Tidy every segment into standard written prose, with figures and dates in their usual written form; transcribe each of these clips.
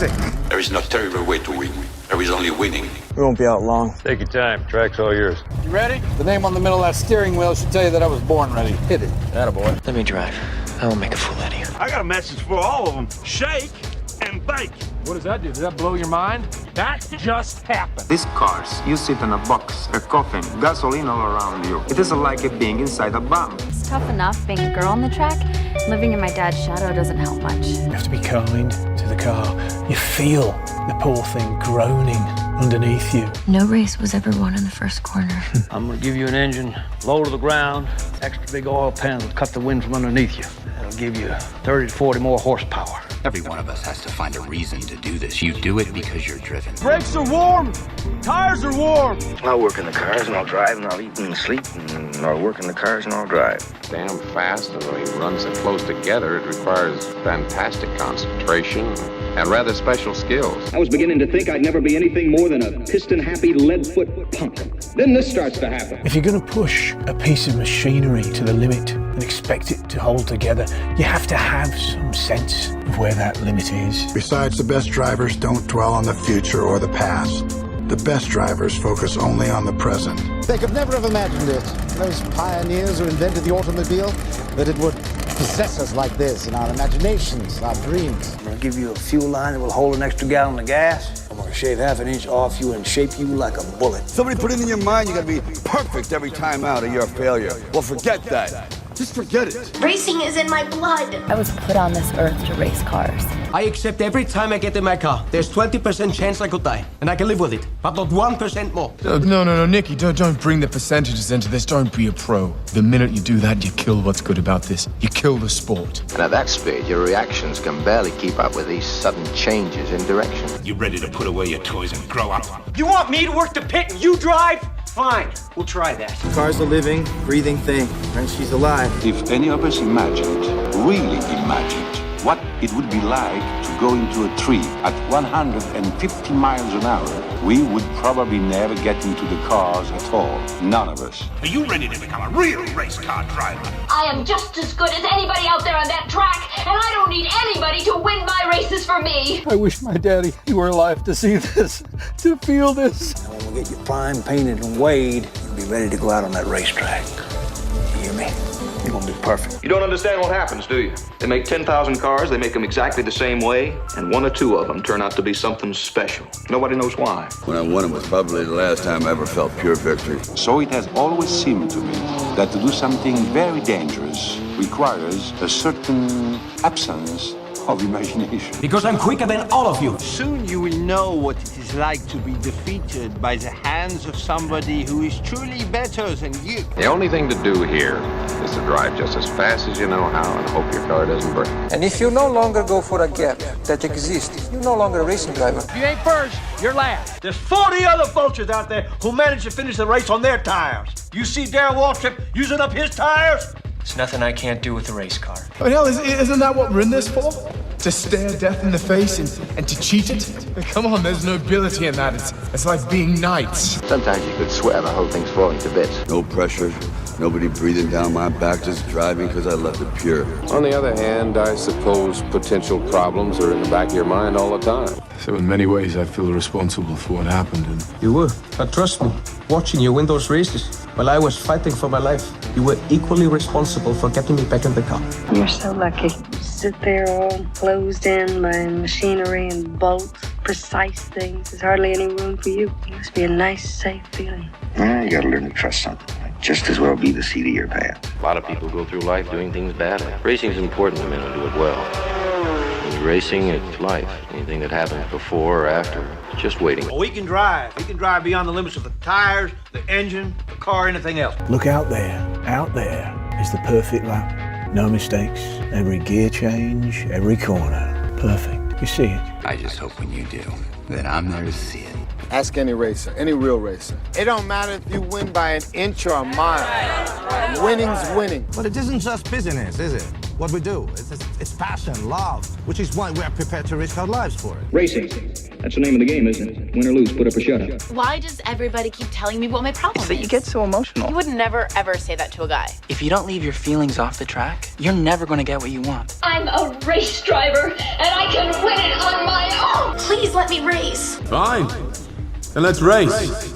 sick. There is no terrible way to win. There is only winning. We won't be out long. Take your time. Track's all yours. You ready? The name on the middle of that steering wheel should tell you that I was born ready. Hit it. Attaboy. Let me drive. I won't make a fool out of you. I got a message for all of them. Shake and bake. What does that do? Does that blow your mind? That just happened. These cars, you sit in a box, a coffin, gasoline all around you. It is like being inside a bomb. It's tough enough being a girl on the track. Living in my dad's shadow doesn't help much. You have to be kind to the car. You feel the poor thing groaning underneath you. No race was ever won in the first corner. I'm gonna give you an engine low to the ground, extra big oil pan that'll cut the wind from underneath you. That'll give you 30 to 40 more horsepower. Every one of us has to find a reason to do this. You do it because you're driven. Brakes are warm. Tires are warm. I'll work in the cars and I'll drive and I'll eat and sleep and I'll work in the cars and I'll drive. Damn fast, and when you run so close together, it requires fantastic concentration and rather special skills. I was beginning to think I'd never be anything more than a piston-happy lead-foot punk. Then this starts to happen. If you're going to push a piece of machinery to the limit and expect it to hold together, you have to have some sense of where that limit is. Besides, the best drivers don't dwell on the future or the past. The best drivers focus only on the present. They could never have imagined it, those pioneers who invented the automobile, that it would possess us like this in our imaginations, our dreams. I'm gonna give you a fuel line that will hold an extra gallon of gas. I'm gonna shave half an inch off you and shape you like a bullet. Somebody put it in your mind you gotta be perfect every time out or you're a failure. Well, forget that. Just forget it. Racing is in my blood. I was put on this earth to race cars. I accept every time I get in my car. There's 20% chance I could die, and I can live with it, but not 1% more. No, Nicky, don't bring the percentages into this. Don't be a pro. The minute you do that, you kill what's good about this. You kill the sport. And at that speed, your reactions can barely keep up with these sudden changes in direction. You ready to put away your toys and grow up? You want me to work the pit and you drive? Fine, we'll try that. The car's a living, breathing thing, and she's alive. If any of us imagined, really imagined, what it would be like to go into a tree at 150 miles an hour, we would probably never get into the cars at all. None of us. Are you ready to become a real race car driver? I am just as good as anybody out there on that track, and I don't need anybody to win my races for me. I wish my daddy were alive to see this, to feel this. And when we get you primed, painted, and weighed, you'll be ready to go out on that racetrack. You hear me? You're gonna be perfect. You don't understand what happens, do you? They make 10,000 cars, they make them exactly the same way, and one or two of them turn out to be something special. Nobody knows why. When I won it was probably the last time I ever felt pure victory. So it has always seemed to me that to do something very dangerous requires a certain absence of imagination. Because I'm quicker than all of you. Soon you will know what it is like to be defeated by the hands of somebody who is truly better than you. The only thing to do here is to drive just as fast as you know how and hope your car doesn't break. And if you no longer go for a gap that exists, you're no longer a racing driver. If you ain't first, you're last. There's 40 other vultures out there who managed to finish the race on their tires. You see Darrell Waltrip using up his tires? There's nothing I can't do with a race car. I mean, hell, isn't that what we're in this for? To stare death in the face and to cheat it? Come on, there's nobility in that. It's like being knights. Sometimes you could swear the whole thing's falling to bits. No pressure, nobody breathing down my back, just driving because I left it pure. On the other hand, I suppose potential problems are in the back of your mind all the time. So in many ways, I feel responsible for what happened. And You were, but trust me, watching you win those races while I was fighting for my life, you were equally responsible for getting me back in the car. You're so lucky. You sit there all closed in by machinery and bolts, precise things. There's hardly any room for you. It must be a nice, safe feeling. You gotta learn to trust something. Might just as well be the seat of your pants. A lot of people go through life doing things badly. Racing's important to men who do it well. When you're racing, it's life. Anything that happens before or after, it's just waiting. Well, we can drive. We can drive beyond the limits of the tires, the engine, the car, anything else. Look out there. Out there is the perfect lap. No mistakes. Every gear change, every corner. Perfect. You see it. I just hope when you do, that I'm there to see it. Ask any racer, any real racer. It don't matter if you win by an inch or a mile. Winning's winning. But it isn't just business, is it? What we do, it's passion, love, which is why we are prepared to risk our lives for it. Racing. That's the name of the game, isn't it? Win or lose, put up or shut up. Why does everybody keep telling me what my problem is? That you get so emotional. You would never, ever say that to a guy. If you don't leave your feelings off the track, you're never going to get what you want. I'm a race driver, and I can win it on my Please let me race. Fine. Then let's race.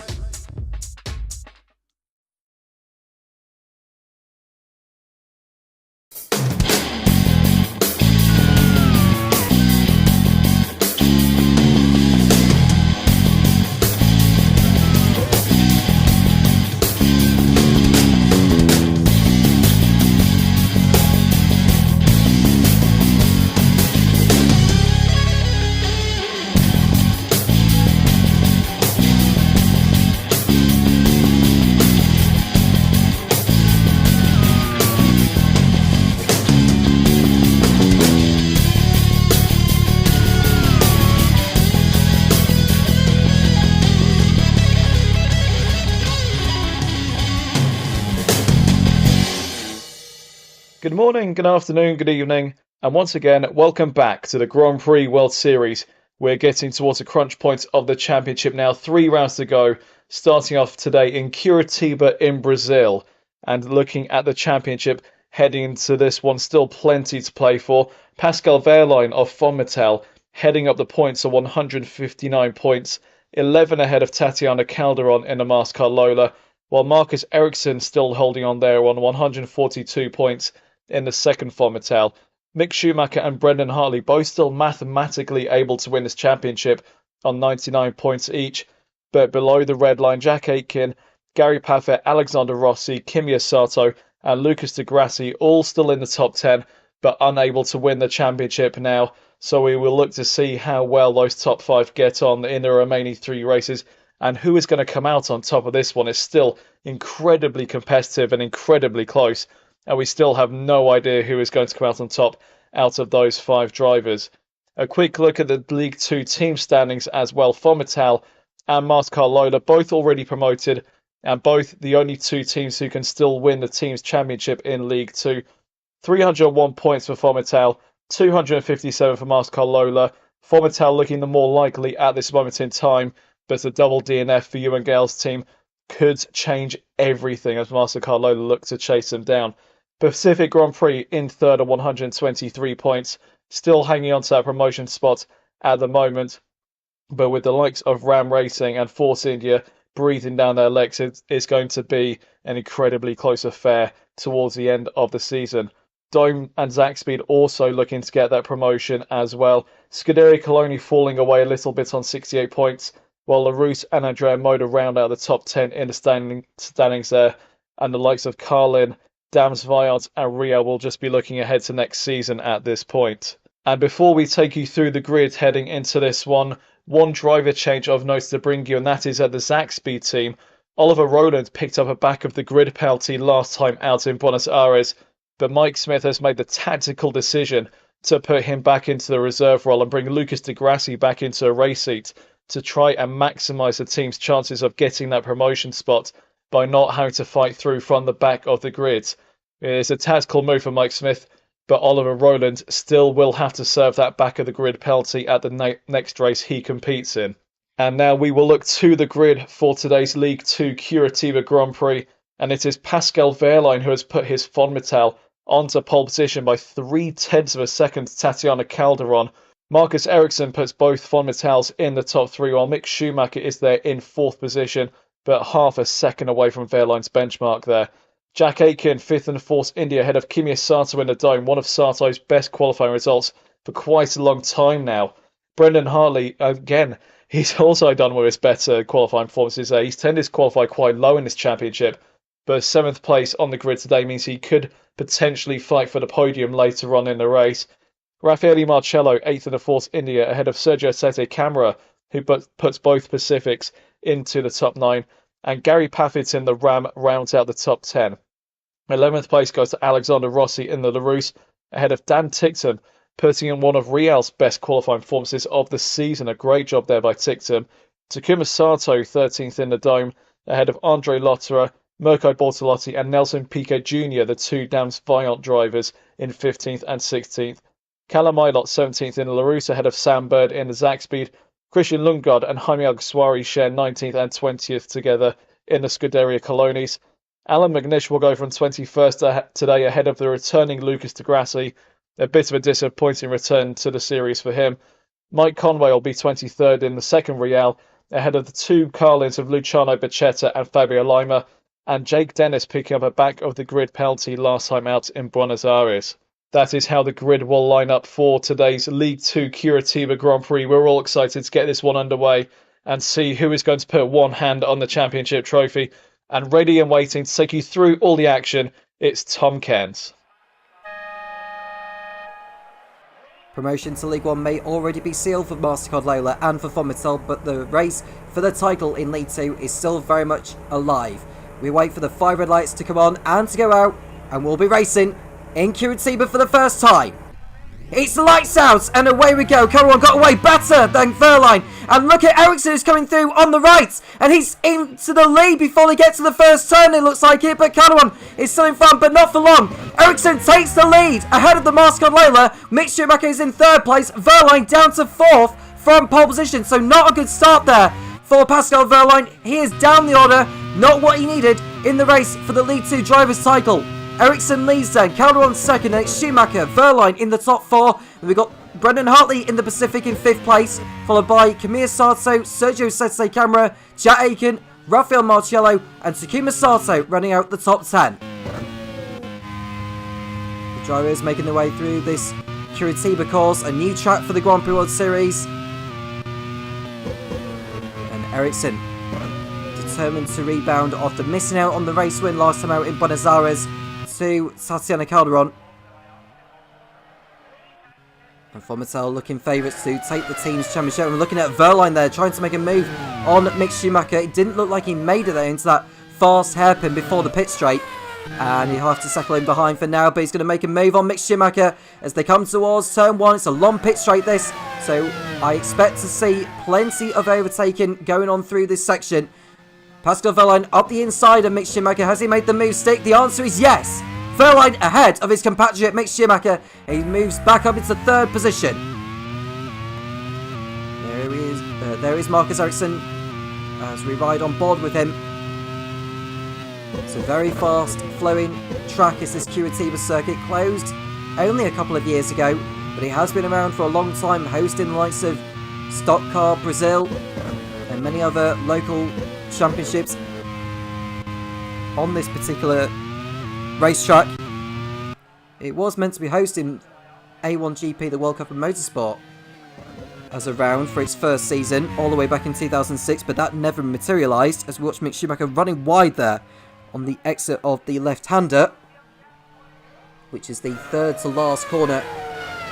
Good morning, good afternoon, good evening, and once again, welcome back to the Grand Prix World Series. We're getting towards the crunch point of the championship now, 3 rounds to go, starting off today in Curitiba in Brazil. And looking at the championship, heading into this one, still plenty to play for. Pascal Wehrlein of Fonmetal heading up the points at 159 points, 11 ahead of Tatiana Calderon in the Mascar Lola, while Marcus Ericsson still holding on there on 142 points in the second Fonmetal. Mick Schumacher and Brendan Hartley both still mathematically able to win this championship on 99 points each, but below the red line, Jack Aitken, Gary Paffett, Alexander Rossi, Kimi Sato and Lucas Di Grassi all still in the top 10, but unable to win the championship now. So we will look to see how well those top 5 get on in the remaining 3 races, and who is going to come out on top of this one is still incredibly competitive and incredibly close. And we still have no idea who is going to come out on top out of those 5 drivers. A quick look at the League 2 team standings as well. Fonmetal and Mascar Lola both already promoted, and both the only 2 teams who can still win the team's championship in League 2. 301 points for Fonmetal, 257 for Mascar Lola. Fonmetal looking the more likely at this moment in time, but a double DNF for Ewan Gale's team could change everything as Mascar Lola look to chase them down. Pacific Grand Prix in third at 123 points, still hanging on to that promotion spot at the moment, but with the likes of Ram Racing and Force India breathing down their legs, it's going to be an incredibly close affair towards the end of the season. Dome and Zaxpeed also looking to get that promotion as well. Scuderia Coloni falling away a little bit on 68 points, while LaRousse and Andrea Moda round out the top 10 in the standings there, and the likes of Carlin, Dams Viant and Rio will just be looking ahead to next season at this point. And before we take you through the grid heading into this one driver change of note to bring you, and that is at the Zaxpeed team. Oliver Rowland picked up a back of the grid penalty last time out in Buenos Aires, but Mike Smith has made the tactical decision to put him back into the reserve role and bring Lucas Di Grassi back into a race seat to try and maximise the team's chances of getting that promotion spot by not having to fight through from the back of the grid. It's a tactical move for Mike Smith, but Oliver Rowland still will have to serve that back of the grid penalty at the next race he competes in. And now we will look to the grid for today's League 2 Curitiba Grand Prix, and it is Pascal Wehrlein who has put his Fonmetal onto pole position by 0.3 of a second to Tatiana Calderon. Marcus Ericsson puts both Fonmetals in the top 3, while Mick Schumacher is there in 4th position, but half a second away from Wehrlein's benchmark there. Jack Aitken, 5th in Force India, ahead of Kimi Sato in the Dome, one of Sato's best qualifying results for quite a long time now. Brendan Hartley, again, he's also done with his better qualifying performances there. He's tended to qualify quite low in this championship, but 7th place on the grid today means he could potentially fight for the podium later on in the race. Raffaele Marcello, 8th in the Force India, ahead of Sergio Sete Camara, who puts both Pacifics into the top 9, and Gary Paffett in the Ram rounds out the top 10. 11th place goes to Alexander Rossi in the LaRousse, ahead of Dan Tickton, putting in one of Real's best qualifying performances of the season. A great job there by Tickton. Takuma Sato, 13th in the Dome, ahead of Andre Lotterer, Mirko Bortolotti and Nelson Piquet Jr., the 2 Dams Viant drivers, in 15th and 16th. Callum Ilott, 17th in the LaRousse, ahead of Sam Bird in the Zaxpeed. Christian Lundgaard and Jaime Alguersuari share 19th and 20th together in the Scuderia Colonis. Alan McNish will go from 21st today ahead of the returning Lucas Di Grassi. A bit of a disappointing return to the series for him. Mike Conway will be 23rd in the second Real, ahead of the two Carlins of Luciano Becchetta and Fabio Lima, and Jake Dennis picking up a back of the grid penalty last time out in Buenos Aires. That is how the grid will line up for today's League 2 Curitiba Grand Prix. We're all excited to get this one underway and see who is going to put one hand on the championship trophy. And ready and waiting to take you through all the action, it's Tom Cairns. Promotion to League 1 may already be sealed for MasterCard Lola and for Fomitel, but the race for the title in League 2 is still very much alive. We wait for the 5 red lights to come on and to go out, and we'll be racing in Curitiba for the first time. It's the lights out, and away we go. Calderon got away better than Verline. And look at Ericsson who's coming through on the right. And he's into the lead before they get to the first turn, it looks like it. But Calderon is still in front, but not for long. Ericsson takes the lead ahead of the MasterCard Lola. Mick Schumacher is in 3rd place. Verline down to 4th from pole position. So not a good start there for Pascal Verline. He is down the order. Not what he needed in the race for the League 2 driver's title. Ericsson leads then, Calderon second, and it's Schumacher, Verline in the top 4. And we've got Brendan Hartley in the Pacific in 5th place, followed by Kamir Sato, Sergio Sete Camara, Jack Aiken, Rafael Marciello, and Takuma Sato running out the top 10. The drivers making their way through this Curitiba course, a new track for the Grand Prix World Series. And Ericsson determined to rebound after missing out on the race win last time out in Buenos Aires to Tatiana Calderon. And Fomitel looking favourites to take the team's championship. And looking at Verline there, trying to make a move on Mick Schumacher. It didn't look like he made it there into that fast hairpin before the pit straight. And he'll have to settle in behind for now, but he's going to make a move on Mick Schumacher as they come towards turn 1. It's a long pit straight this, so I expect to see plenty of overtaking going on through this section. Pascal Verline up the inside of Mick Schumacher. Has he made the move stick? The answer is yes. Verline ahead of his compatriot Mick Schumacher. He moves back up into 3rd position. There he is. There is Marcus Ericsson as we ride on board with him. It's a very fast flowing track as this Curitiba circuit, closed only a couple of years ago, but it has been around for a long time, hosting the likes of Stock Car Brazil and many other local championships on this particular racetrack. It was meant to be hosting A1GP, the World Cup of Motorsport, as a round for its first season all the way back in 2006, but that never materialised as we watched Mick Schumacher running wide there on the exit of the left-hander, which is the 3rd to last corner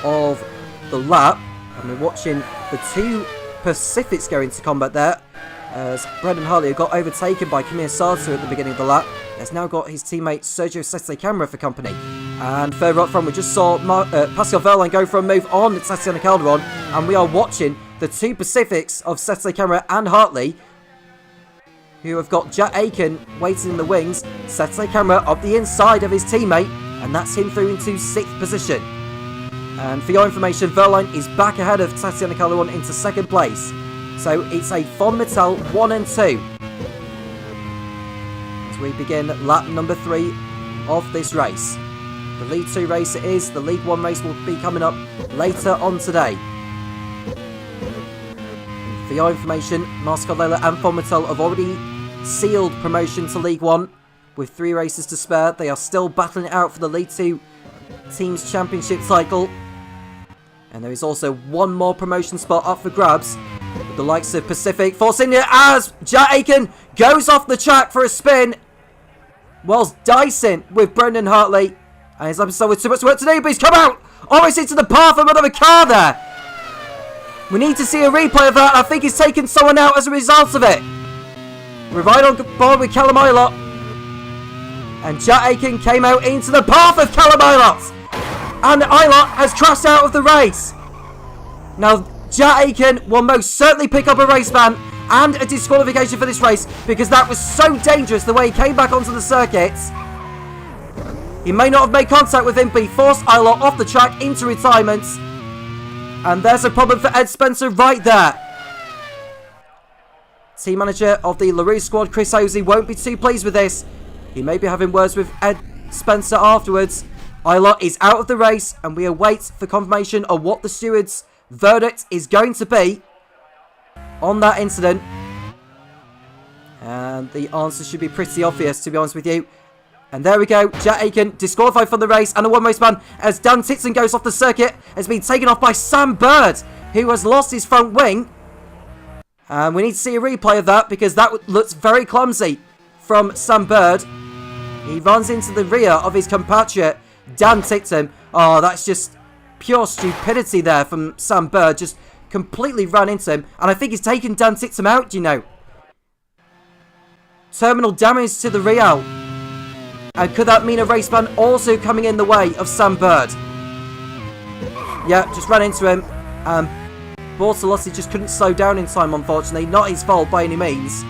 of the lap. And we're watching the two Pacifics go into combat there, as Brendan Hartley got overtaken by Kamir Sato at the beginning of the lap. Has now got his teammate Sergio Sete Camara for company. And further up front, we just saw Pascal Verline go for a move on Tatiana Calderon, and we are watching the two Pacifics of Sete Camara and Hartley, who have got Jack Aiken waiting in the wings. Sete Camara up the inside of his teammate, and that's him through into 6th position. And for your information, Verline is back ahead of Tatiana Calderon into 2nd place. So it's a Fomitel 1 and 2. As we begin lap number 3 of this race. The League 2 race it is. The League 1 race will be coming up later on today. And for your information, MasterCard Lola and Fomitel have already sealed promotion to League 1 with 3 races to spare. They are still battling it out for the League 2 Teams Championship title. And there is also one more promotion spot up for grabs, with the likes of Pacific forcing it as Jack Aiken goes off the track for a spin, whilst dicing with Brendan Hartley. And he's episode with too much work to do, but he's come out almost into the path of another car there. We need to see a replay of that. I think he's taken someone out as a result of it. We're right on board with Callum Ilott. And Jack Aiken came out into the path of Callum Ilott. And Ilott has crashed out of the race. Now, Jack Aiken will most certainly pick up a race ban and a disqualification for this race, because that was so dangerous the way he came back onto the circuit. He may not have made contact with him, but he forced Ilott off the track into retirement. And there's a problem for Ed Spencer right there. Team manager of the LaRue squad, Chris Hosey, won't be too pleased with this. He may be having words with Ed Spencer afterwards. Ilott is out of the race, and we await for confirmation of what the stewards verdict is going to be on that incident. And the answer should be pretty obvious, to be honest with you. And there we go. Jack Aiken disqualified from the race and a one-race ban as Dan Titson goes off the circuit. Has been taken off by Sam Bird, who has lost his front wing. And we need to see a replay of that because that looks very clumsy from Sam Bird. He runs into the rear of his compatriot, Dan Titson. Oh, that's just pure stupidity there from Sam Bird. Just completely ran into him. And I think he's taken Dan Titson out, you know. Terminal damage to the rear. And could that mean a race ban also coming in the way of Sam Bird? Yeah, just ran into him. Bortolotti just couldn't slow down in time, unfortunately. Not his fault by any means.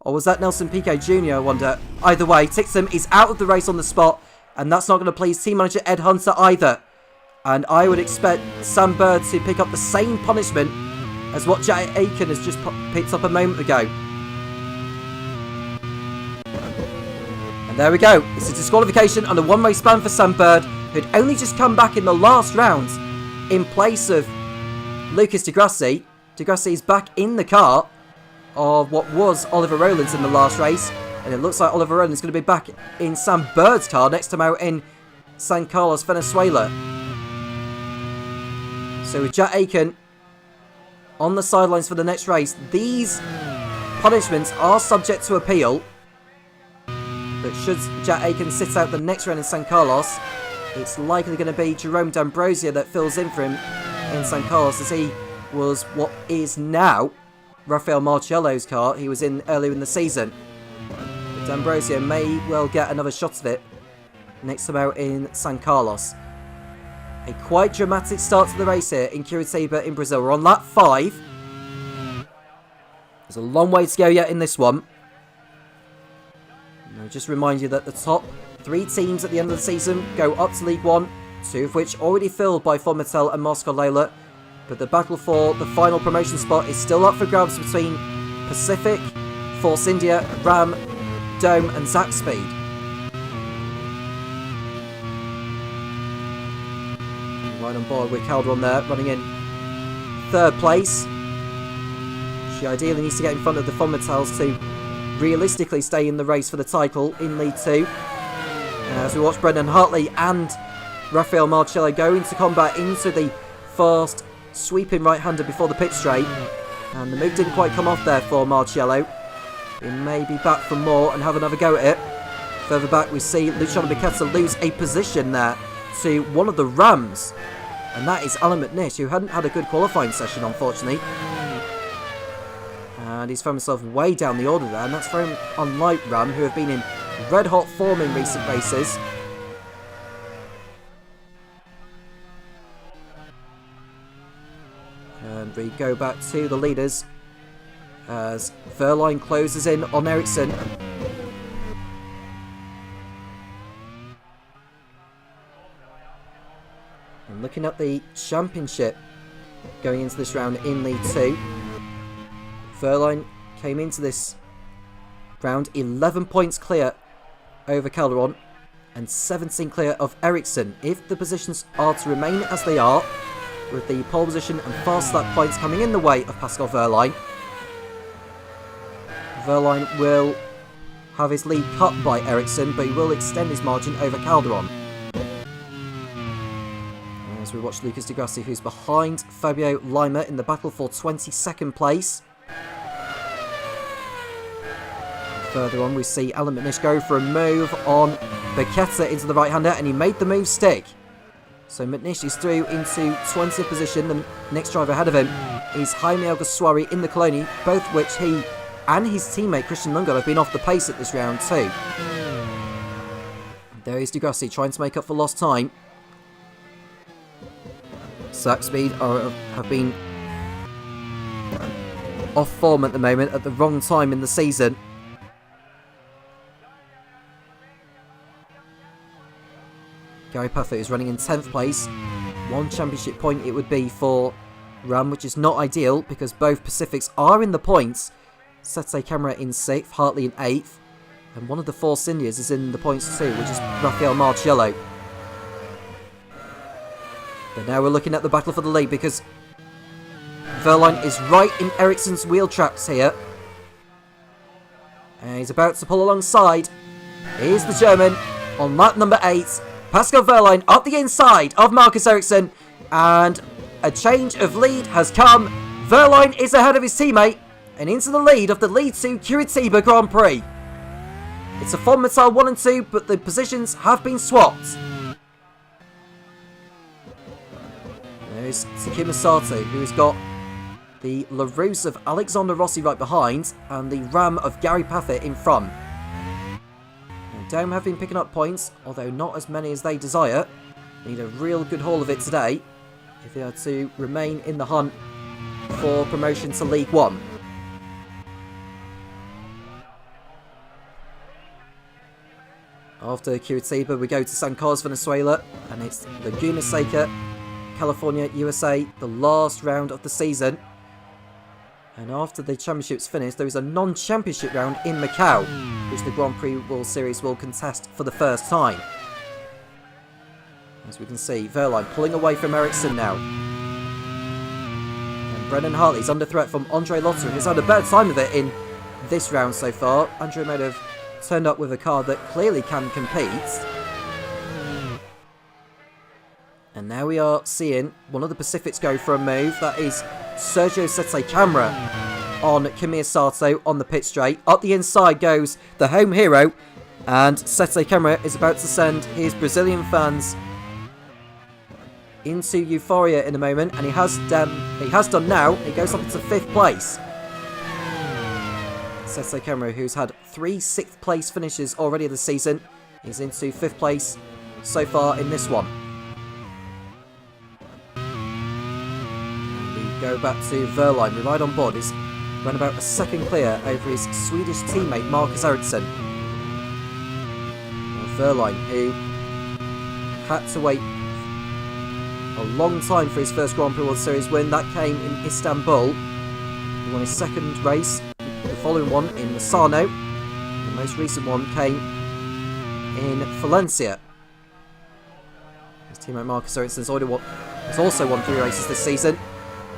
Or was that Nelson Piquet Jr., I wonder? Either way, Tixon is out of the race on the spot. And that's not going to please team manager Ed Hunter either. And I would expect Sam Bird to pick up the same punishment as what Jack Aiken has just picked up a moment ago. There we go. It's a disqualification and a one-race ban for Sam Bird, who'd only just come back in the last round in place of Lucas Di Grassi. Di Grassi is back in the car of what was Oliver Rowlands in the last race. And it looks like Oliver Rowlands is going to be back in Sam Bird's car next time out in San Carlos, Venezuela. So with Jack Aiken on the sidelines for the next race, these punishments are subject to appeal. But should Jack Aiken sit out the next round in San Carlos, it's likely going to be Jerome D'Ambrosio that fills in for him in San Carlos, as he was what is now Rafael Marciello's car he was in earlier in the season. But D'Ambrosio may well get another shot of it next time out in San Carlos. A quite dramatic start to the race here in Curitiba in Brazil. We're on lap 5. There's a long way to go yet in this one. I'll just remind you that the top 3 teams at the end of the season go up to League 1, 2 of which already filled by Formitel and Moscow Lola. But the battle for the final promotion spot is still up for grabs between Pacific, Force India, Ram, Dome and Zack Speed. Right on board with Calderon there, running in 3rd place. She ideally needs to get in front of the Formitels to realistically stay in the race for the title in League 2. As we watch Brendan Hartley and Rafael Marciello go into combat into the fast sweeping right-hander before the pit straight. And the move didn't quite come off there for Marciello. He may be back for more and have another go at it. Further back we see Luciano Bichetta lose a position there to one of the Rams. And that is Alan McNish, who hadn't had a good qualifying session, unfortunately. And he's found himself way down the order there, and that's very unlike Ram, who have been in red-hot form in recent races. And we go back to the leaders as Verline closes in on Ericsson. And looking at the championship going into this round in League 2. Verline came into this round 11 points clear over Calderon and 17 clear of Ericsson. If the positions are to remain as they are, with the pole position and fast lap points coming in the way of Pascal Verline, Verline will have his lead cut by Ericsson, but he will extend his margin over Calderon. As we watch Lucas Di Grassi, who's behind Fabio Lima in the battle for 22nd place. Further on, we see Alan McNish go for a move on Bichetta into the right-hander, and he made the move stick. So McNish is through into 20th position. The next driver ahead of him is Jaime Alguersuari in the Coloni, both which he and his teammate Christian Lungo have been off the pace at this round too. There is Di Grassi trying to make up for lost time. Zack Speed have been off form at the moment at the wrong time in the season. Gary Puffer is running in 10th place. 1 championship point it would be for Ram, which is not ideal because both Pacifics are in the points. Sete Camera in 6th, Hartley in 8th. And one of the Force Indias is in the points too, which is Rafael Marciello. But now we're looking at the battle for the lead because Wehrlein is right in Ericsson's wheel tracks here. And he's about to pull alongside. Here's the German on lap number 8. Pascal Wehrlein up the inside of Marcus Ericsson. And a change of lead has come. Wehrlein is ahead of his teammate and into the lead of the Lead 2 Curitiba Grand Prix. It's a Von Metal 1 and 2, but the positions have been swapped. There's Takuma Sato, who has got the LaRousse of Alexander Rossi right behind, and the Ram of Gary Paffett in front. Now, Dome have been picking up points, although not as many as they desire. Need a real good haul of it today, if they are to remain in the hunt for promotion to League 1. After Curitiba, we go to San Carlos, Venezuela, and it's Laguna Seca, California, USA, the last round of the season. And after the championship's finished, there is a non-championship round in Macau, which the Grand Prix World Series will contest for the first time. As we can see, Wehrlein pulling away from Ericsson now. And Brennan Hartley's under threat from Andre Lotterer, who's had a better time of it in this round so far. Andre might have turned up with a car that clearly can compete. And now we are seeing one of the Pacifics go for a move. That is Sergio Sete Camera on Kamir Sato on the pit straight. Up the inside goes the home hero. And Sete Camera is about to send his Brazilian fans into euphoria in a moment. And he has done now. He goes up into 5th place. Sete Camera, who's had 3 6th place finishes already this season, is into 5th place so far in this one. Go back to Wehrlein, who right on board is run about a second clear over his Swedish teammate Marcus Ericsson. Wehrlein, who had to wait a long time for his first Grand Prix World Series win, that came in Istanbul. He won his second race, the following one in Misano. The most recent one came in Valencia. His teammate Marcus Ericsson has also won 3 races this season.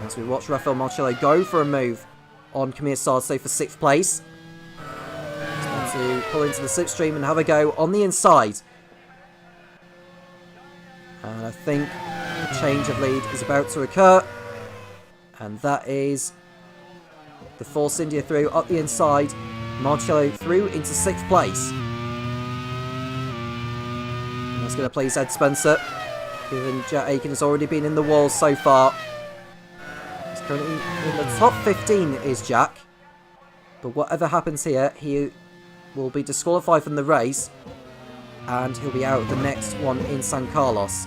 As we watch Rafael Marcello go for a move on Kamir Sato for 6th place. He's going to pull into the slipstream and have a go on the inside. And I think a change of lead is about to occur. And that is the Force India through up the inside. Marcello through into 6th place. And that's going to please Ed Spencer, given Jack Aiken has already been in the walls so far. Currently in the top 15 is Jack, but whatever happens here, he will be disqualified from the race, and he'll be out of the next one in San Carlos.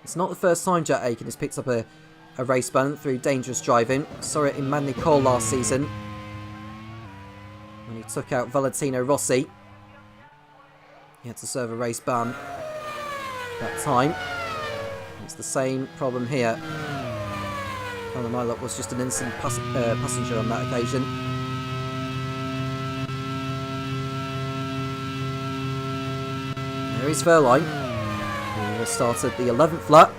It's not the first time Jack Aiken has picked up a race ban through dangerous driving. Saw it in Magny-Cours last season, when he took out Valentino Rossi. He had to serve a race ban that time. It's the same problem here. Conor Milot was just an innocent passenger on that occasion. There is Wehrlein, who will start at the 11th lap.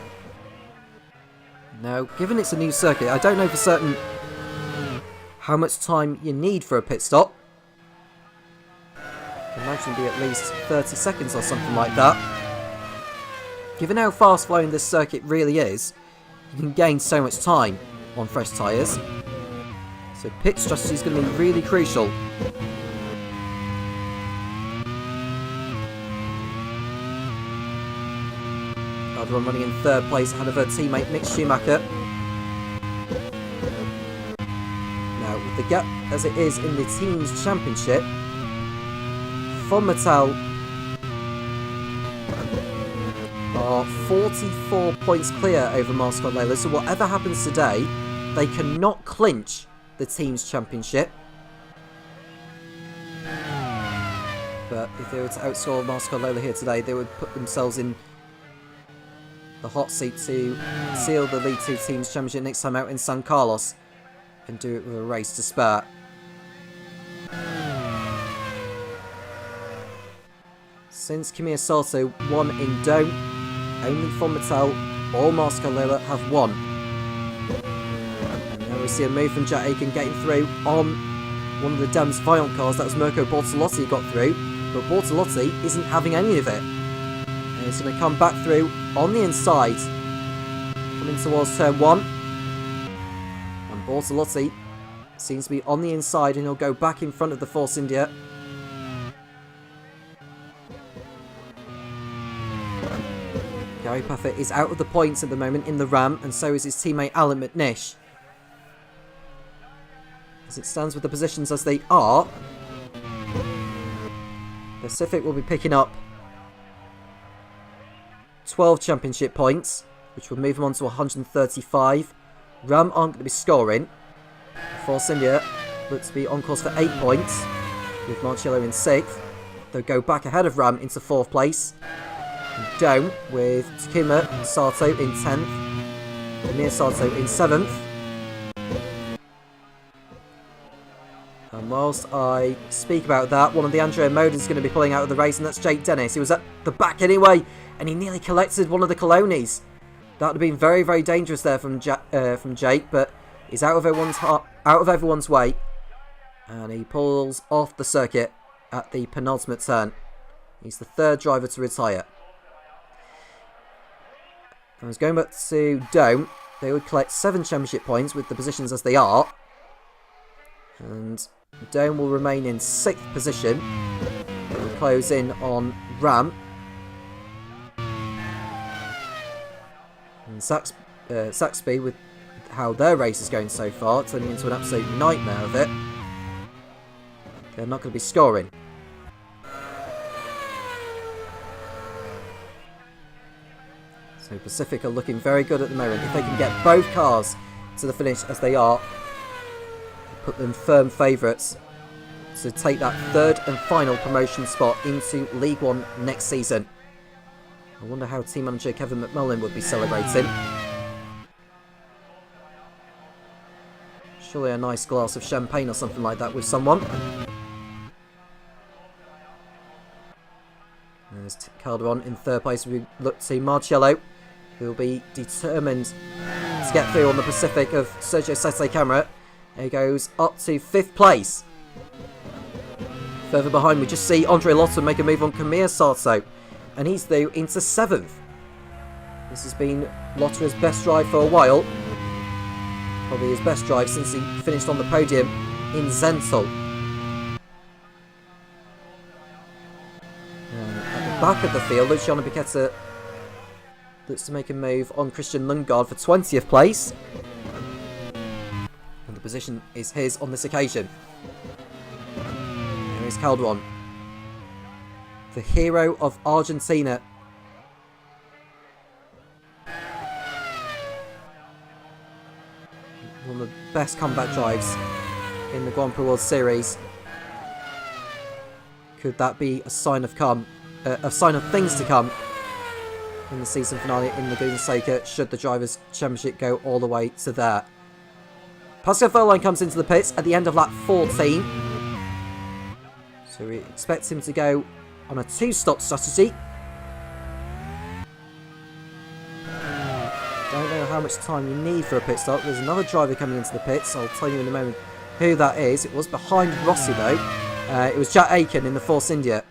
Now, given it's a new circuit, I don't know for certain how much time you need for a pit stop. I can imagine it'd be at least 30 seconds or something like that. Given how fast flowing this circuit really is, you can gain so much time on fresh tyres. So pit strategy is going to be really crucial. Calderon running in 3rd place ahead of her teammate Mick Schumacher. Now, with the gap as it is in the team's championship, Von Metal are 44 points clear over Mascot Layla, so whatever happens today, they cannot clinch the team's championship. But if they were to outscore Mascot Layla here today, they would put themselves in the hot seat to seal the League 2 team's championship next time out in San Carlos and do it with a race to spare. since Kimi Sato won in Dome, only Von Mattel or Marcel Lola have won. And now we see a move from Jack Aiken getting through on one of the Dam's Violent cars. That was Mirko Bortolotti got through, but Bortolotti isn't having any of it. And he's going to come back through on the inside, coming towards turn 1. And Bortolotti seems to be on the inside, and he'll go back in front of the Force India. Gary Puffer is out of the points at the moment in the Ram, and so is his teammate Alan McNish. As it stands with the positions as they are, Pacific will be picking up 12 championship points, which will move them on to 135. Ram aren't going to be scoring. Force India looks to be on course for 8 points, with Marcello in 6th. They'll go back ahead of Ram into 4th place. And Dome with Takuma Sato in 10th. Amir Sato in 7th. And whilst I speak about that, one of the Andrea Modas is going to be pulling out of the race, and that's Jake Dennis. He was at the back anyway, and he nearly collected one of the Colonis. That would have been very, very dangerous there from Jake, but he's out of everyone's way, and he pulls off the circuit at the penultimate turn. He's the 3rd driver to retire. I was going back to Dome. They would collect 7 championship points with the positions as they are, and Dome will remain in 6th position. It will close in on Ram. And Saxby, with how their race is going so far, turning into an absolute nightmare of it. They're not going to be scoring. So Pacific are looking very good at the moment. If they can get both cars to the finish as they are, put them firm favourites to take that 3rd and final promotion spot into League One next season. I wonder how team manager Kevin McMullen would be celebrating. Surely a nice glass of champagne or something like that with someone. There's Calderon in 3rd place. We look to Marcello, who will be determined to get through on the Pacific of Sergio Sette Camera. He goes up to 5th place. Further behind, we just see Andre Lotto make a move on Kamir Sato, and he's through into 7th. This has been Lotto's best drive for a while. Probably his best drive since he finished on the podium in Zental. At the back of the field, Luciano Piquetta looks to make a move on Christian Lundgaard for 20th place. And the position is his on this occasion. Here is Calderon, the hero of Argentina. One of the best comeback drives in the Grand Prix World Series. Could that be a sign of things to come in the season finale in Laguna Seca, should the Drivers' Championship go all the way to there? Pascal Wehrlein comes into the pits at the end of lap 14. So we expect him to go on a 2-stop strategy. Don't know how much time you need for a pit stop. There's another driver coming into the pits. I'll tell you in a moment who that is. It was behind Rossi though. It was Jack Aiken in the Force India.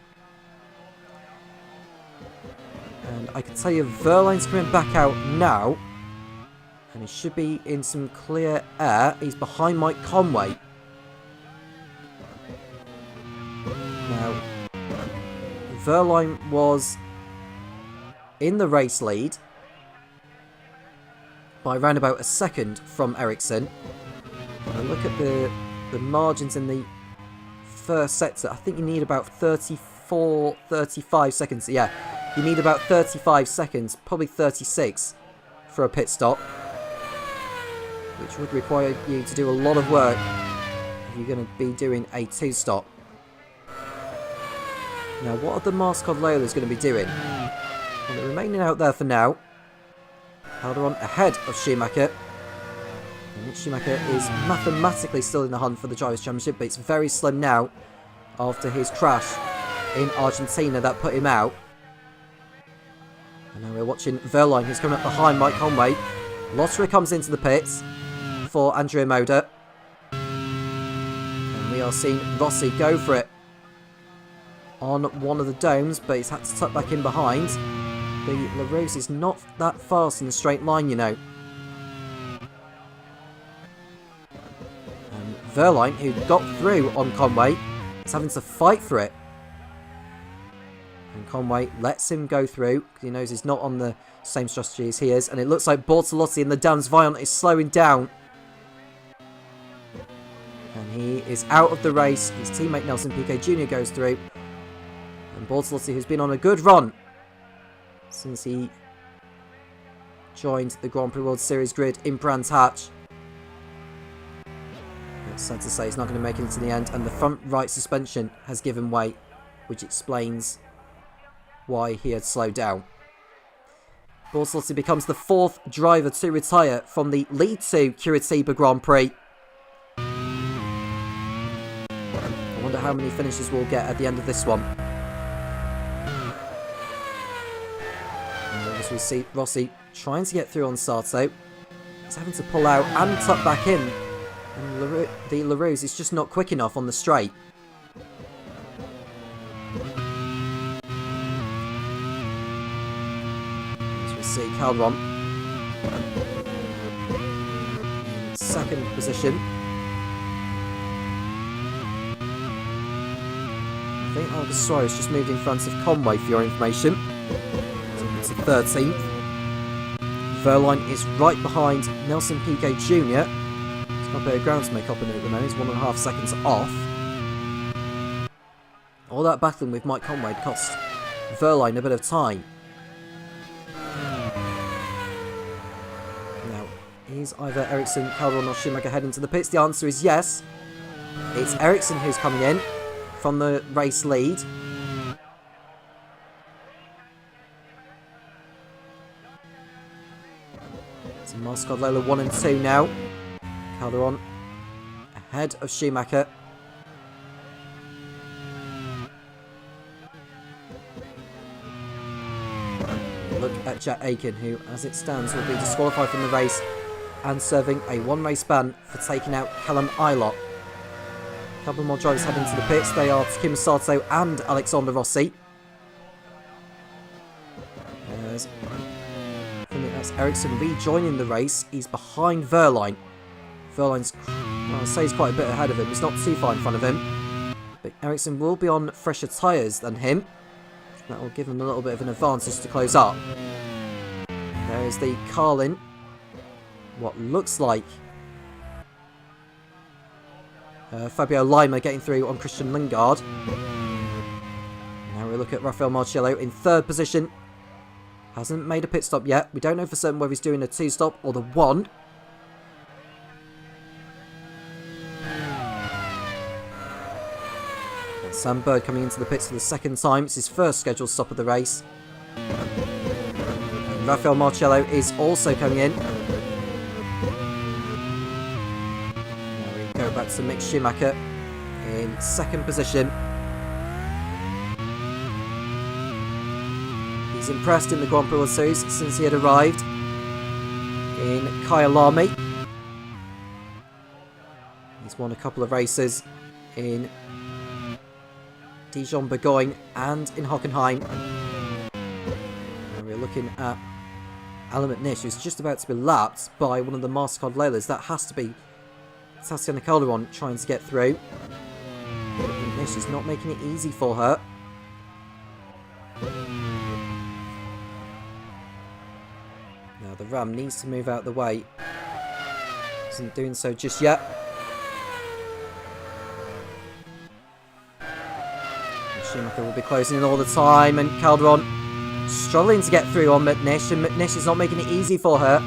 And I can tell you Wehrlein's coming back out now. And he should be in some clear air. He's behind Mike Conway. Now, Wehrlein was in the race lead by around about a second from Ericsson. Now look at the margins in the first sector. I think you need about 35 seconds. Yeah, you need about 35 seconds, probably 36 for a pit stop, which would require you to do a lot of work if you're going to be doing a 2-stop. Now, what are the Mascot Lolas going to be doing? Well, they're remaining out there for now. Calderon ahead of Schumacher. And Schumacher is mathematically still in the hunt for the Drivers' Championship, but it's very slim now after his crash in Argentina that put him out. And now we're watching Verline, who's coming up behind Mike Conway. Lottery comes into the pits for Andrea Moda. And we are seeing Rossi go for it on one of the domes, but he's had to tuck back in behind. The LaRose is not that fast in a straight line, you know. And Verline, who got through on Conway, is having to fight for it. And Conway lets him go through, because he knows he's not on the same strategy as he is. And it looks like Bortolotti in the Dans Violent is slowing down. And he is out of the race. His teammate Nelson Piquet Jr. goes through. And Bortolotti, who's been on a good run since he joined the Grand Prix World Series grid in Brands Hatch. It's sad to say he's not going to make it to the end. And the front right suspension has given way, which explains why he had slowed down. Bortolotti becomes the 4th driver to retire from the Lead 2 Curitiba Grand Prix. I wonder how many finishes we'll get at the end of this one. And as we see Rossi trying to get through on Sato, he's having to pull out and tuck back in. And the LaRose is just not quick enough on the straight. See Calderon in 2nd position. I think Albert Suarez just moved in front of Conway for your information. So it's 13th. Verline is right behind Nelson Piquet Jr. He's got a bit of ground to make up in it at the moment. He's 1.5 seconds off. All that battling with Mike Conway cost Verline a bit of time. Is either Ericsson, Calderon or Schumacher heading to the pits? The answer is yes. It's Ericsson who's coming in from the race lead. So Mascot Lola 1 and 2 now. Calderon ahead of Schumacher. Look at Jack Aiken, who, as it stands, will be disqualified from the race and serving a 1-race ban for taking out Callum Ilott. A couple more drivers heading to the pits. They are Kim Sato and Alexander Rossi. I think that's Ericsson rejoining the race. He's behind Verline. Verline's, well, I'd say he's quite a bit ahead of him. He's not too far in front of him. But Ericsson will be on fresher tyres than him. That will give him a little bit of an advantage to close up. There is the Carlin. What looks like Fabio Lima getting through on Christian Lingard. Now we look at Rafael Marcello in 3rd position. Hasn't made a pit stop yet. We don't know for certain whether he's doing a 2-stop or the 1. And Sam Bird coming into the pits for the 2nd time. It's his first scheduled stop of the race. And Rafael Marcello is also coming in. Go back to Mick Schumacher in 2nd position. He's impressed in the Grand Prix World Series since he had arrived in Kyalami. He's won a couple of races in Dijon Bourgogne and in Hockenheim. And we're looking at Alan McNish, who's just about to be lapped by one of the Mastercard Leilas. That has to be Tatiana Calderon trying to get through. McNish is not making it easy for her. Now the Ram needs to move out the way. Isn't doing so just yet. And Schumacher will be closing in all the time, and Calderon struggling to get through on McNish, and McNish is not making it easy for her.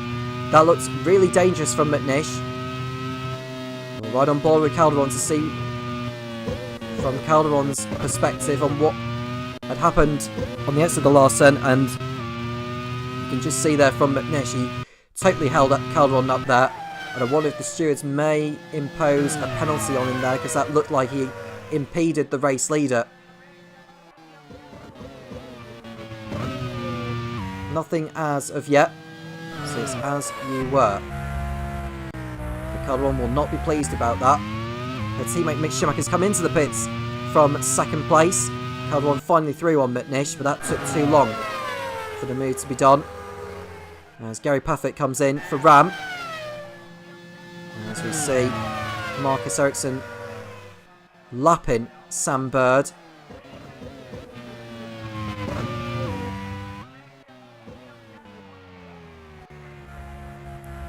That looks really dangerous from McNish. We're right on board with Calderon to see from Calderon's perspective on what had happened on the exit of the last turn, and you can just see there from McNish, he totally held up Calderon up there, and I wonder if the stewards may impose a penalty on him there, because that looked like he impeded the race leader. Nothing as of yet. So it's as you were. Calderon will not be pleased about that. Her teammate Mick Schumacher's come into the pits from second place. Calderon finally through on Mitnish, but that took too long for the move to be done. As Gary Paffett comes in for Ram. As we see Marcus Ericsson lapping Sam Bird.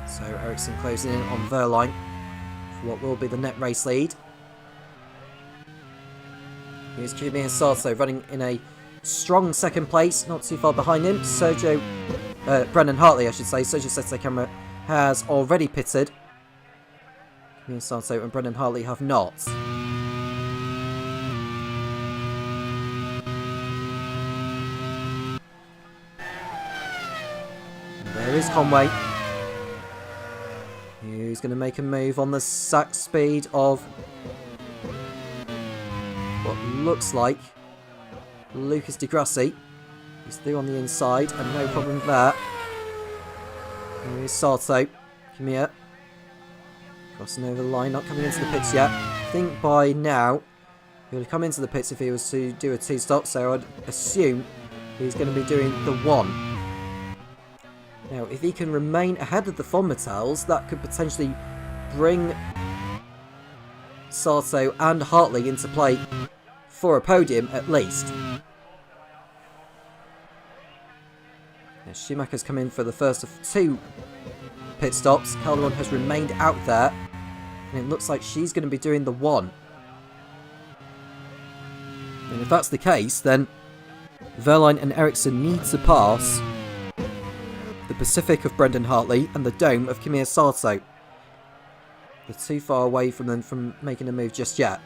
So Ericsson closing in on Verline for what will be the net race lead. Here's Kimi Sato running in a strong second place, not too far behind him. Brendan Hartley, I should say. Sergio Sette Camera has already pitted. Kimi Sato and Brendan Hartley have not. And there is Conway. He's going to make a move on the sack speed of what looks like Lucas Di Grassi. He's through on the inside and no problem there. Here is Sato. Kimiya crossing over the line, not coming into the pits yet. I think by now he would have come into the pits if he was to do a two-stop, so I'd assume he's going to be doing the one. Now, if he can remain ahead of the Fonmatels, that could potentially bring Sato and Hartley into play for a podium at least. Now, Schumacher's come in for the first of two pit stops. Calderon has remained out there, and it looks like she's going to be doing the one. And if that's the case, then Verline and Ericsson need to pass the Pacific of Brendan Hartley and the Dome of Kimi Sato. They're too far away from them from making a move just yet.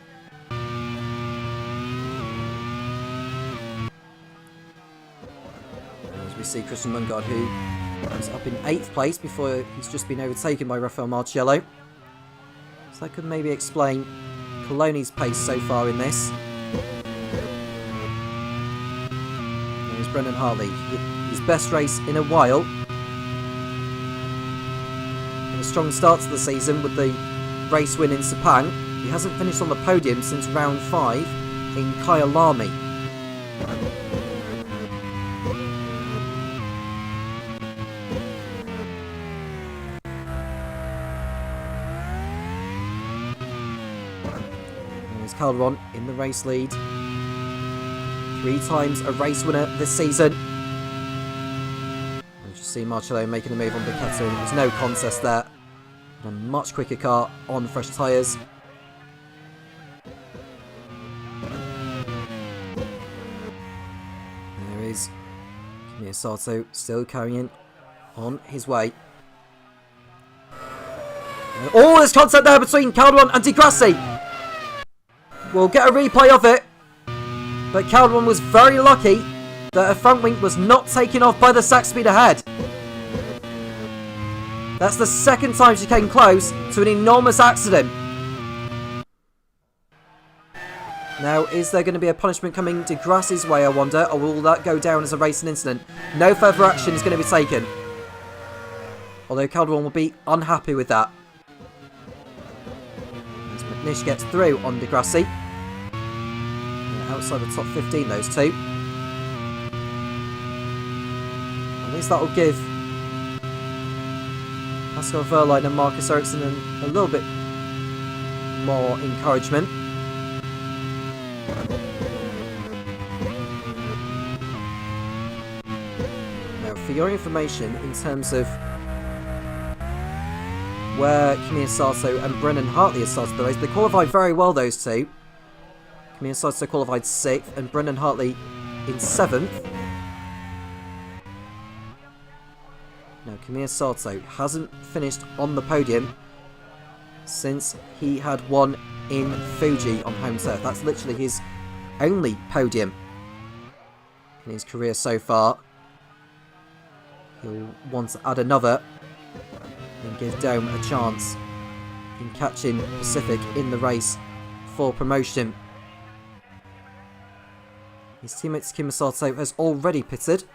As we see Christian Lundgaard, who is up in 8th place before he's just been overtaken by Rafael Marciello. So that could maybe explain Coloni's pace so far in this. There's Brendan Hartley, his best race in a while. A strong start to the season with the race win in Sepang. He hasn't finished on the podium since round 5 in Kyalami. There's Calderon in the race lead. 3 times a race winner this season. See Marcello making a move on Bicchetto, and there's no contest there. And a much quicker car on fresh tyres. There is Kimi Sato still carrying on his way. Oh, there's contact there between Calderon and Di Grassi. We'll get a replay of it. But Calderon was very lucky that her front wing was not taken off by the sack speed ahead. That's the second time she came close to an enormous accident. Now, is there going to be a punishment coming Di Grassi's way, I wonder, or will that go down as a racing incident? No further action is going to be taken. Although Calderon will be unhappy with that. As McNish gets through on Di Grassi. Outside the top 15, those two. At least that will give Pascal Verline and Marcus Ericsson a little bit more encouragement. Now, for your information, in terms of where Kimi Sato and Brendan Hartley have started the race, they qualified very well, those two. Kimi Sato qualified 6th and Brendan Hartley in 7th. Now, Kimi Sato hasn't finished on the podium since he had won in Fuji on home turf. That's literally his only podium in his career so far. He'll want to add another and give Dome a chance in catching Pacific in the race for promotion. His teammate Kimi Sato has already pitted.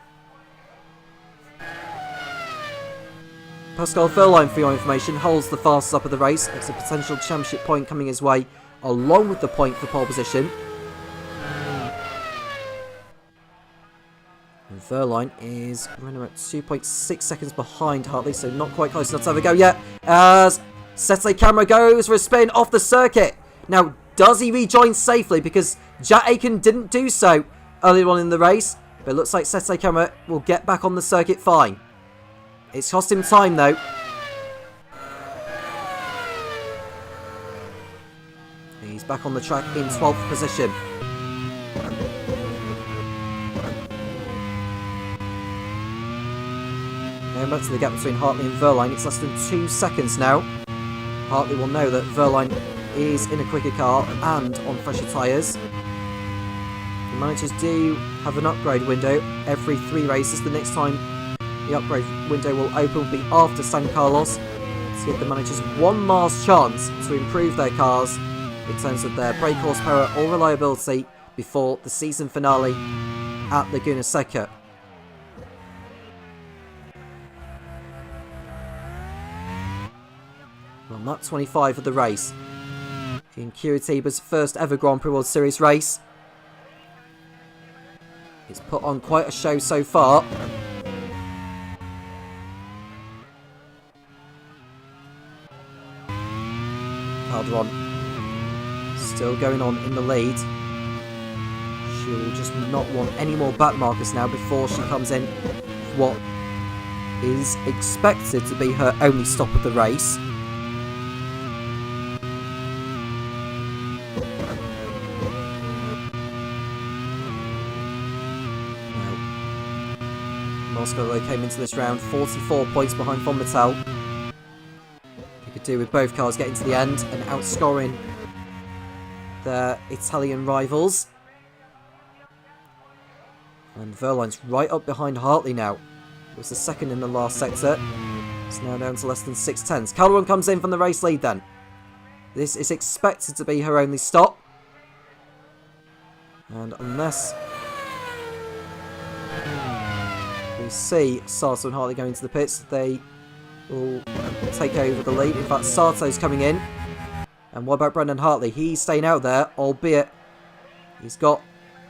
Pascal Wehrlein, for your information, holds the fastest up of the race. It's a potential championship point coming his way, along with the point for pole position. And Wehrlein is running about 2.6 seconds behind Hartley, so not quite close enough to have a go yet. As Sete Camera goes for a spin off the circuit. Now, does he rejoin safely? Because Jack Aiken didn't do so earlier on in the race. But it looks like Sete Camera will get back on the circuit fine. It's cost him time, though. He's back on the track in 12th position. Going back to the gap between Hartley and Wehrlein, it's less than 2 seconds now. Hartley will know that Wehrlein is in a quicker car and on fresher tyres. The managers do have an upgrade window every 3 races. The next time the upgrade window will open will be after San Carlos, to give the managers one last chance to improve their cars in terms of their brake horsepower or reliability before the season finale at Laguna Seca. On lap 25 of the race, in Curitiba's first ever Grand Prix World Series race. It's put on quite a show so far. Calderon still going on in the lead. She'll just not want any more back markers now before she comes in with what is expected to be her only stop of the race. Moscow came into this round 44 points behind Von Mattel. They could do with both cars getting to the end and outscoring their Italian rivals. And Wehrlein's right up behind Hartley now. It was the second in the last sector. It's now down to less than 6/10. Calderon comes in from the race lead then. This is expected to be her only stop. And unless we see Sato and Hartley going to the pits, they will take over the lead. In fact, Sato's coming in. And what about Brendan Hartley? He's staying out there, albeit he's got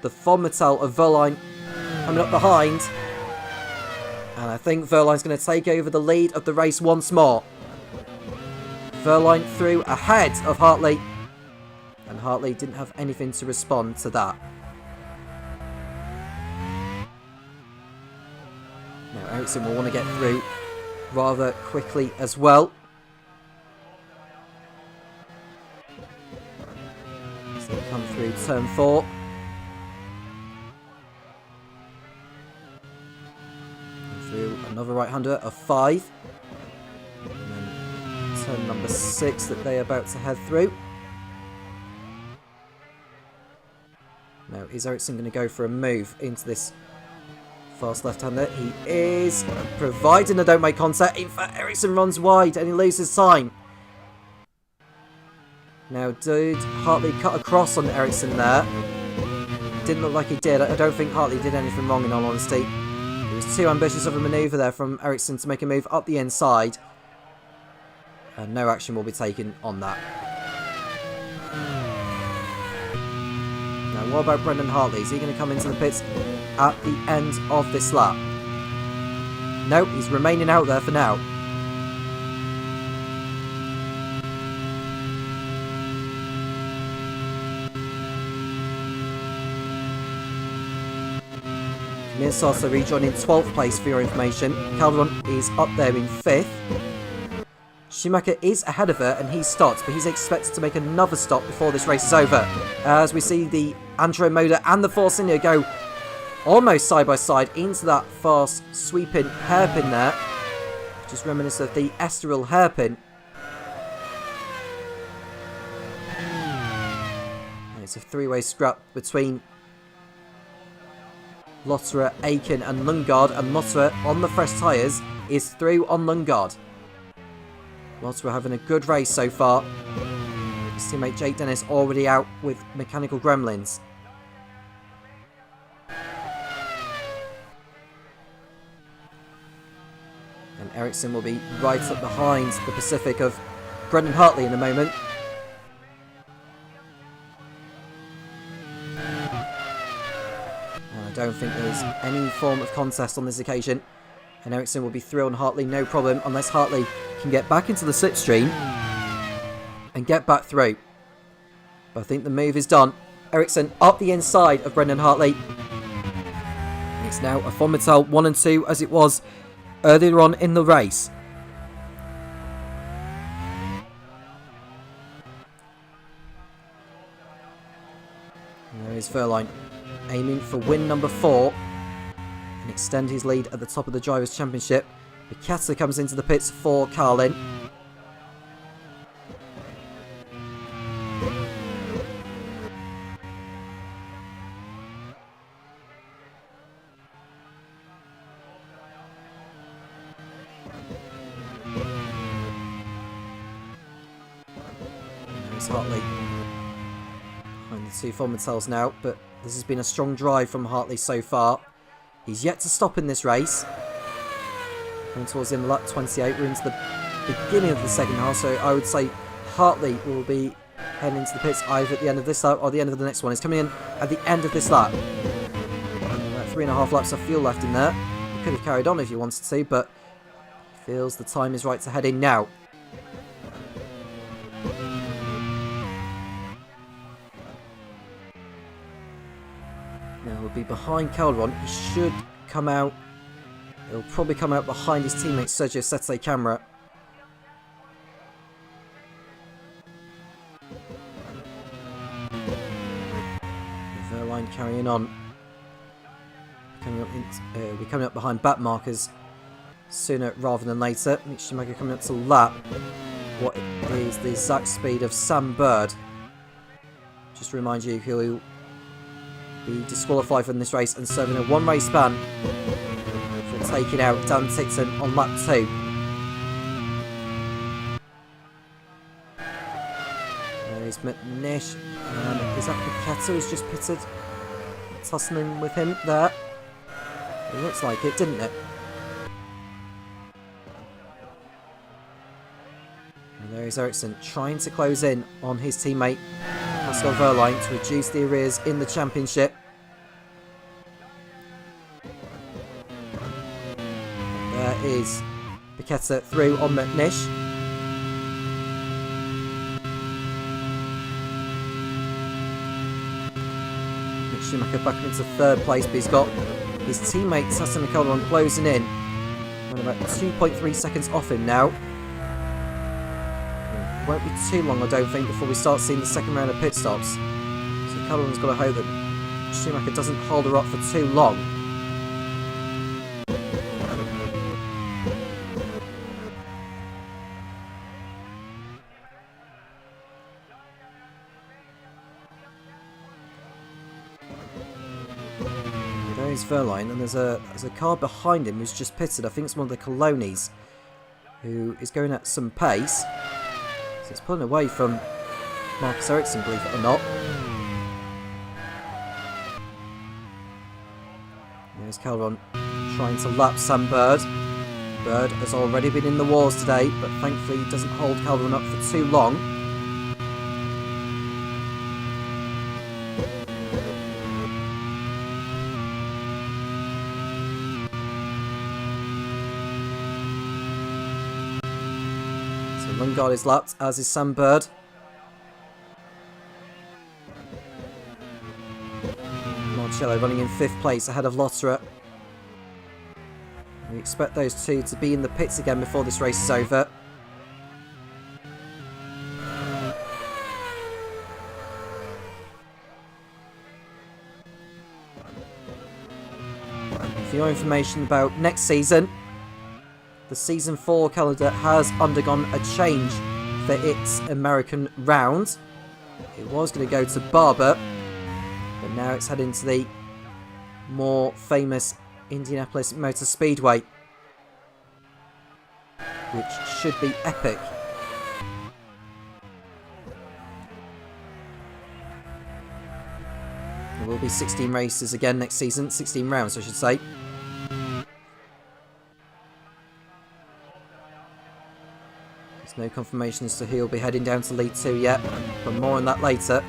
the Von Mattel of Wehrlein coming up behind. And I think Wehrlein's going to take over the lead of the race once more. Wehrlein through ahead of Hartley. And Hartley didn't have anything to respond to that. Now Ericsson will want to get through rather quickly as well. So they come through turn 4. And through another right-hander of 5. And then turn number 6 that they're about to head through. Now is Ericsson going to go for a move into this fast left-hander? He is, providing they don't make contact. In fact, Ericsson runs wide and he loses time. Now, did Hartley cut across on Ericsson there? Didn't look like he did. I don't think Hartley did anything wrong, in all honesty. It was too ambitious of a manoeuvre there from Ericsson to make a move up the inside. And no action will be taken on that. Now, what about Brendan Hartley? Is he going to come into the pits at the end of this lap? No, he's remaining out there for now. Sato rejoining 12th place for your information. Calderon is up there in 5th. Schumacher is ahead of her and he stopped, but he's expected to make another stop before this race is over. As we see the Andro Moda and the Force India go almost side by side into that fast sweeping hairpin there, which is reminiscent of the Estoril hairpin. And it's a 3-way scrap between Lotterer, Aiken and Lundgaard, and Lotterer on the fresh tyres is through on Lundgaard. Lotterer having a good race so far. His teammate Jake Dennis already out with mechanical gremlins. And Ericsson will be right up behind the Pacific of Brendan Hartley in a moment. And I don't think there's any form of contest on this occasion. And Ericsson will be through on Hartley, no problem, unless Hartley can get back into the slipstream and get back through. But I think the move is done. Ericsson up the inside of Brendan Hartley. It's now a Fonmetal 1 and 2 as it was earlier on in the race. And there is Verline aiming for win number 4 and extend his lead at the top of the Drivers' Championship. Piquetta comes into the pits for Carlin. There's Hartley behind the two Fonmetals now, but this has been a strong drive from Hartley so far. He's yet to stop in this race. Coming towards the end of lap 28, we're into the beginning of the second half, so I would say Hartley will be heading into the pits either at the end of this lap or the end of the next one. He's coming in at the end of this lap. About 3.5 laps of fuel left in there. He could have carried on if he wanted to, but he feels the time is right to head in now. Now he'll be behind Calderon. He should come out. He'll probably come out behind his teammate Sergio Sette Camera. Verline carrying on. We're coming up behind back markers sooner rather than later. Mick Schumacher coming up to lap what is the exact speed of Sam Bird. Just to remind you, he'll be disqualified from this race and serving a one-race ban for taking out Dan Tickton on lap 2. There is McNish, and is that Piquetta who's just pitted? Tussling with him there. It looks like it, didn't it? And there is Ericsson trying to close in on his teammate Pascal Verline to reduce the arrears in the championship. There is Piquetta through on McNish. Mick Schumacher back into third place, but he's got his teammate Sasson Calderon closing in. We're about 2.3 seconds off him now. It won't be too long, I don't think, before we start seeing the second round of pit stops. So Calderon's got to hope that Schumacher doesn't hold her up for too long. There's Verline, and there's a car behind him who's just pitted. I think it's one of the Colonis, who is going at some pace. So it's pulling away from Marcus Ericsson, believe it or not. There's Calderon trying to lap Sam Bird. Bird has already been in the wars today, but thankfully he doesn't hold Calderon up for too long. Lundgaard is lapped, as is Sam Bird. Marcello running in 5th place ahead of Lotterer. We expect those two to be in the pits again before this race is over. For your information about next season, the Season 4 calendar has undergone a change for its American round. It was going to go to Barber, but now it's heading to the more famous Indianapolis Motor Speedway, which should be epic. There will be 16 races again next season, 16 rounds I should say. There's no confirmation as to who will be heading down to lead 2 yet, but more on that later.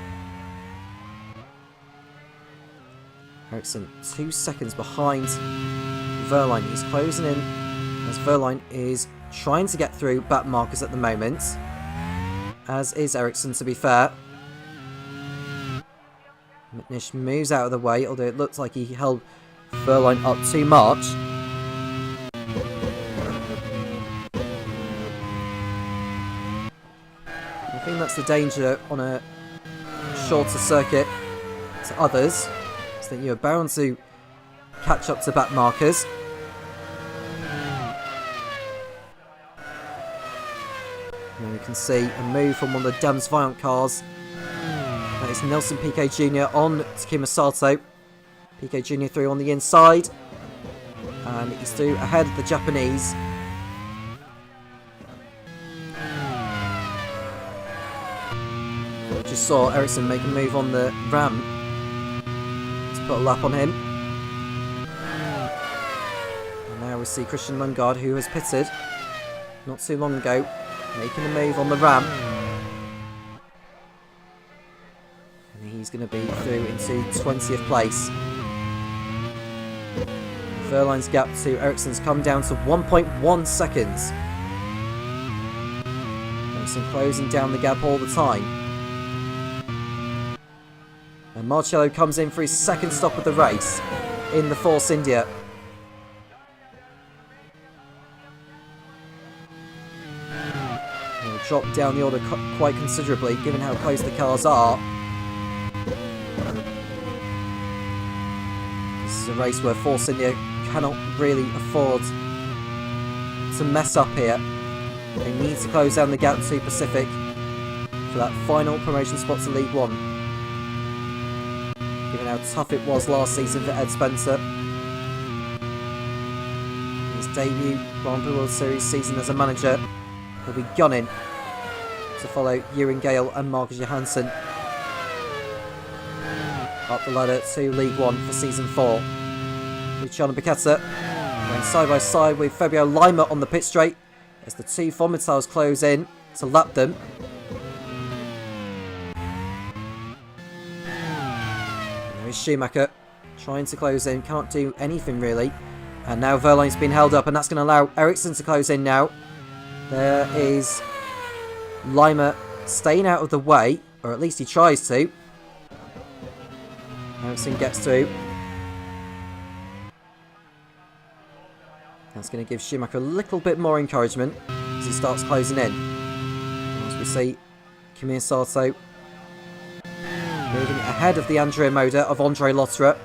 Ericsson 2 seconds behind Verline. He's closing in as Verline is trying to get through back markers at the moment, as is Ericsson, to be fair. McNish moves out of the way, although it looks like he held Verline up too much. I think that's the danger on a shorter circuit to others, is that you're bound to catch up to back markers. And we can see a move from one of the Dems Viant cars. That is Nelson Piquet Jr. on Takuma Sato. Piquet Jr. through on the inside. And he's through ahead of the Japanese. We just saw Ericsson make a move on the Ram to put a lap on him. And now we see Christian Lundgaard, who has pitted not too long ago, making a move on the Ram. And he's going to be through into 20th place. Verline's gap to Ericsson's come down to 1.1 seconds. Ericsson closing down the gap all the time. And Marcello comes in for his second stop of the race in the Force India. He'll drop down the order quite considerably, given how close the cars are. This is a race where Force India cannot really afford to mess up here. They need to close down the gap to Pacific for that final promotion spot to League One. Given how tough it was last season for Ed Spencer. His debut Grand Prix World Series season as a manager, he'll be gunning to follow Ewan Gale and Marcus Johansson up the ladder to League One for season 4. Luciano Becchetta going side by side with Fabio Lima on the pit straight as the two Fomitars close in to lap them. And there is Schumacher trying to close in, can't do anything really. And now Verline's been held up, and that's going to allow Ericsson to close in now. There is Lima staying out of the way, or at least he tries to. Ericsson gets through. That's going to give Schumacher a little bit more encouragement as he starts closing in. As we see Takuma Sato moving ahead of the Andrea Moda of Andre Lotterer.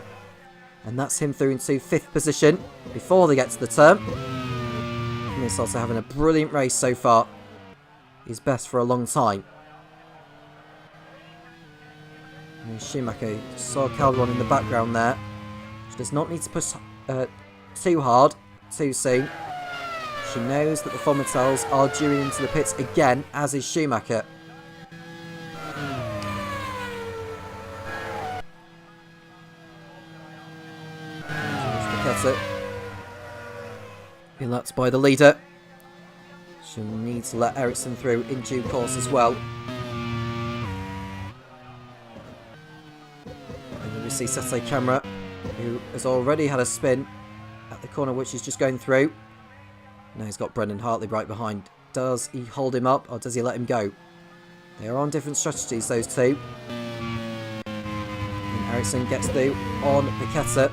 And that's him through into 5th position before they get to the turn. Takuma Sato having a brilliant race so far. His best for a long time. And Schumacher, saw Calderon in the background there. She does not need to push too hard, too soon. She knows that the Fomitars are due into the pits again, as is Schumacher. Being lapped by the leader. She'll need to let Ericsson through in due course as well. And then we see Sete Camera, who has already had a spin at the corner which he's just going through. Now he's got Brendan Hartley right behind. Does he hold him up or does he let him go? They are on different strategies, those two. And Ericsson gets through on Becchetta.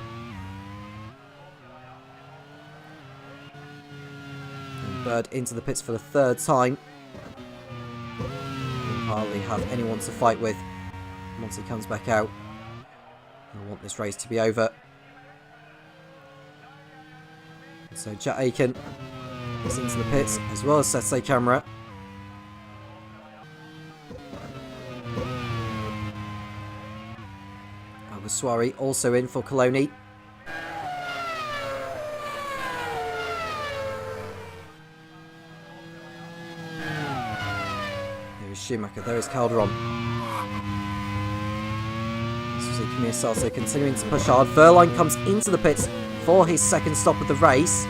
And Bird into the pits for the 3rd time. He'll hardly have anyone to fight with once he comes back out. He'll want this race to be over. So Jack Aiken is into the pits, as well as Sete Camera. Alguersuari also in for Coloni. There is Schumacher, there is Calderon. So we see Takuma Sato continuing to push hard. Verline comes into the pits for his 2nd stop of the race.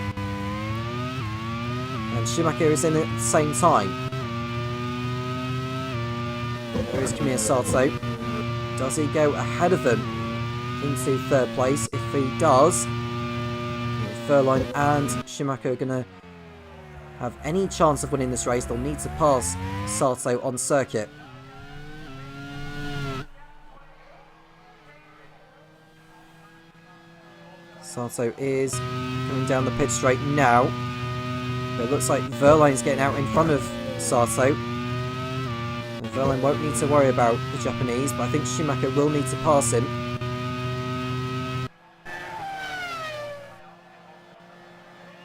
And Schumacher is in at the same time. There is Kamir Sato. Does he go ahead of them into third place? If he does, Verline and Schumacher are going to have any chance of winning this race. They'll need to pass Sato on circuit. Sato is coming down the pit straight now. But it looks like Verline's getting out in front of Sato. And Verline won't need to worry about the Japanese, but I think Schumacher will need to pass him.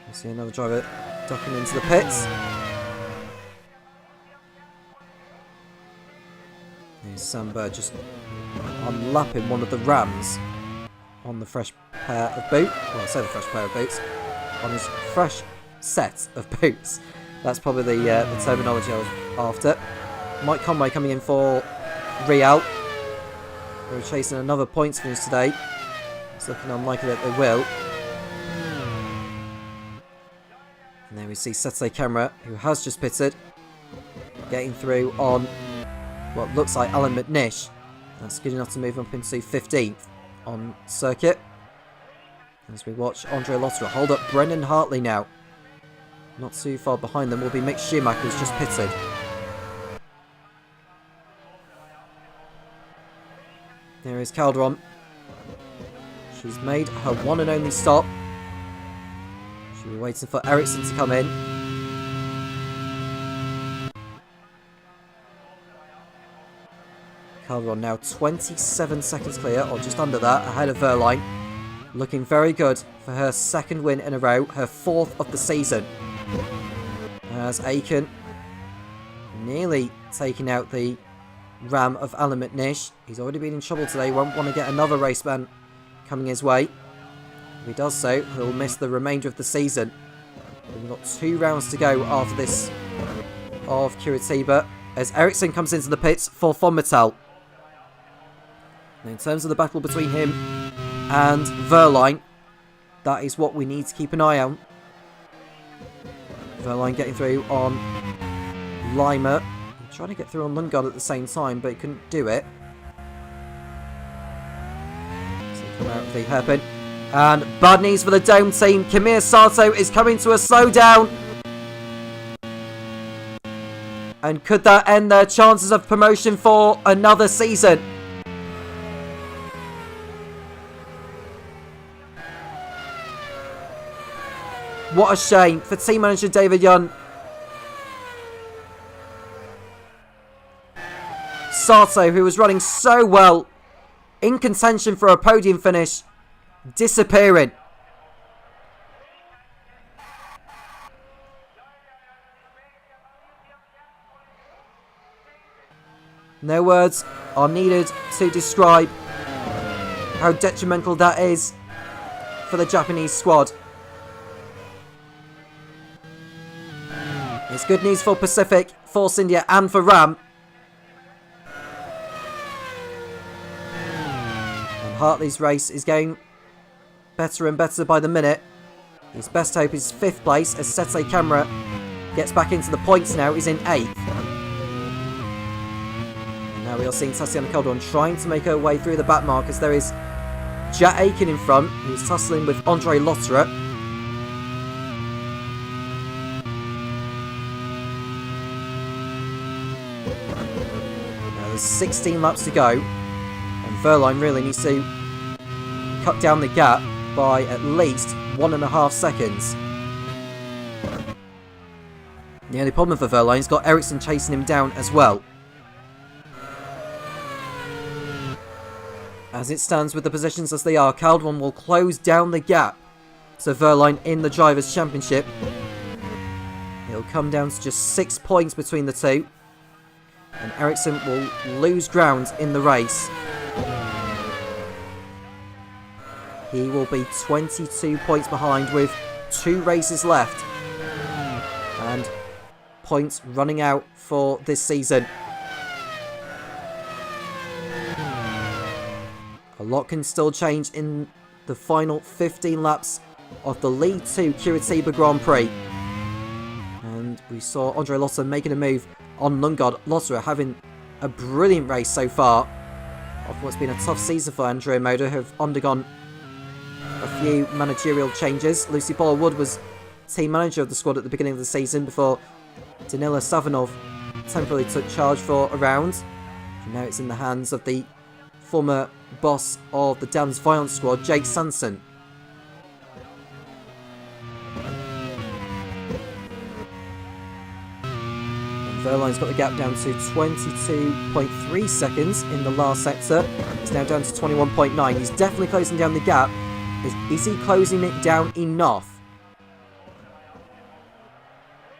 We see another driver ducking into the pits. There's Sam Bird just unlapping one of the Rams on the fresh pair of boots. Well, I say the fresh pair of boots. On his fresh set of boots. That's probably the terminology I was after. Mike Conway coming in for Real. They're chasing another points finish today. It's looking unlikely that they will. And there we see Sete Camera, who has just pitted, getting through on what looks like Alan McNish. That's good enough to move up into 15th on circuit. As we watch Andre Lotterer hold up Brendan Hartley now. Not too far behind them will be Mick Schumacher, who's just pitted. There is Calderon. She's made her one and only stop. She'll be waiting for Ericsson to come in. Calderon now 27 seconds clear, or just under that, ahead of Verline. Looking very good for her second win in a row, her fourth of the season. As Aiken nearly taking out the Ram of Alan McNish. He's already been in trouble today, won't want to get another race ban coming his way. If he does so, he'll miss the remainder of the season. We've got 2 rounds to go after this of Curitiba, as Ericsson comes into the pits for Fonmetal. In terms of the battle between him and Verline, that is what we need to keep an eye on. Verline getting through on Lima. Trying to get through on Lundgaard at the same time, but he couldn't do it. So come out of the hairpin. And bad news for the Dome team. Kamir Sato is coming to a slowdown. And could that end their chances of promotion for another season? What a shame for team manager David Young. Sato, who was running so well, in contention for a podium finish, disappearing. No words are needed to describe how detrimental that is for the Japanese squad. It's good news for Pacific, Force India and for Ram. And Hartley's race is going better and better by the minute. His best hope is 5th place as Sete Camera gets back into the points now. He's in 8th. And now we are seeing Tatiana Calderon trying to make her way through the back mark as there is Jet Aiken in front, who's tussling with Andre Lotterer. Now there's 16 laps to go, and Verline really needs to cut down the gap by at least 1.5 seconds. The only problem for Verline's got Ericsson chasing him down as well. As it stands with the positions as they are, Calderon will close down the gap to Verline in the Drivers' Championship. It'll come down to just 6 points between the two. And Ericsson will lose ground in the race. He will be 22 points behind with 2 races left. And points running out for this season. A lot can still change in the final 15 laps of the League 2 Curitiba Grand Prix. And we saw Andre Lotterer making a move on Lundgaard. Lotterer having a brilliant race so far of what's been a tough season for Andrea Moda, who have undergone a few managerial changes. Lucy Boller-Wood was team manager of the squad at the beginning of the season before Danila Savinov temporarily took charge for a round. And now it's in the hands of the former boss of the Dan's Violence squad, Jake Sanson. Verline's got the gap down to 22.3 seconds in the last sector. It's now down to 21.9. He's definitely closing down the gap. Is he closing it down enough?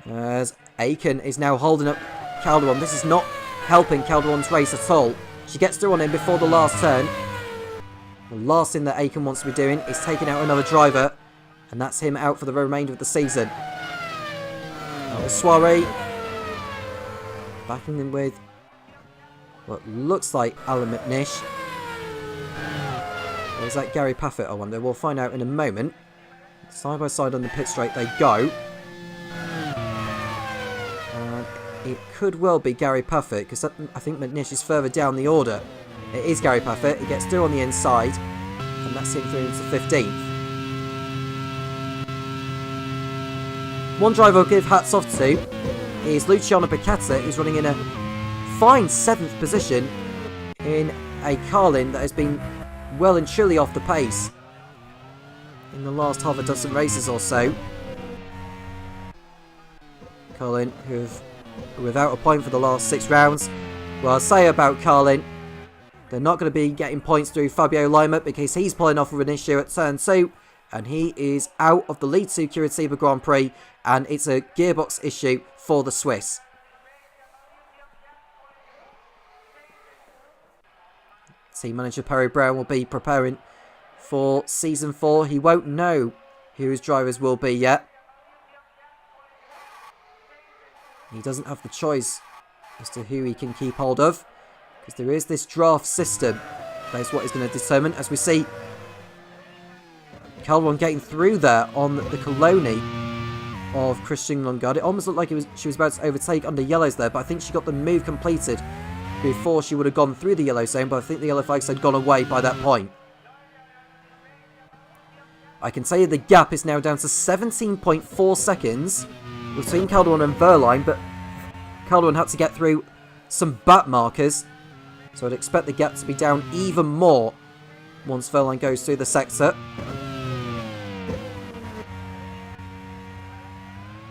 As Aiken is now holding up Calderon. This is not helping Calderon's race at all. She gets through on him before the last turn. The last thing that Aiken wants to be doing is taking out another driver. And that's him out for the remainder of the season. Now the Soiree backing in with what looks like Alan McNish. Or is that Gary Paffett, I wonder? We'll find out in a moment. Side by side on the pit straight they go. And it could well be Gary Paffett, because I think McNish is further down the order. It is Gary Paffett. He gets through on the inside, and that's him through into 15th. One driver I'll give hats off to is Luciano Piccata, who's running in a fine 7th position in a Carlin that has been well and truly off the pace in the last half a dozen races or so. Carlin, who have without a point for the last 6 rounds. Well, I'll say about Carlin, they're not going to be getting points through Fabio Lima because he's pulling off with an issue at turn 2, and he is out of the Lead 2 Curitiba Grand Prix, and it's a gearbox issue for the Swiss. Team manager Perry Brown will be preparing for Season 4. He won't know who his drivers will be yet. He doesn't have the choice as to who he can keep hold of, because there is this draft system. That is what is going to determine, as we see Calderon getting through there on the Coloni of Christian Lundgaard. It almost looked like she was about to overtake under yellows there, but I think she got the move completed before she would have gone through the yellow zone, but I think the yellow flags had gone away by that point. I can tell you the gap is now down to 17.4 seconds between Calderon and Verline, but Calderon had to get through some back markers, so I'd expect the gap to be down even more once Verline goes through the sector.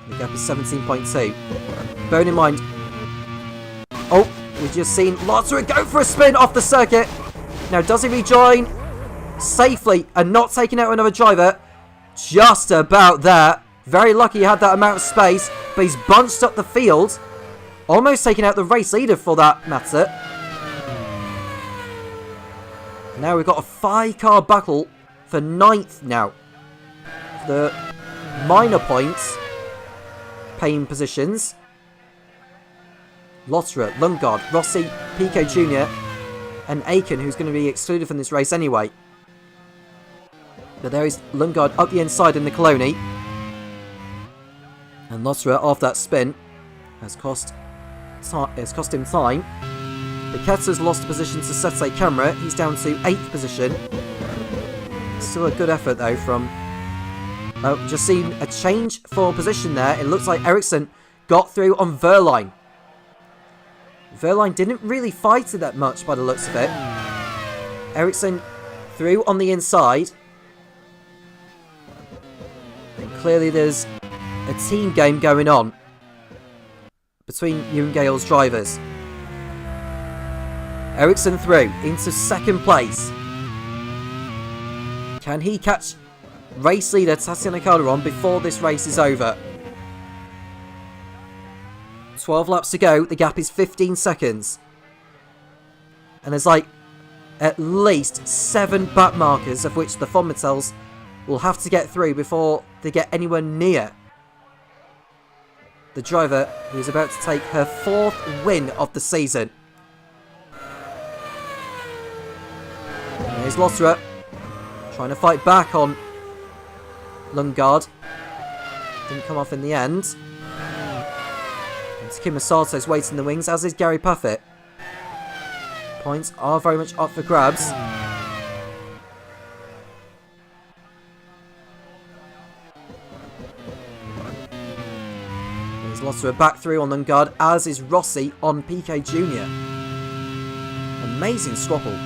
The gap is 17.2. Bearing in mind, oh, we've just seen Lotterer go for a spin off the circuit. Now, does he rejoin safely and not taking out another driver? Just about there. Very lucky he had that amount of space, but he's bunched up the field. Almost taking out the race leader for that matter. Now we've got a 5-car battle for 9th now. The minor points paying positions. Lotterer, Lundgaard, Rossi, Pico Jr. and Aiken, who's going to be excluded from this race anyway. But there is Lundgaard up the inside in the Coloni. And Lotterer, after that spin, has cost him time. Piqueta's lost a position to Sete Camera. He's down to 8th position. Still a good effort though from... Oh, just seen a change for position there. It looks like Ericsson got through on Verline. Verline didn't really fight it that much by the looks of it. Ericsson through on the inside. And clearly there's a team game going on between Ewan Gale's drivers. Ericsson through into 2nd place. Can he catch race leader Tatiana Calderon before this race is over? 12 laps to go. The gap is 15 seconds. And there's like at least 7 back markers, of which the Fonmatels will have to get through before they get anywhere near the driver who's about to take her 4th win of the season. There's Lotterer trying to fight back on Lundgaard. Didn't come off in the end. And Takuma Sato's waiting in the wings, as is Gary Paffett. Points are very much up for grabs. There's lots of a back through on Lundgaard, as is Rossi on PK Jr. Amazing squabble.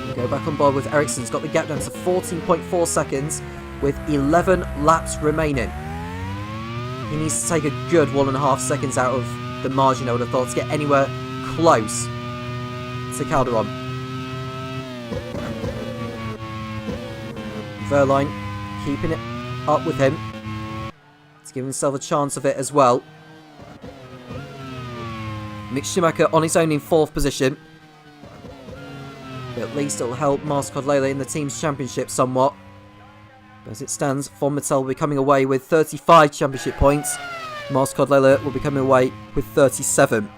We go back on board with Ericsson's got the gap down to 14.4 seconds with 11 laps remaining. He needs to take a good 1.5 seconds out of the margin, I would have thought, to get anywhere close to Calderon. Verline keeping it up with him to give himself a chance of it as well. Mick Schumacher on his own in 4th position. But at least it'll help Mars Codlele in the team's championship somewhat. But as it stands, Von Mattel will be coming away with 35 championship points. Mars Codlele will be coming away with 37.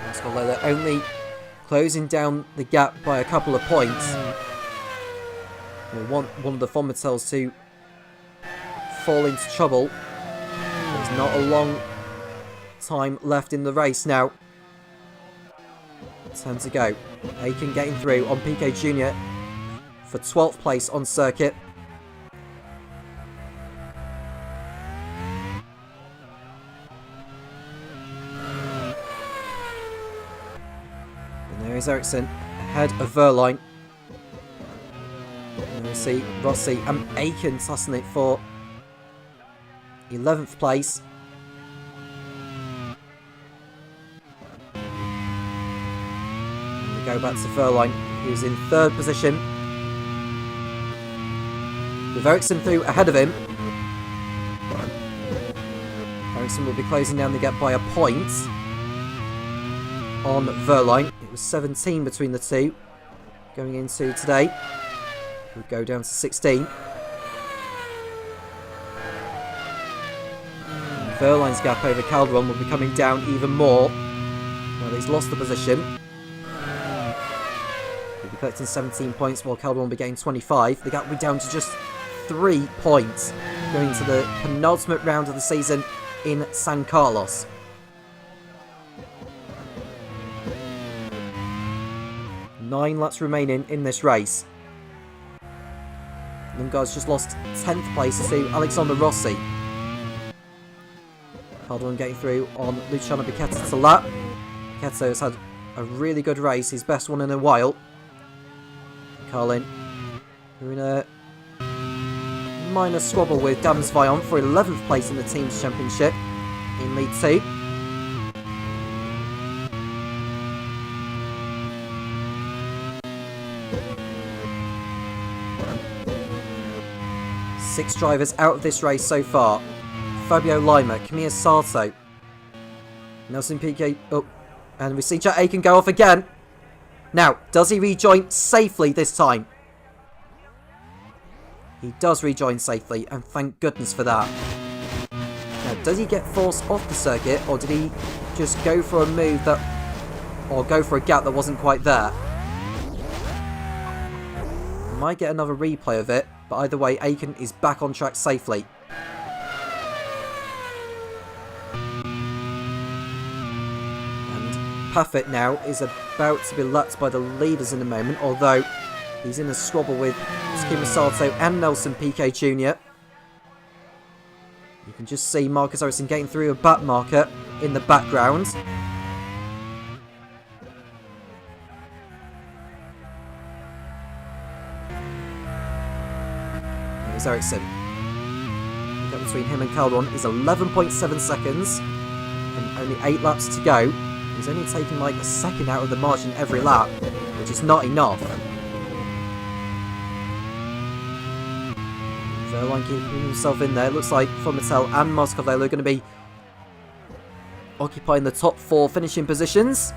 Mars Codlele only closing down the gap by a couple of points. We want one of the Von Mattels to fall into trouble. There's not a long time left in the race now. Time to go. Aiken getting through on PK Jr. for 12th place on circuit. And there is Ericsson ahead of Verline. And we see Rossi and Aiken tussling it for 11th place. Go back to Verline, who's in 3rd position. With Ericsson through ahead of him. Ericsson will be closing down the gap by a point on Verline. It was 17 between the two going into today. We'll go down to 16. And Verline's gap over Calderon will be coming down even more. Now that he's lost the position. Collecting 17 points while Calderon will be getting 25. The gap will be down to just 3 points going to the penultimate round of the season in San Carlos. Nine laps remaining in this race. Lundgaard's just lost 10th place to Alexander Rossi. Calderon getting through on Luciano Becchetta to lap. Becchetta has had a really good race, his best one in a while. Carlin, we're in a minor squabble with Gams Vaillant for 11th place in the team's championship in League 2. Six drivers out of this race so far. Fabio Lima, Kamiya Sato, Nelson Piquet, and we see Jack Aiken go off again. Now, does he rejoin safely this time? He does rejoin safely, and thank goodness for that. Now, does he get forced off the circuit, or did he just go for a move that... or go for a gap that wasn't quite there? Might get another replay of it, but either way, Aiken is back on track safely. Paffett now is about to be lapped by the leaders in a moment, although he's in a squabble with Takuma Sato and Nelson Piquet Jr. You can just see Marcus Ericsson getting through a back marker in the background. There's Ericsson. The gap between him and Calderon is 11.7 seconds and only 8 laps to go. He's only taking like a second out of the margin every lap, which is not enough. Verline keeping himself in there. It looks like Von Mattel and Mars Codlele are going to be occupying the top 4 finishing positions.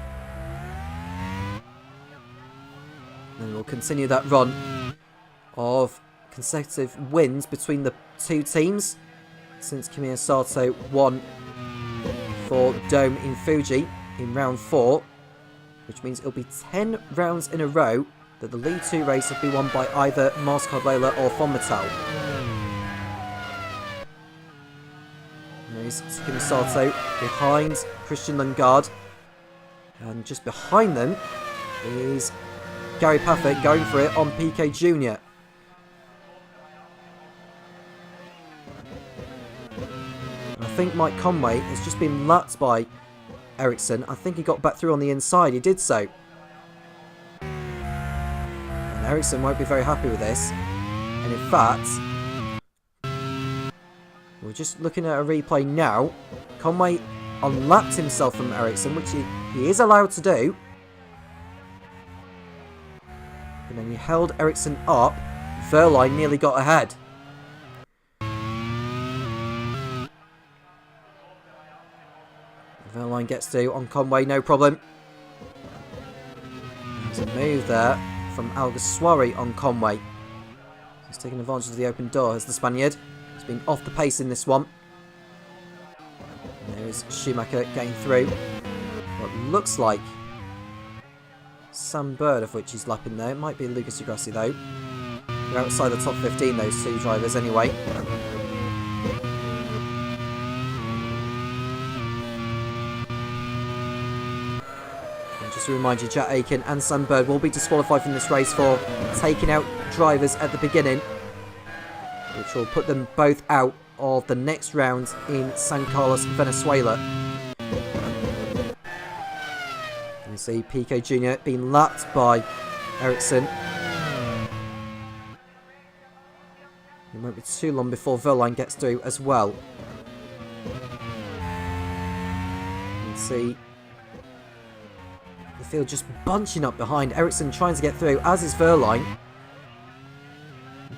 And we'll continue that run of consecutive wins between the two teams since Kamiya Sato won for Dome in Fuji in round 4, which means it'll be 10 rounds in a row that the League 2 race will be won by either Mars Codlele or Von Mattel. There's Takuma Sato behind Christian Lundgaard. And just behind them is Gary Paffett going for it on PK Jr. And I think Mike Conway has just been lapped by Ericsson. I think he got back through on the inside. He did so. And Ericsson won't be very happy with this. And in fact, we're just looking at a replay now. Conway unlapped himself from Ericsson, which he is allowed to do. And then he held Ericsson up. Verline nearly got ahead. Verline gets through on Conway, no problem. There's a move there from Alguersuari on Conway. He's taking advantage of the open door as the Spaniard. He's been off the pace in this one. And there is Schumacher getting through. What looks like Sam Bird, of which he's lapping there. It might be Lucas Di Grassi though. They're outside the top 15, those two drivers anyway. And just to remind you, Jack Aiken and Sam Bird will be disqualified from this race for taking out drivers at the beginning, which will put them both out of the next round in San Carlos, Venezuela. You see PK Jr. being lapped by Ericsson. It won't be too long before Verline gets through as well. You can see the field just bunching up behind Ericsson, trying to get through, as is Verline.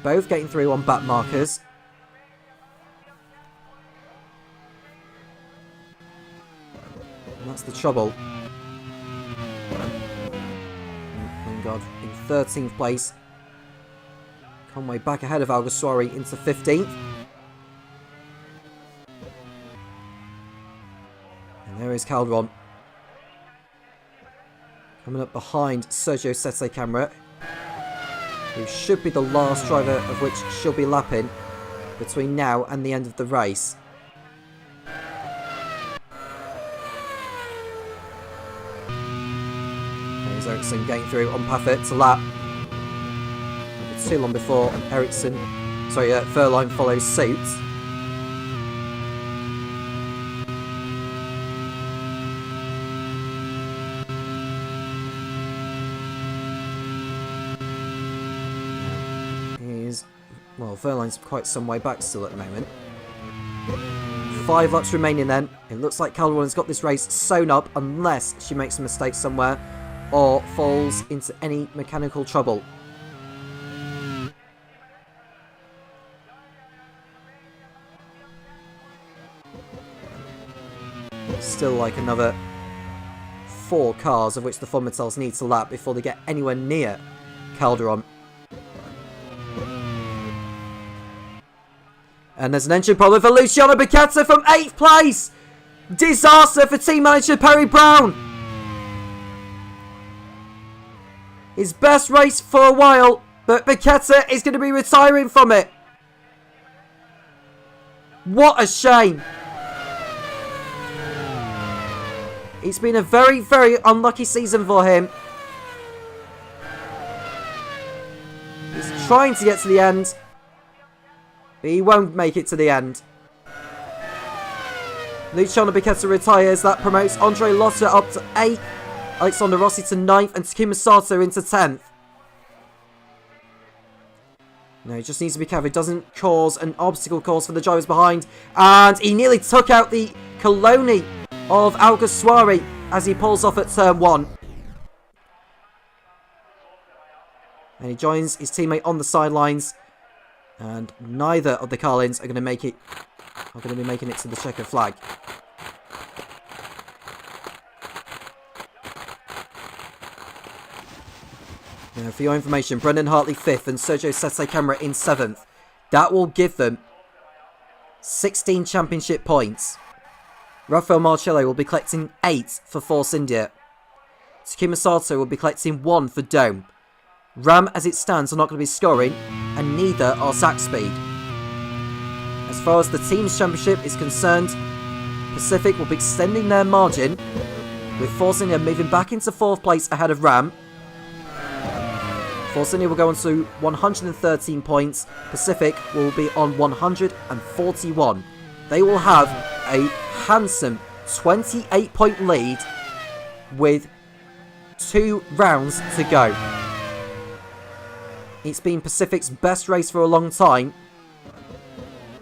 Both getting through on back markers. And that's the trouble. Lundgaard in 13th place. Conway back ahead of Alguersuari into 15th. And there is Calderon. Coming up behind Sergio Sette Camera, who should be the last driver of which she'll be lapping between now and the end of the race. There's Ericsson getting through on Paffett to lap. It's too long before Verline follows suit. Well, Verline's quite some way back still at the moment. 5 laps remaining then. It looks like Calderon has got this race sewn up unless she makes a mistake somewhere or falls into any mechanical trouble. Still like another 4 cars of which the Fonmatels need to lap before they get anywhere near Calderon. And there's an engine problem for Luciano Becchetta from 8th place. Disaster for team manager Perry Brown. His best race for a while, but Becchetta is going to be retiring from it. What a shame. It's been a very, very unlucky season for him. He's trying to get to the end, but he won't make it to the end. Luciano Becchetta retires. That promotes Andre Lotter up to 8th, Alexander Rossi to 9th, and Takuma Sato into 10th. No, he just needs to be careful. It doesn't cause an obstacle course for the drivers behind. And he nearly took out the Coloni of Alguersuari as he pulls off at turn 1. And he joins his teammate on the sidelines. And neither of the Carlins are going to make it. Are going to be making it to the checkered flag. Now, for your information, Brendan Hartley 5th and Sergio Sette Camera in 7th. That will give them 16 championship points. Rafael Marcello will be collecting 8 for Force India. Takuma Sato will be collecting 1 for Dome. Ram, as it stands, are not going to be scoring, and neither are Zach Speed. As far as the team's championship is concerned, Pacific will be extending their margin, with Force India moving back into 4th place ahead of Ram. Force India will go on to 113 points. Pacific will be on 141. They will have a handsome 28-point lead with 2 rounds to go. It's been Pacific's best race for a long time.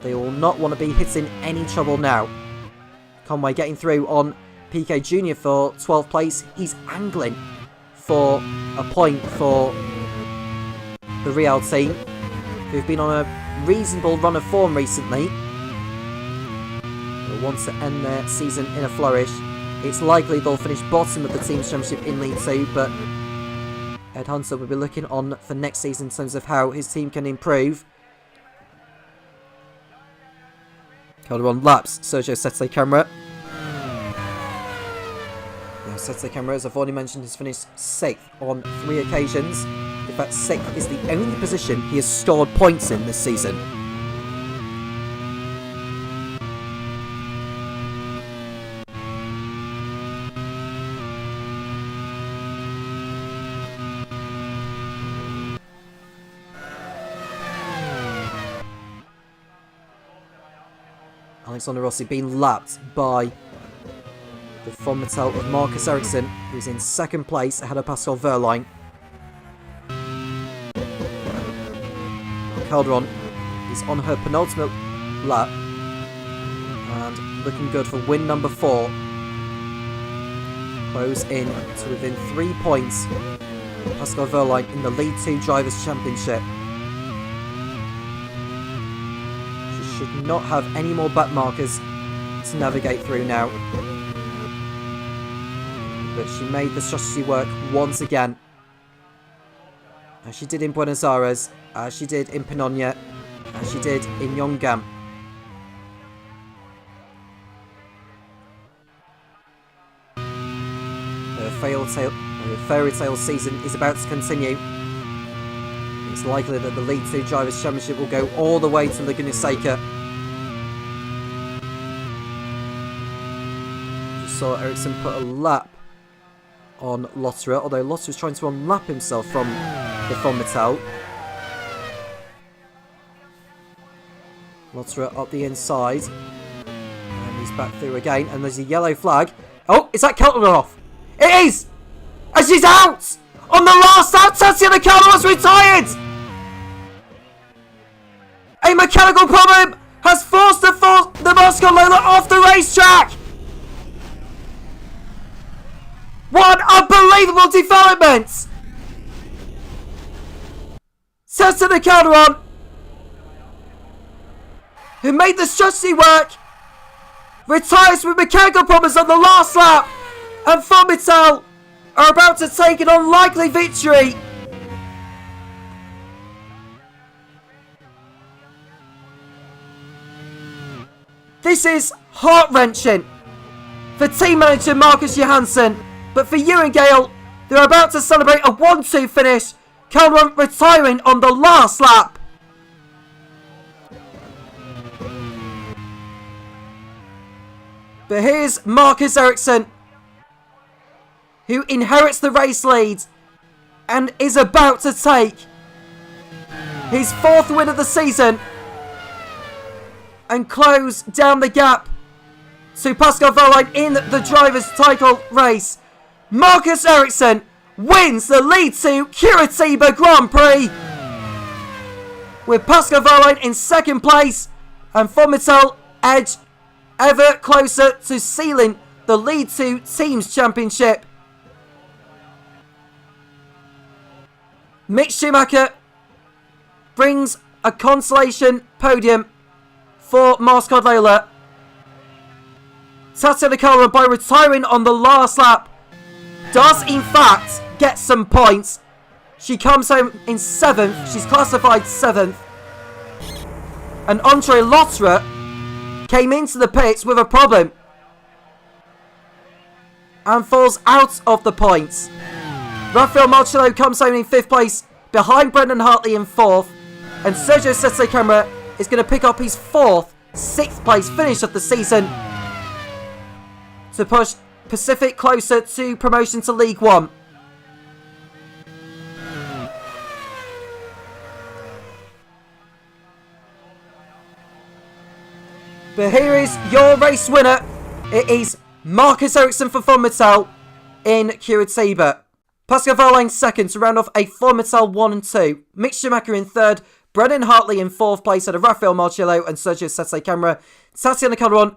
They will not want to be hitting any trouble now. Conway getting through on PK Jr. for 12th place. He's angling for a point for the Real team, who've been on a reasonable run of form recently. They'll want to end their season in a flourish. It's likely they'll finish bottom of the team's championship in League 2, but Ed Hunter will be looking on for next season in terms of how his team can improve. Calderon laps Sergio Sette Camara. Now, Sette Camara, as I've already mentioned, has finished 6th on 3 occasions. In fact, 6th is the only position he has scored points in this season. Alexander Rossi being lapped by the Von Mattel of Marcus Ericsson, who's in 2nd place ahead of Pascal Wehrlein. Calderon is on her penultimate lap and looking good for win number 4. Close in to within 3 points of Pascal Wehrlein in the League 2 Drivers' Championship. Should not have any more back markers to navigate through now. But she made the strategy work once again. As she did in Buenos Aires, as she did in Pinonia, as she did in Yongam. Her fairy tale season is about to continue. It's likely that the League 2 Drivers' Championship will go all the way to Laguna Seca. Just saw Ericsson put a lap on Lotterer, although Lotterer's trying to unlap himself from the Von Mattel. Lotterer up the inside. And he's back through again, and there's a yellow flag. Oh, is that Keltner? It is! And she's out! On the last lap, Tatiana Calderon's retired! A mechanical problem has forced the Moscow Lola off the racetrack! What unbelievable development! Tatiana Calderon, who made the strategy work, retires with mechanical problems on the last lap, and Von Mattel are about to take an unlikely victory. This is heart-wrenching for team manager Marcus Johansson, but for Ewan Gale, they're about to celebrate a 1-2 finish, Calderon retiring on the last lap. But here's Marcus Ericsson, who inherits the race lead and is about to take his 4th win of the season and close down the gap to Pascal Wehrlein in the driver's title race. Marcus Ericsson wins the League 2 Curitiba Grand Prix, with Pascal Wehrlein in 2nd place and Von Mattel edge ever closer to sealing the League 2 Teams Championship. Mick Schumacher brings a consolation podium for Mascot Lola. Tatiana Calderon, by retiring on the last lap, does in fact get some points. She comes home in 7th. She's classified 7th. And Andre Lotterer came into the pits with a problem and falls out of the points. Rafael Marcello comes home in 5th place behind Brendan Hartley in 4th, and Sergio Sette Camara is going to pick up his 4th 6th place finish of the season to push Pacific closer to promotion to League One. But here is your race winner. It is Marcus Ericsson for Formital in Curitiba. Pascal Wehrlein second to round off a Formital 1 and 2. Mick Schumacher in third. Brendan Hartley in fourth place at a Rafael Marcello and Sergio Sette Camera. Tatiana Calderon,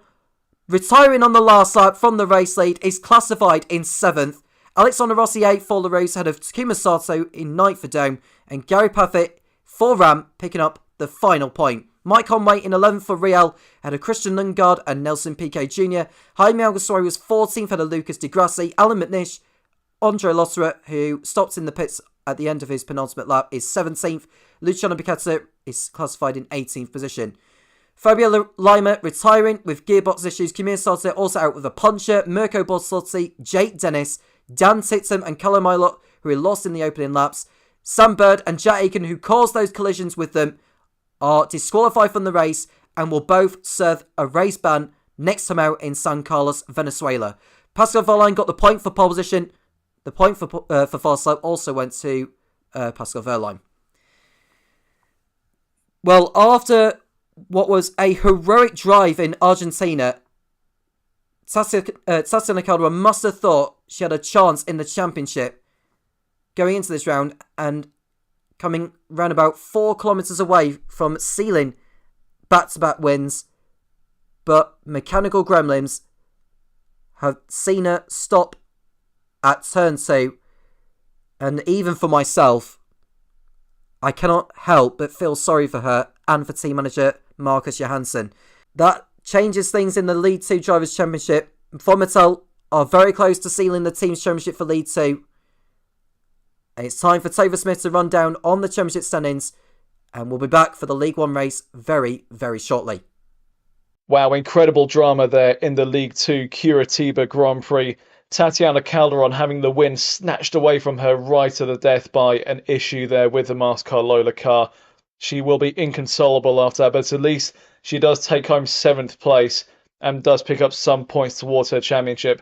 retiring on the last lap from the race lead, is classified in 7th. Alexander Rossi 8th for La Rose ahead of Takuma Sato in 9th for Dome. And Gary Paffett for Ram picking up the final point. Mike Conway in 11th for Real ahead of Christian Lundgaard and Nelson Piquet Jr. Jaime Alguersuari was 14th ahead of Lucas Di Grassi. Alan McNish, Andre Lotterer, who stopped in the pits at the end of his penultimate lap, is 17th. Luciano Picasso is classified in 18th position. Fabio Lima retiring with gearbox issues. Kimi Sato also out with a puncture. Mirko Bortoletti, Jake Dennis, Dan Tittum and Callum Milot, who are lost in the opening laps. Sam Bird and Jack Aiken, who caused those collisions with them, are disqualified from the race and will both serve a race ban next time out in San Carlos, Venezuela. Pascal Wehrlein got the point for pole position. The point for fast lap also went to Pascal Wehrlein. Well, after what was a heroic drive in Argentina, Tatiana Calderon must have thought she had a chance in the championship going into this round and coming round about 4 kilometres away from sealing back-to-back wins. But mechanical gremlins have seen her stop at turn 2. And even for myself, I cannot help but feel sorry for her and for team manager Marcus Johansson. That changes things in the League 2 Drivers' Championship. Formital are very close to sealing the team's championship for League 2. And it's time for Topher Smith to run down on the championship standings, and we'll be back for the League 1 race very, very shortly. Wow, incredible drama there in the League 2 Curitiba Grand Prix. Tatiana Calderon having the win snatched away from her right to the death by an issue there with the Mascar Lola car. She will be inconsolable after that, but at least she does take home 7th place and does pick up some points towards her championship.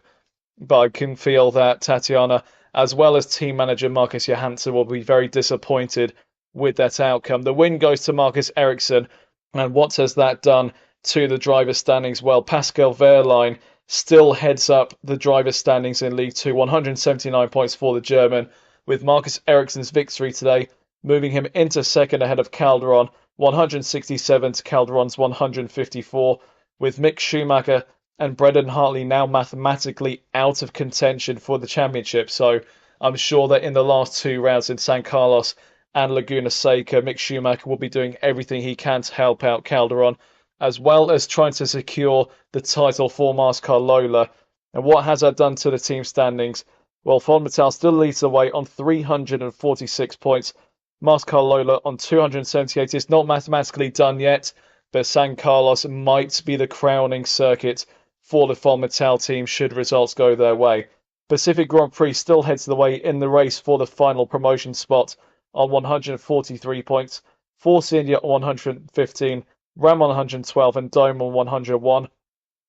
But I can feel that Tatiana, as well as team manager Marcus Johansson, will be very disappointed with that outcome. The win goes to Marcus Ericsson, and what has that done to the driver standings? Well, Pascal Wehrlein still heads up the driver standings in League 2, 179 points for the German, with Marcus Ericsson's victory today moving him into second ahead of Calderon, 167 to Calderon's 154, with Mick Schumacher and Brendan Hartley now mathematically out of contention for the championship. So I'm sure that in the last 2 rounds in San Carlos and Laguna Seca, Mick Schumacher will be doing everything he can to help out Calderon, as well as trying to secure the title for Mascar Lola. And what has that done to the team standings? Well, Formital still leads the way on 346 points. Mascar Lola on 278. It's not mathematically done yet, but San Carlos might be the crowning circuit for the Formital team should results go their way. Pacific Grand Prix still heads the way in the race for the final promotion spot on 143 points. Force India on 115, Ram on 112 and Dome on 101.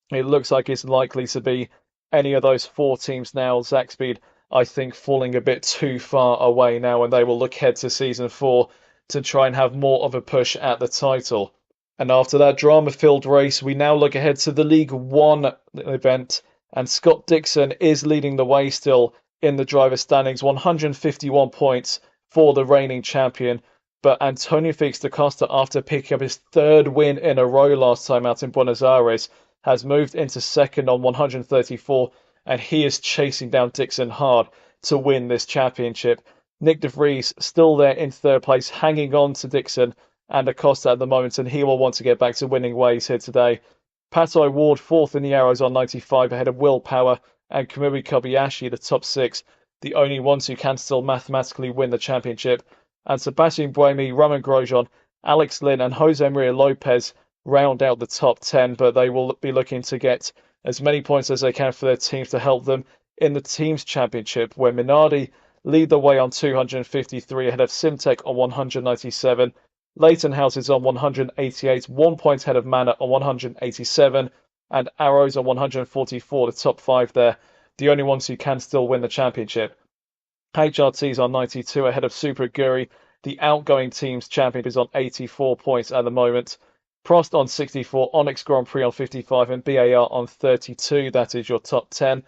It looks like it's likely to be any of those 4 teams now. Zaxbyed, I think, falling a bit too far away now, and they will look ahead to Season 4 to try and have more of a push at the title. And after that drama-filled race, we now look ahead to the League 1 event, and Scott Dixon is leading the way still in the driver standings, 151 points for the reigning champion. But Antonio Felix da Costa, after picking up his 3rd win in a row last time out in Buenos Aires, has moved into second on 134, and he is chasing down Dixon hard to win this championship. Nick de Vries still there in 3rd place, hanging on to Dixon and da Costa at the moment, and he will want to get back to winning ways here today. Pato Ward 4th in the Arrows on 95, ahead of Will Power and Kamui Kobayashi, the top 6, the only ones who can still mathematically win the championship. And Sebastian Buemi, Roman Grosjean, Alex Lynn and Jose Maria Lopez round out the top 10, but they will be looking to get as many points as they can for their teams to help them in the team's championship, where Minardi lead the way on 253 ahead of Simtek on 197. Leighton House is on 188, 1 point ahead of Manor on 187, and Arrows on 144, the top 5 there, the only ones who can still win the championship. HRT's on 92 ahead of Super Aguri. The outgoing team's champion is on 84 points at the moment. Prost on 64, Onyx Grand Prix on 55, and BAR on 32. That is your top 10.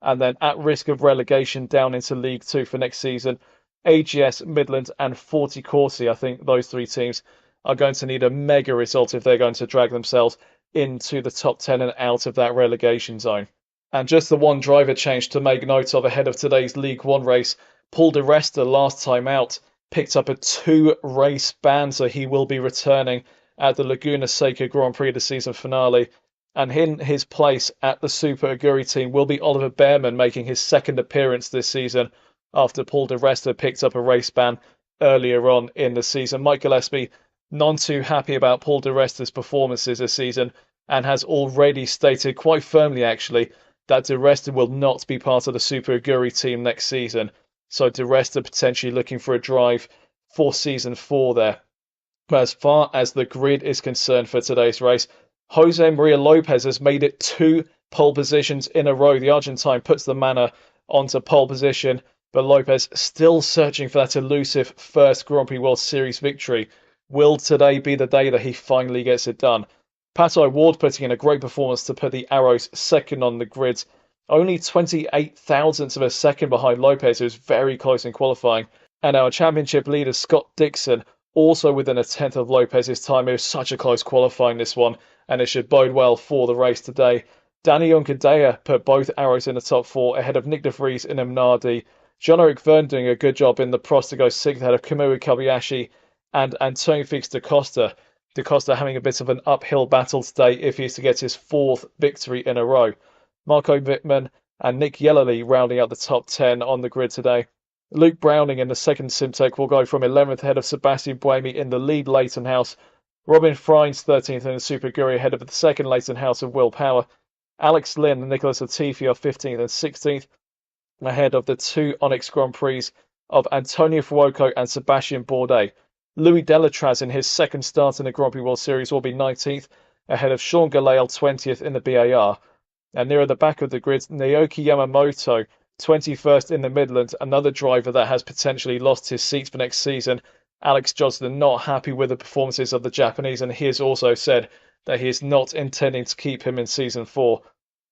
And then at risk of relegation down into League 2 for next season, AGS, Midland, and 40 Corsi. I think those 3 teams are going to need a mega result if they're going to drag themselves into the top 10 and out of that relegation zone. And just the one driver change to make note of ahead of today's League 1 race. Paul Di Resta, last time out, picked up a 2-race ban, so he will be returning at the Laguna Seca Grand Prix, the season finale. And in his place at the Super Aguri team will be Oliver Behrman, making his second appearance this season after Paul Di Resta picked up a race ban earlier on in the season. Mike Gillespie, none too happy about Paul Di Resta's performances this season and has already stated quite firmly, actually, that Di Resta will not be part of the Super Aguri team next season. So Di Resta potentially looking for a drive for season 4 there. But as far as the grid is concerned for today's race, Jose Maria Lopez has made it 2 pole positions in a row. The Argentine puts the Manor onto pole position, but Lopez still searching for that elusive first Grand Prix World Series victory. Will today be the day that he finally gets it done? Pato Ward putting in a great performance to put the Arrows second on the grid. Only 28 thousandths of a second behind Lopez, who was very close in qualifying. And our championship leader, Scott Dixon, also within a tenth of Lopez's time. It was such a close qualifying, this one, and it should bode well for the race today. Danny Unkadea put both Arrows in the top 4 ahead of Nick de Vries and Minardi. Jean-Eric Verne doing a good job in the Prost to go 6th ahead of Kamui Kobayashi and Antonio Felix da Costa. Da Costa having a bit of an uphill battle today if he is to get his 4th victory in a row. Marco Wittmann and Nick Yellerly rounding out the top 10 on the grid today. Luke Browning in the second Simtek will go from 11th ahead of Sebastian Buemi in the lead Leighton House. Robin Frines 13th in the Super Aguri ahead of the second Leighton House of Will Power. Alex Lynn and Nicholas Latifi are 15th and 16th ahead of the 2 Onyx Grand Prix of Antonio Fuoco and Sebastian Bourdais. Louis Delatraz in his second start in the Grand Prix World Series will be 19th ahead of Sean Galale 20th in the BAR. And nearer the back of the grid, Naoki Yamamoto 21st in the Midlands, another driver that has potentially lost his seat for next season. Alex Johnson not happy with the performances of the Japanese, and he has also said that he is not intending to keep him in season 4.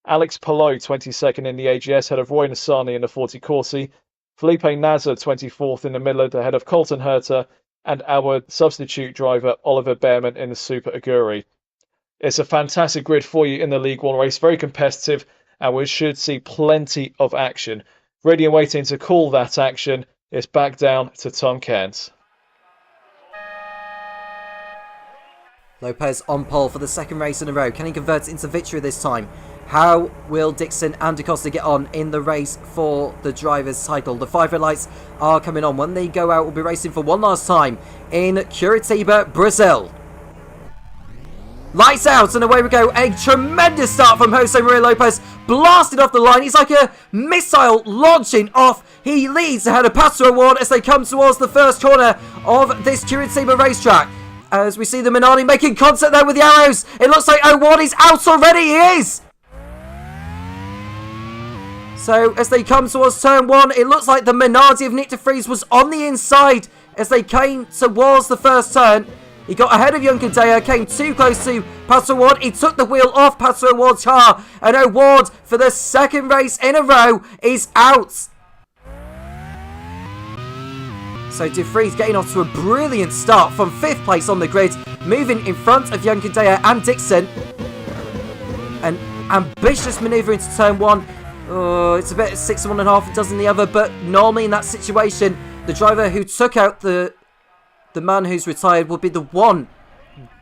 Alex Palou 22nd in the AGS ahead of Roy Nassani in the 40 Corsi. Felipe Nasr 24th in the Midland ahead of Colton Herter and our substitute driver Oliver Behrman in the Super Aguri. It's a fantastic grid for you in the League 1 race, very competitive, and we should see plenty of action. Ready and waiting to call that action is back down to Tom Cairns. Lopez on pole for the second race in a row. Can he convert it into victory this time? How will Dixon and Da Costa get on in the race for the driver's title? The 5 red lights are coming on. When they go out, we'll be racing for one last time in Curitiba, Brazil. Lights out and away we go. A tremendous start from Jose Maria Lopez. Blasted off the line. He's like a missile launching off. He leads ahead of Pato Ward as they come towards the first corner of this Curitiba racetrack. As we see the Minardi making contact there with the Arrows. It looks like O'Ward is out already. He is. So as they come towards turn 1, it looks like the Minardi of Nick de Vries was on the inside as they came towards the first turn. He got ahead of Unkadea, came too close to Pato Ward. He took the wheel off Pato Ward's car, and O'Ward for the second race in a row is out. So De Vries getting off to a brilliant start from 5th place on the grid, moving in front of Unkadea and Dixon. An ambitious manoeuvre into turn 1. It's a bit 6 and 1.5 dozen the other, but normally in that situation, the driver who took out the man who's retired will be the one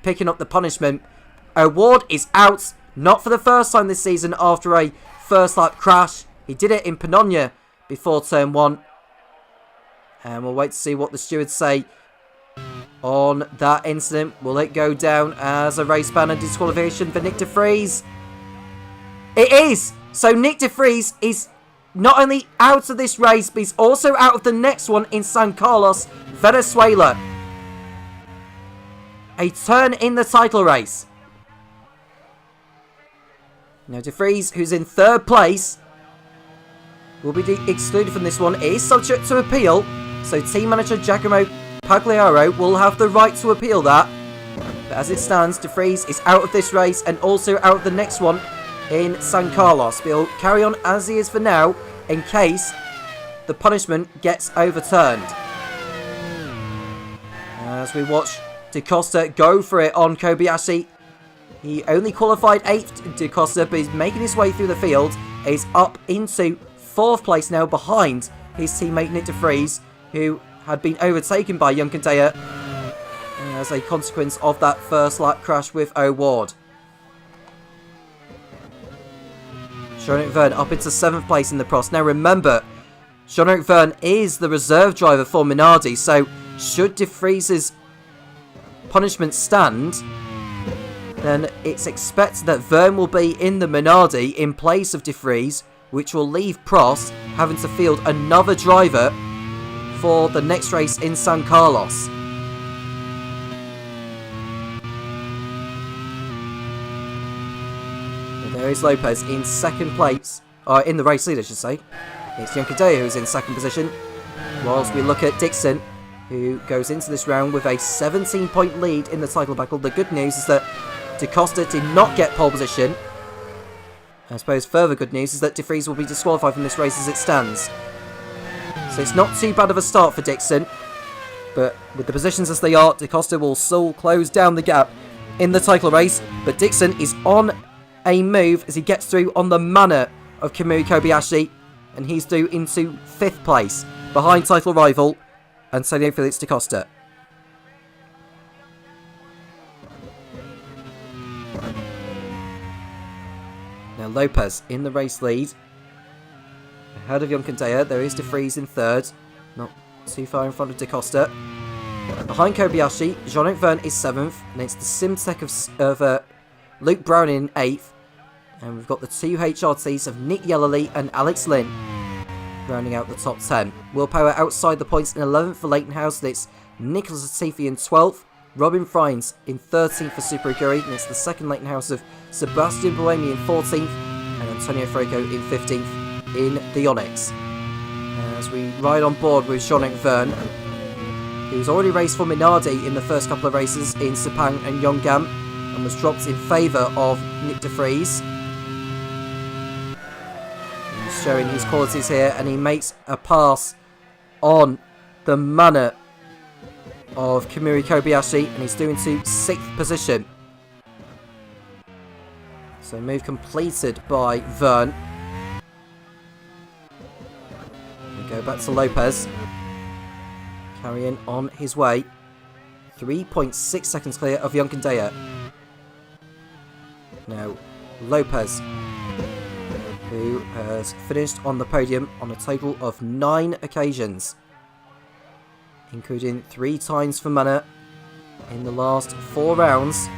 picking up the punishment. O'Ward is out, not for the first time this season after a first lap crash. He did it in Panonia before turn 1. And we'll wait to see what the stewards say on that incident. Will it go down as a race ban and disqualification for Nick de Vries? It is! So Nick de Vries is not only out of this race, but he's also out of the next one in San Carlos, Venezuela. A turn in the title race. Now, De Vries, who's in 3rd place, will be excluded from this one. It is subject to appeal, so team manager Giacomo Pagliaro will have the right to appeal that. But as it stands, De Vries is out of this race and also out of the next one in San Carlos. But he'll carry on as he is for now in case the punishment gets overturned. As we watch Da Costa go for it on Kobayashi. He only qualified 8th, Da Costa, but he's making his way through the field. He's up into 4th place now behind his teammate Nick De Vries, who had been overtaken by Young Kandaya as a consequence of that first lap crash with O'Ward. Jean-Eric Verne up into 7th place in the Prost. Now remember, Jean-Eric Verne is the reserve driver for Minardi, so should De Vries' punishment stand, then it's expected that Verne will be in the Minardi in place of De Vries, which will leave Prost having to field another driver for the next race in San Carlos. And there is Lopez in 2nd place, or in the race lead I should say. It's Young Kandaya who's in 2nd position, whilst we look at Dixon, who goes into this round with a 17-point lead in the title battle. The good news is that Da Costa did not get pole position. I suppose further good news is that De Vries will be disqualified from this race as it stands. So it's not too bad of a start for Dixon, but with the positions as they are, Da Costa will still close down the gap in the title race. But Dixon is on a move as he gets through on the manner of Kamui Kobayashi, and he's through into 5th place behind title rival Antonio Felix Da Costa. Now Lopez in the race lead. Ahead of Young Kandaya, there is De Vries in 3rd. Not too far in front of Da Costa. Behind Kobayashi, Jean-Eric Verne is 7th. And it's the Simtech of Luke Brown in 8th. And we've got the 2 HRTs of Nick Yellerly and Alex Lynn rounding out the top 10. Willpower outside the points in 11th for Leighton House. And it's Nicholas Latifi in 12th. Robin Frines in 13th for Super Aguri, and it's the 2nd Leighton House of Sebastian Buemi in 14th and Antonio Franco in 15th in the Onyx. As we ride on board with Jean-Eric Verne, who's already raced for Minardi in the first couple of races in Sepang and Yongam and was dropped in favour of Nick De Vries. He's showing his qualities here, and he makes a pass on the manner of Kamui Kobayashi, and he's doing to 6th position. So move completed by Verne. We go back to Lopez, carrying on his way. 3.6 seconds clear of Young Kandaya. Now Lopez, who has finished on the podium on a total of 9 occasions, including 3 times for Mana in the last 4 rounds,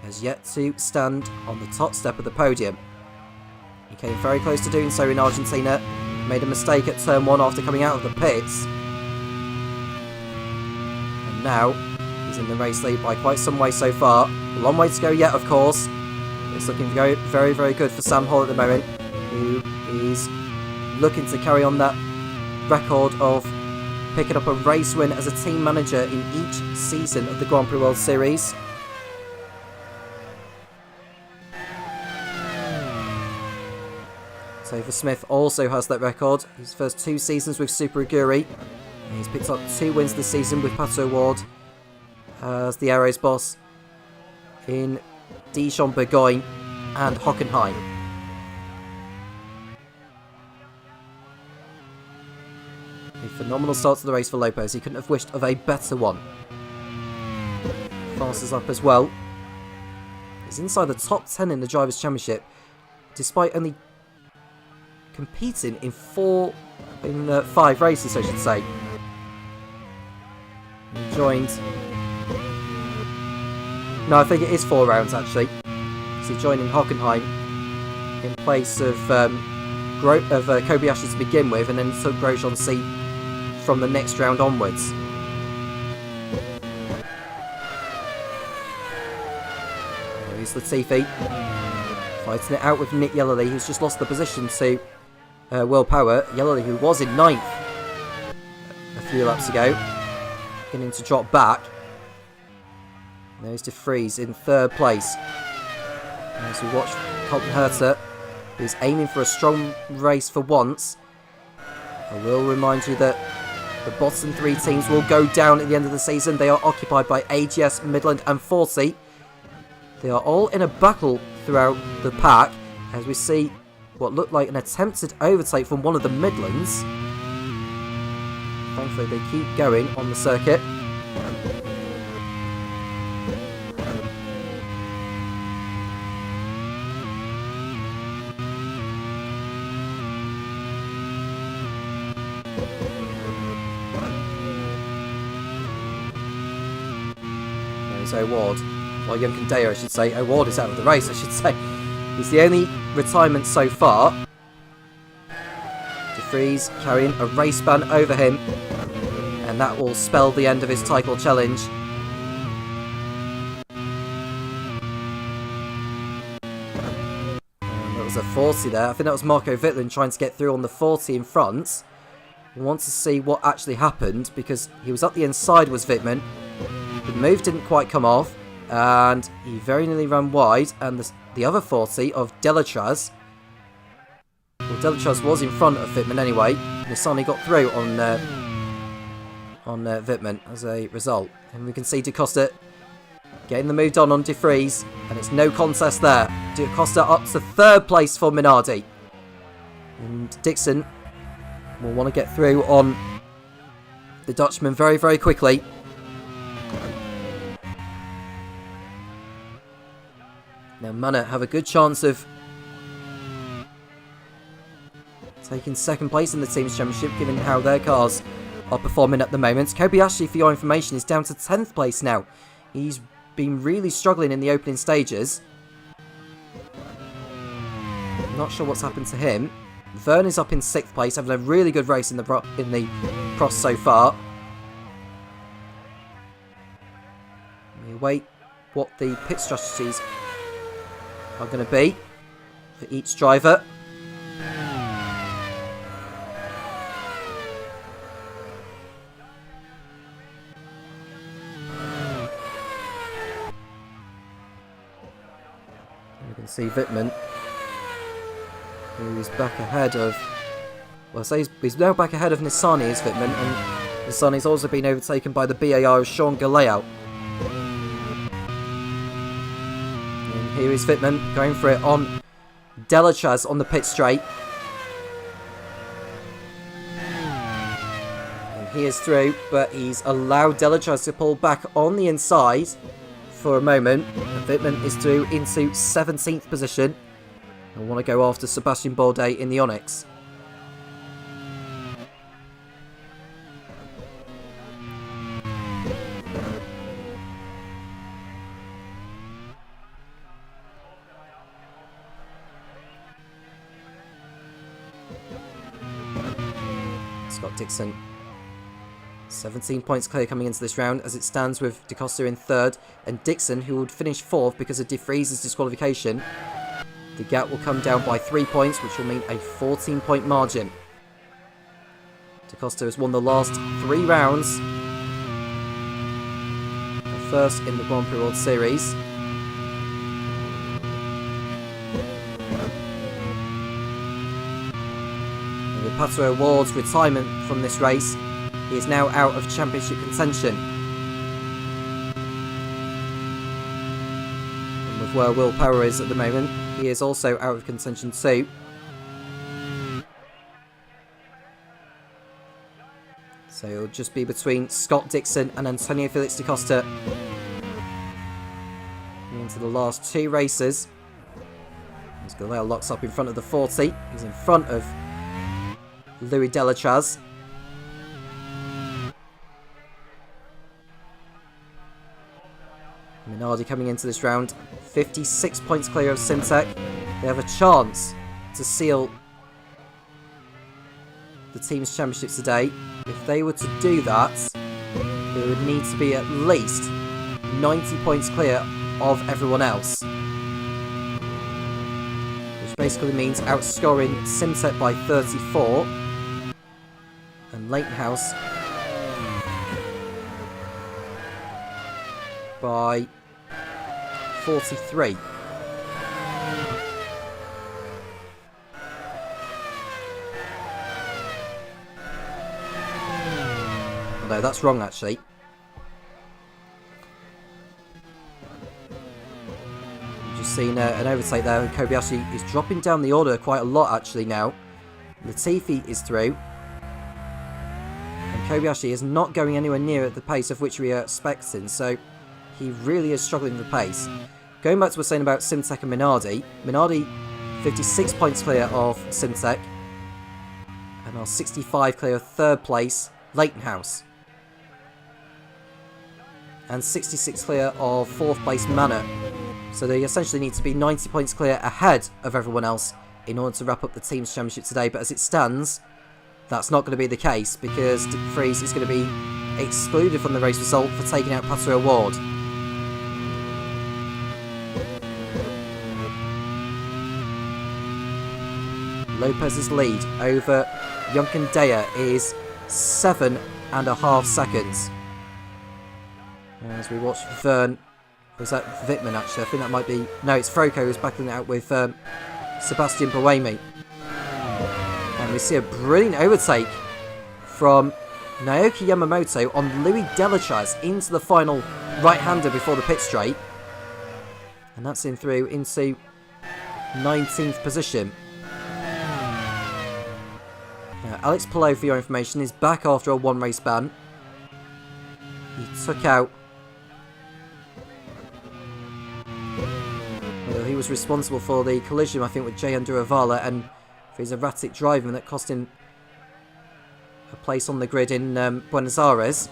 has yet to stand on the top step of the podium. He came very close to doing so in Argentina, made a mistake at turn 1 after coming out of the pits, and now he's in the race lead by quite some way so far. A long way to go yet, of course. It's looking very, very, very good for Sam Hall at the moment, who is looking to carry on that record of picking up a race win as a team manager in each season of the Grand Prix World Series. Topher Smith also has that record. His first 2 seasons with Super Aguri. And he's picked up 2 wins this season with Pato Award as the Arrows boss in Dijon, Bourgogne and Hockenheim. A phenomenal start to the race for Lopez. He couldn't have wished of a better one. Fastest up as well. He's inside the top 10 in the Drivers' Championship, despite only competing in 5 races, I should say. He joined... No, I think it is 4 rounds, actually. So he joined in Hockenheim in place of Kobayashi to begin with, and then took Grosjean seat from the next round onwards. He's Latifi. Fighting it out with Nick Yellerly, who's just lost the position to Will Power. Yellerly, who was in 9th a few laps ago, beginning to drop back. There's De Vries in 3rd place. As we watch Colton Herter, who's aiming for a strong race for once. I will remind you that the bottom 3 teams will go down at the end of the season. They are occupied by AGS, Midland and 40. They are all in a battle throughout the pack, as we see what looked like an attempted overtake from one of the Midlands. Thankfully they keep going on the circuit. There's O'Ward. Well, Young Kandeo, I should say. O'Ward is out of the race, I should say. He's the only retirement so far. De Vries carrying a race ban over him. And that will spell the end of his title challenge. And that was a 40 there. I think that was Marco Wittland trying to get through on the 40 in front. We want to see what actually happened, because he was up the inside, was Wittmann. The move didn't quite come off, and he very nearly ran wide, and the other 40 of Delatraz. Well, Delatraz was in front of Wittmann anyway. Nissani got through on Wittmann as a result. And we can see Da Costa getting the move done on De Vries, and it's no contest there. Da Costa up to 3rd place for Minardi. And Dixon will want to get through on the Dutchman very, very quickly. Now Manor have a good chance of taking 2nd place in the Teams Championship, given how their cars are performing at the moment. Kobayashi, for your information, is down to 10th place now. He's been really struggling in the opening stages. Not sure what's happened to him. Vern is up in 6th place, having a really good race in the Prost so far. We await what the pit strategies are going to be for each driver. You can see Wittmann, who's back ahead of... Well, I say he's now back ahead of Nissani, is Wittmann, and Nissani's also been overtaken by the BAR of Sean Galeau. And here is Wittmann going for it on Delatraz on the pit straight. And he is through, but he's allowed Delatraz to pull back on the inside for a moment. And Wittmann is through into 17th position. I want to go after Sebastian Bourdais in the Onyx. Scott Dixon, 17 points clear coming into this round, as it stands with Da Costa in 3rd, and Dixon, who would finish 4th because of De Vries' disqualification. The gap will come down by 3 points, which will mean a 14-point margin. Da Costa has won the last 3 rounds. First in the Grand Prix World Series. And with Pato O'Ward's retirement from this race, he is now out of championship contention. And with where Will Power is at the moment, he is also out of contention too. So it'll just be between Scott Dixon and Antonio Felix da Costa into the last 2 races. As Galea locks up in front of the 40. He's in front of Louis Delatraz. Minardi coming into this round, 56 points clear of Simtek. They have a chance to seal the team's championships today. If they were to do that, they would need to be at least 90 points clear of everyone else. basically means outscoring Simtek by 34 and Leighton House by 43. No, that's wrong actually. Just seen an overtake there, and Kobayashi is dropping down the order quite a lot actually now. Latifi is through. And Kobayashi is not going anywhere near at the pace of which we are expecting, so he really is struggling with the pace. Going back to what we were saying about Simtek and Minardi. Minardi 56 points clear of Simtek. And are 65 clear of third place, Leighton House. And 66 clear of fourth place, Manor. So they essentially need to be 90 points clear ahead of everyone else in order to wrap up the team's championship today. But as it stands, that's not going to be the case because De Vries is going to be excluded from the race result for taking out Patrick Ward. Lopez's lead over Jonken Deyer is 7.5 seconds. As we watch Vern, was that Wittmann actually? I think that might be... No, it's Froko who's battling it out with Sebastian Buemi. And we see a brilliant overtake from Naoki Yamamoto on Louis Delachaz into the final right-hander before the pit straight. And that's him through into 19th position. Now, Alex Palou, for your information, is back after a one-race ban. He took out... Well, he was responsible for the collision, I think, with Jay Anduravala and for his erratic driving that cost him a place on the grid in Buenos Aires.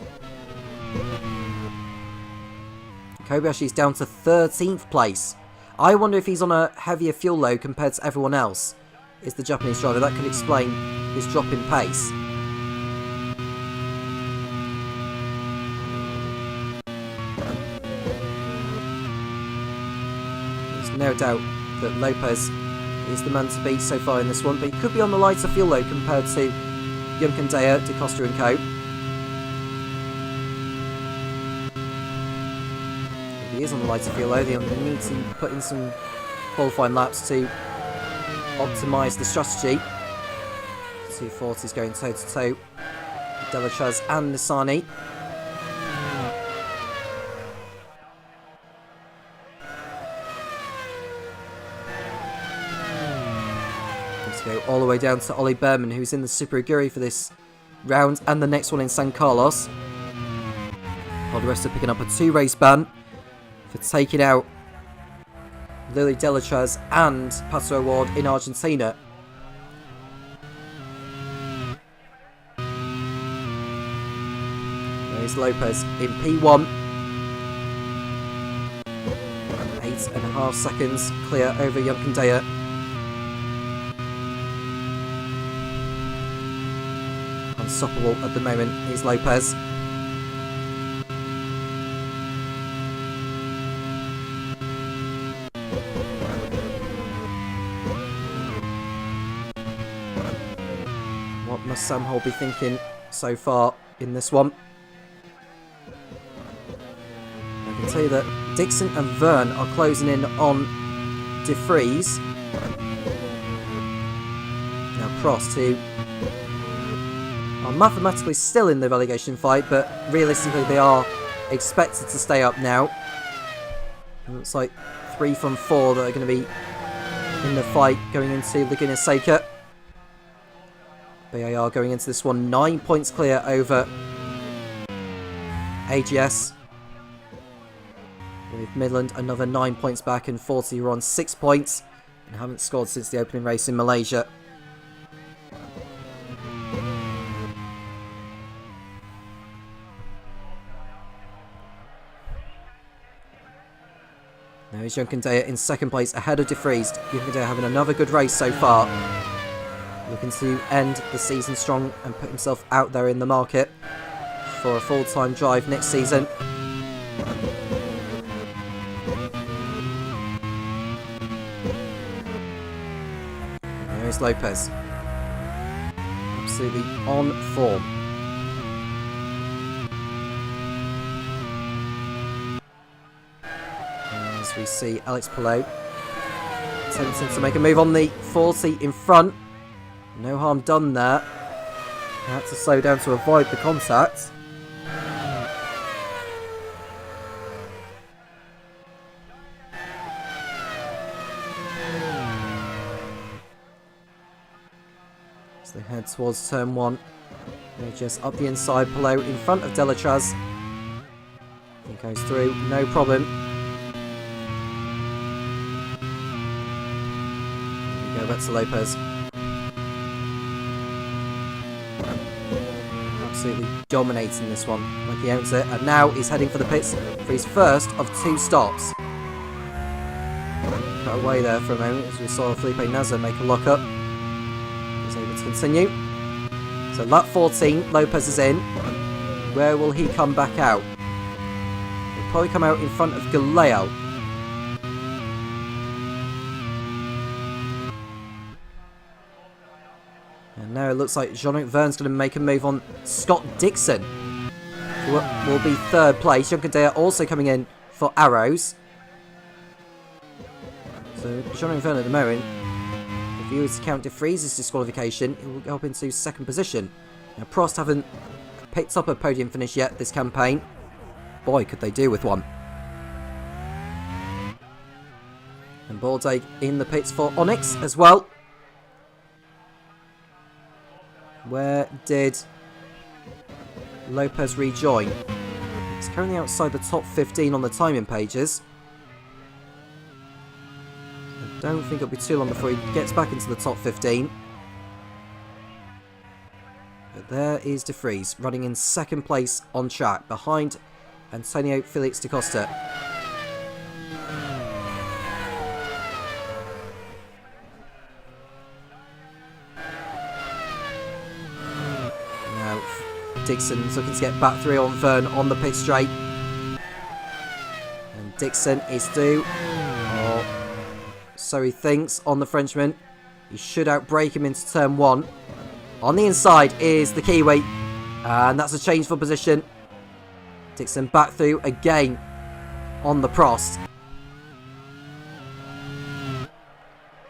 Kobayashi's down to 13th place. I wonder if he's on a heavier fuel load compared to everyone else, is the Japanese driver. That could explain his drop in pace. There's no doubt that Lopez is the man to beat so far in this one, but he could be on the lighter fuel load compared to Jonken Deyer, De Costa and co. If he is on the lighter fuel load, he'll need to put in some qualifying laps to optimise the strategy. 240 is going toe-to-toe. Delachaz and Nissani. Let's go all the way down to Ollie Berman, who's in the Super Aguri for this round and the next one in San Carlos. Alderesta picking up a 2-race ban for taking out Lily Delachaz and Pato Award in Argentina. There's Lopez in P1. 8.5 seconds clear over Jonken Deyer. Unstoppable at the moment is Lopez. What must Sam Hall be thinking so far in this one? I can tell you that Dixon and Vern are closing in on De Vries. Now Prost, who are mathematically still in the relegation fight, but realistically they are expected to stay up now. It looks like 3 from 4 that are going to be in the fight going into Laguna Seca. BAR going into this one 9 points clear over AGS. With Midland another 9 points back, and 40 are on 6 points and haven't scored since the opening race in Malaysia. Now is Jonken Deyer in second place ahead of De Vries. Jonken Deyer having another good race so far. Looking to end the season strong and put himself out there in the market for a full-time drive next season. Carlos Lopez. Absolutely on form. As we see Alex Palou attempting to make a move on the 40 in front. No harm done there. He had to slow down to avoid the contact. As they head towards turn 1. They're just up the inside. Palou in front of Delatraz. He goes through, no problem. Go back to Lopez. Absolutely dominating this one, like he owns it. And now he's heading for the pits for his first of 2 stops. Got away there for a moment as we saw Felipe Nasr make a lock-up. He's able to continue. So lap 14, Lopez is in. Where will he come back out? He'll probably come out in front of Galeo. And now it looks like Jean-Luc Verne's going to make a move on Scott Dixon, who will be 3rd place. Jan Cadea also coming in for Arrows. So Jean-Luc Verne at the moment, if he was to count De Vries's disqualification, he will go up into 2nd position. Now Prost haven't picked up a podium finish yet this campaign. Boy, could they do with one. And Bourdais in the pits for Onyx as well. Where did Lopez rejoin? He's currently outside the top 15 on the timing pages. I don't think it'll be too long before he gets back into the top 15. But there is De Vries running in 2nd place on track behind Antonio Felix da Costa. Dixon's looking to get back through on Verne on the pit straight. And Dixon is due. Or so he thinks on the Frenchman. He should outbrake him into turn 1. On the inside is the Kiwi. And that's a change for position. Dixon back through again on the Prost.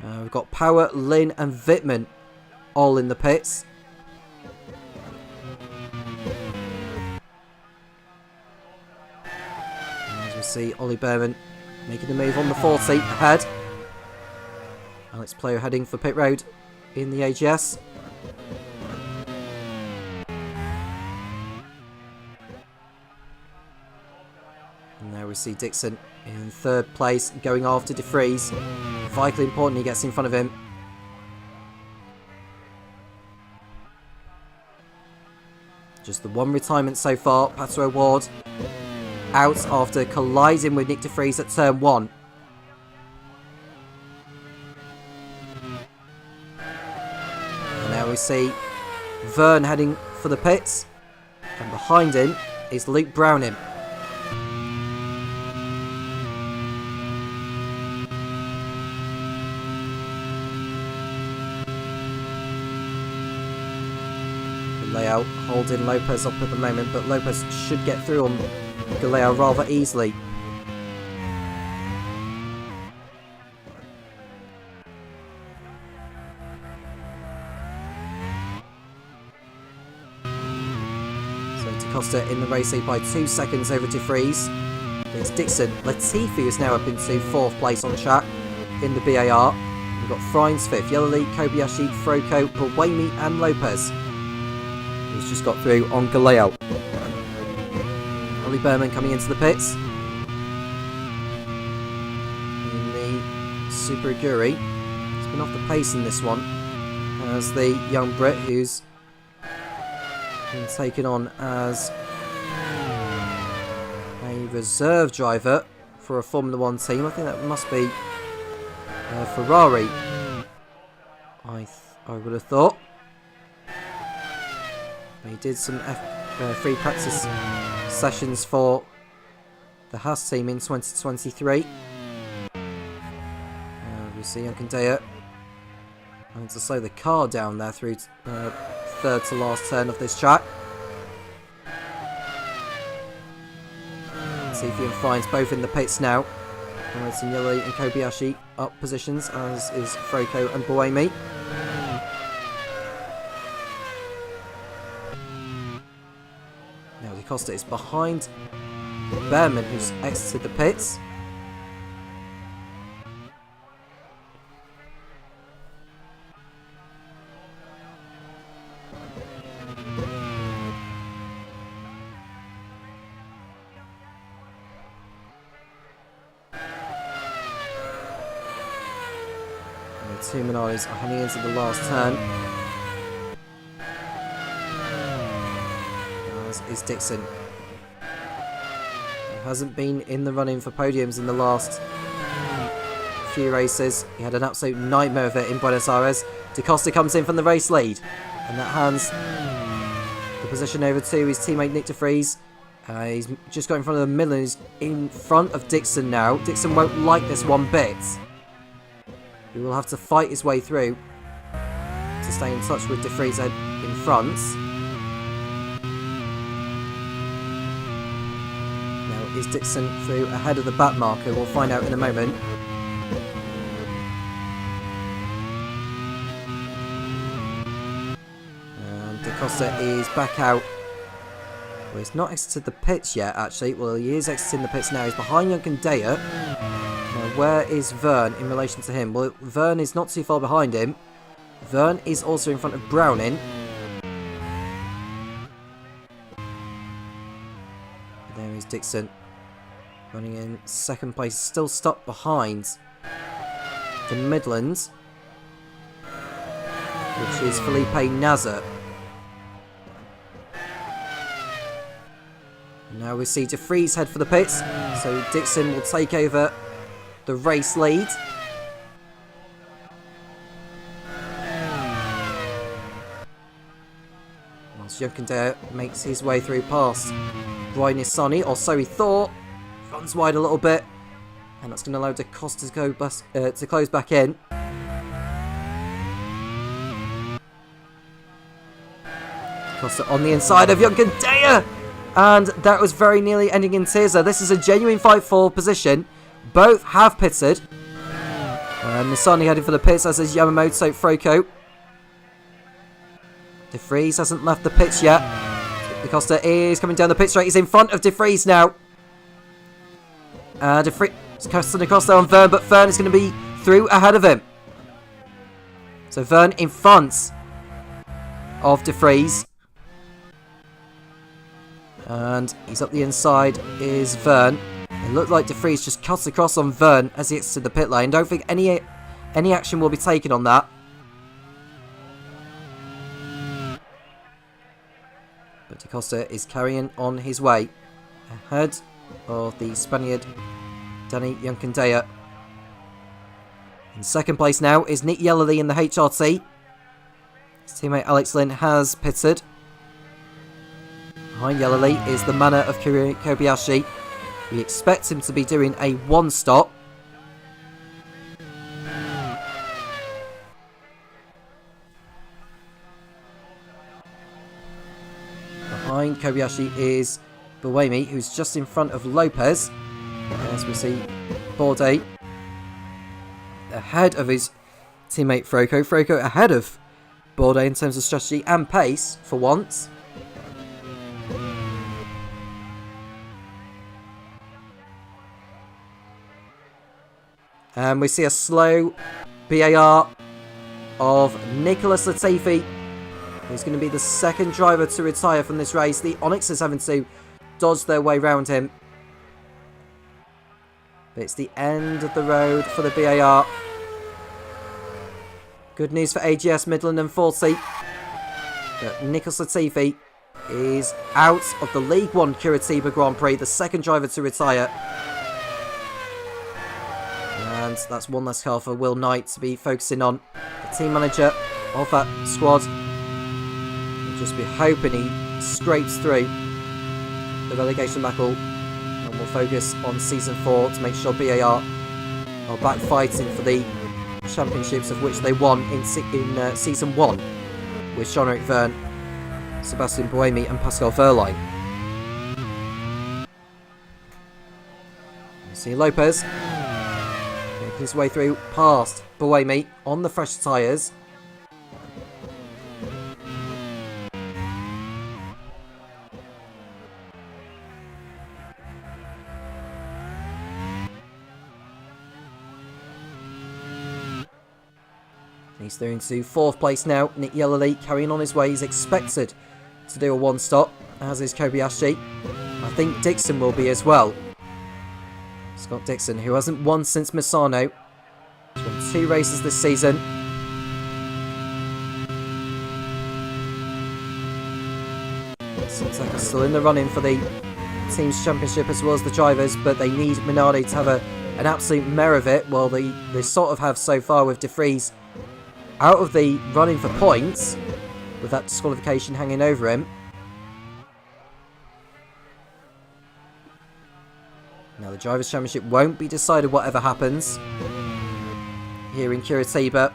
We've got Power, Lynn and Wittmann all in the pits. See Ollie Behrman making the move on the 40 ahead. Alex Palou heading for pit road in the AGS. And there we see Dixon in 3rd place going after De Vries. Vitally important he gets in front of him. Just the 1 retirement so far. Pato O'Ward out after colliding with Nick De Vries at turn 1. And now we see Verne heading for the pits. And behind him is Luke Browning. Galeo holding Lopez up at the moment, but Lopez should get through on Galeo rather easily. So da Costa in the race lead by 2 seconds over De Vries. It's Dixon. Latifi is now up into 4th place on track in the BAR. We've got Frines 5th, Yellow Kobayashi, Froko, Buemi and Lopez, who's just got through on Galeo. Ollie Behrman coming into the pits in the Super Aguri. He's been off the pace in this one as the young Brit who's been taken on as a reserve driver for a Formula 1 team. I think that must be Ferrari, I would have thought. He did some free practice sessions for the Haas team in 2023. We see Jan Cadea And to slow the car down there through third to last turn of this track. See if he finds both in the pits now. Signori and Kobayashi up positions, as is Froko and Buemi. Now Di Costa is behind Behrman, who's exited the pits. Two Minardi's are heading into the last turn. As is Dixon. He hasn't been in the running for podiums in the last few races. He had an absolute nightmare of it in Buenos Aires. Di Costa comes in from the race lead, and that hands the position over to his teammate Nick de Vries. He's just got in front of the middle and he's in front of Dixon now. Dixon won't like this one bit. He will have to fight his way through to stay in touch with de Vries in front. Now, is Dixon through ahead of the back marker? We'll find out in a moment. And Di Costa is back out. Well, he's not exited the pits yet, actually. Well, he is exiting the pits now. He's behind Junkendaya. Where is Vern in relation to him? Well, Vern is not too far behind him. Vern is also in front of Browning. There is Dixon. Running in second place. Still stuck behind the Midlands, which is Felipe Nasr. Now we see de Vries head for the pits. So Dixon will take over the race lead. Whilst Junkendaya makes his way through past Brian Nissani, or so he thought. Runs wide a little bit, and that's going to allow Di Costa to close back in. Di Costa on the inside of Junkendaya, and that was very nearly ending in tears there. This is a genuine fight for position. Both have pitted. Nissani heading for the pits, as is Yamamoto Froko. De Vries hasn't left the pits yet. Di Costa is coming down the pit straight. He's in front of De Vries now. De Vries Di Costa on Vern, but Vern is going to be through ahead of him. So Vern in front of De Vries. And he's up the inside is Vern. It looked like de Vries just cuts across on Vern as he gets to the pit lane. Don't think any action will be taken on that. But Di Costa is carrying on his way ahead of the Spaniard Danny Junkendaya. In second place now is Nick Yellerly in the HRT. His teammate Alex Lynn has pitted. Behind Yellerly is the manner of Kobayashi. We expect him to be doing a one stop. Behind Kobayashi is Buemi, who's just in front of Lopez. As we see Bourdais ahead of his teammate Froko. Froko ahead of Bourdais in terms of strategy and pace for once. And we see a slow BAR of Nicholas Latifi, who's going to be the second driver to retire from this race. The Onyx is having to dodge their way round him. But it's the end of the road for the BAR. Good news for AGS Midland and 40. But Nicholas Latifi is out of the League One Curitiba Grand Prix, the second driver to retire. And that's one less car for Will Knight to be focusing on. The team manager of that squad will just be hoping he scrapes through the relegation battle, and will focus on Season 4 to make sure BAR are back fighting for the championships of which they won in season 1 with Jean-Eric Verne, Sebastian Buemi and Pascal Wehrlein. You see Lopez making his way through past Buemi on the fresh tyres. He's through into 4th place now. Nick Yellerly carrying on his way. He's expected to do a 1-stop, as is Kobayashi. I think Dixon will be as well. Scott Dixon, who hasn't won since Misano. He's won 2 races this season. Seems like he's still in the running for the team's championship as well as the drivers, but they need Minardi to have an absolute mare of it. Well, they sort of have so far with De Vries out of the running for points, with that disqualification hanging over him. Now the Drivers' Championship won't be decided whatever happens here in Curitiba.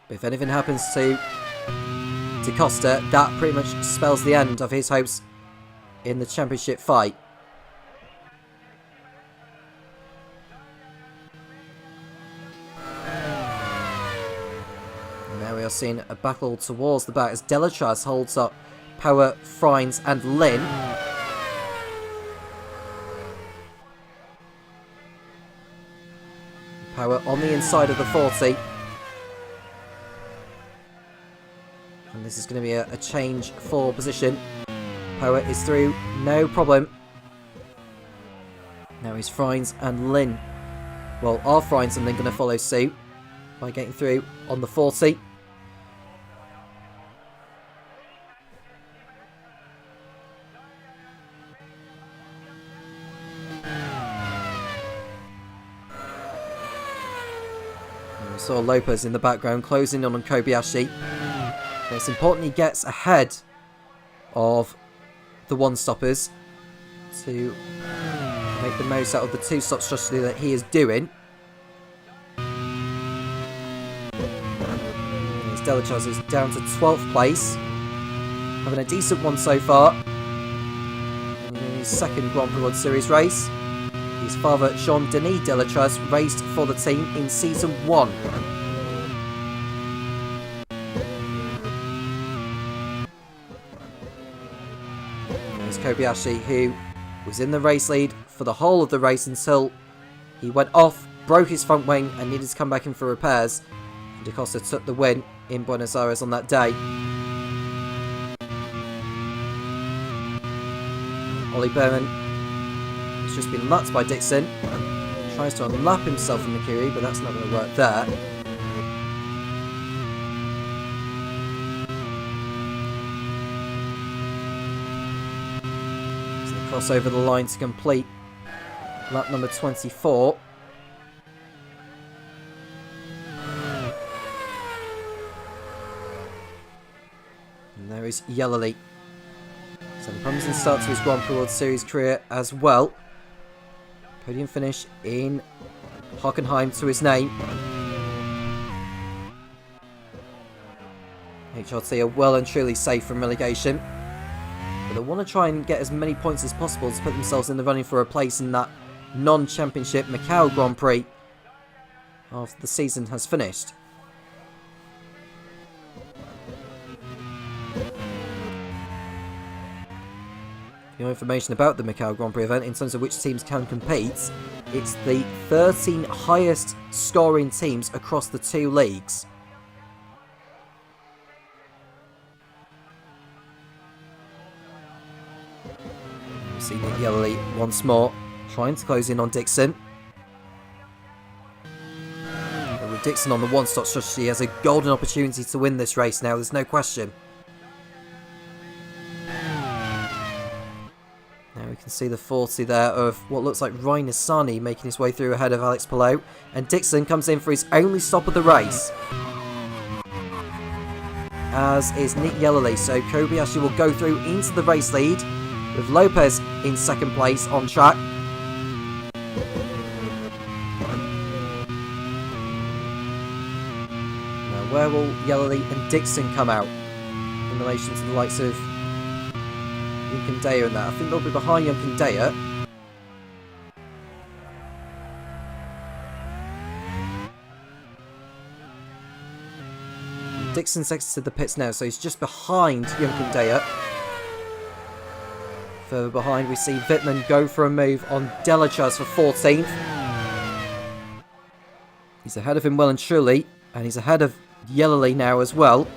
But if anything happens to Costa, that pretty much spells the end of his hopes in the championship fight. Now we are seeing a battle towards the back as Delatraz holds up Power, Frines and Lynn. Power on the inside of the 40. And this is going to be a change for position. Power is through, no problem. Now it's Frines and Lynn. Well, are Frines and Lynn going to follow suit by getting through on the 40? We saw Lopez in the background closing on Kobayashi. But it's important he gets ahead of the one-stoppers to make the most out of the 2-stop strategy that he is doing. Delatraz is down to 12th place, having a decent one so far. In his second Grand Prix World Series race, his father Jean-Denis Delatraz raced for the team in season 1. There's Kobayashi, who was in the race lead for the whole of the race until he went off, broke his front wing and needed to come back in for repairs. Da Costa took the win in Buenos Aires on that day. Ollie Berman has just been lapped by Dixon. Tries to unlap himself from Mercury, but that's not going to work there. So they cross over the line to complete lap number 24. And there is Yellerly. So the promising start to his Grand Prix World Series career as well. Podium finish in Hockenheim to his name. HRT are well and truly safe from relegation. But they want to try and get as many points as possible to put themselves in the running for a place in that non-championship Macau Grand Prix after the season has finished. No information about the Macau Grand Prix event in terms of which teams can compete. It's the 13 highest scoring teams across the 2 leagues. We've seen Nick Yellerly once more trying to close in on Dixon. But with Dixon on the one-stop strategy, he has a golden opportunity to win this race now, there's no question. Now we can see the 40 there of what looks like Ryan Nissani making his way through ahead of Alex Palou. And Dixon comes in for his only stop of the race, as is Nick Yellerly. So Kobayashi will go through into the race lead with Lopez in second place on track. will Yellerly and Dixon come out in relation to the likes of Yunkandaya and that? I think they'll be behind Yunkandaya. Dixon's exited the pits now, so he's just behind Yunkandaya. Further behind, we see Wittmann go for a move on Delachas for 14th. He's ahead of him well and truly, and he's ahead of Yellerly now as well.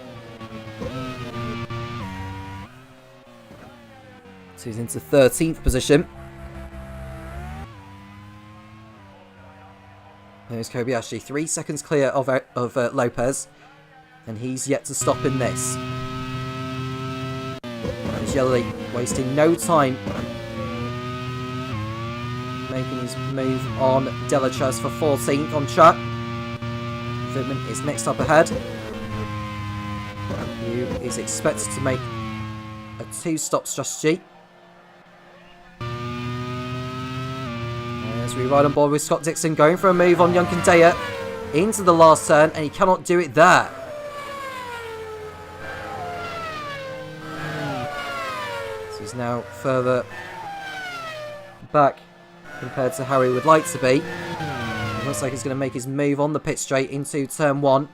So he's into 13th position. There's Kobayashi, 3 seconds clear of Lopez, and he's yet to stop in this. And Yellerly wasting no time making his move on Delachas for 14th on track. Wittmann is next up ahead, who is expected to make a 2-stop strategy. As we ride on board with Scott Dixon going for a move on Yunkandaya into the last turn, and he cannot do it there. So he's now further back compared to how he would like to be. It looks like he's going to make his move on the pit straight into turn 1.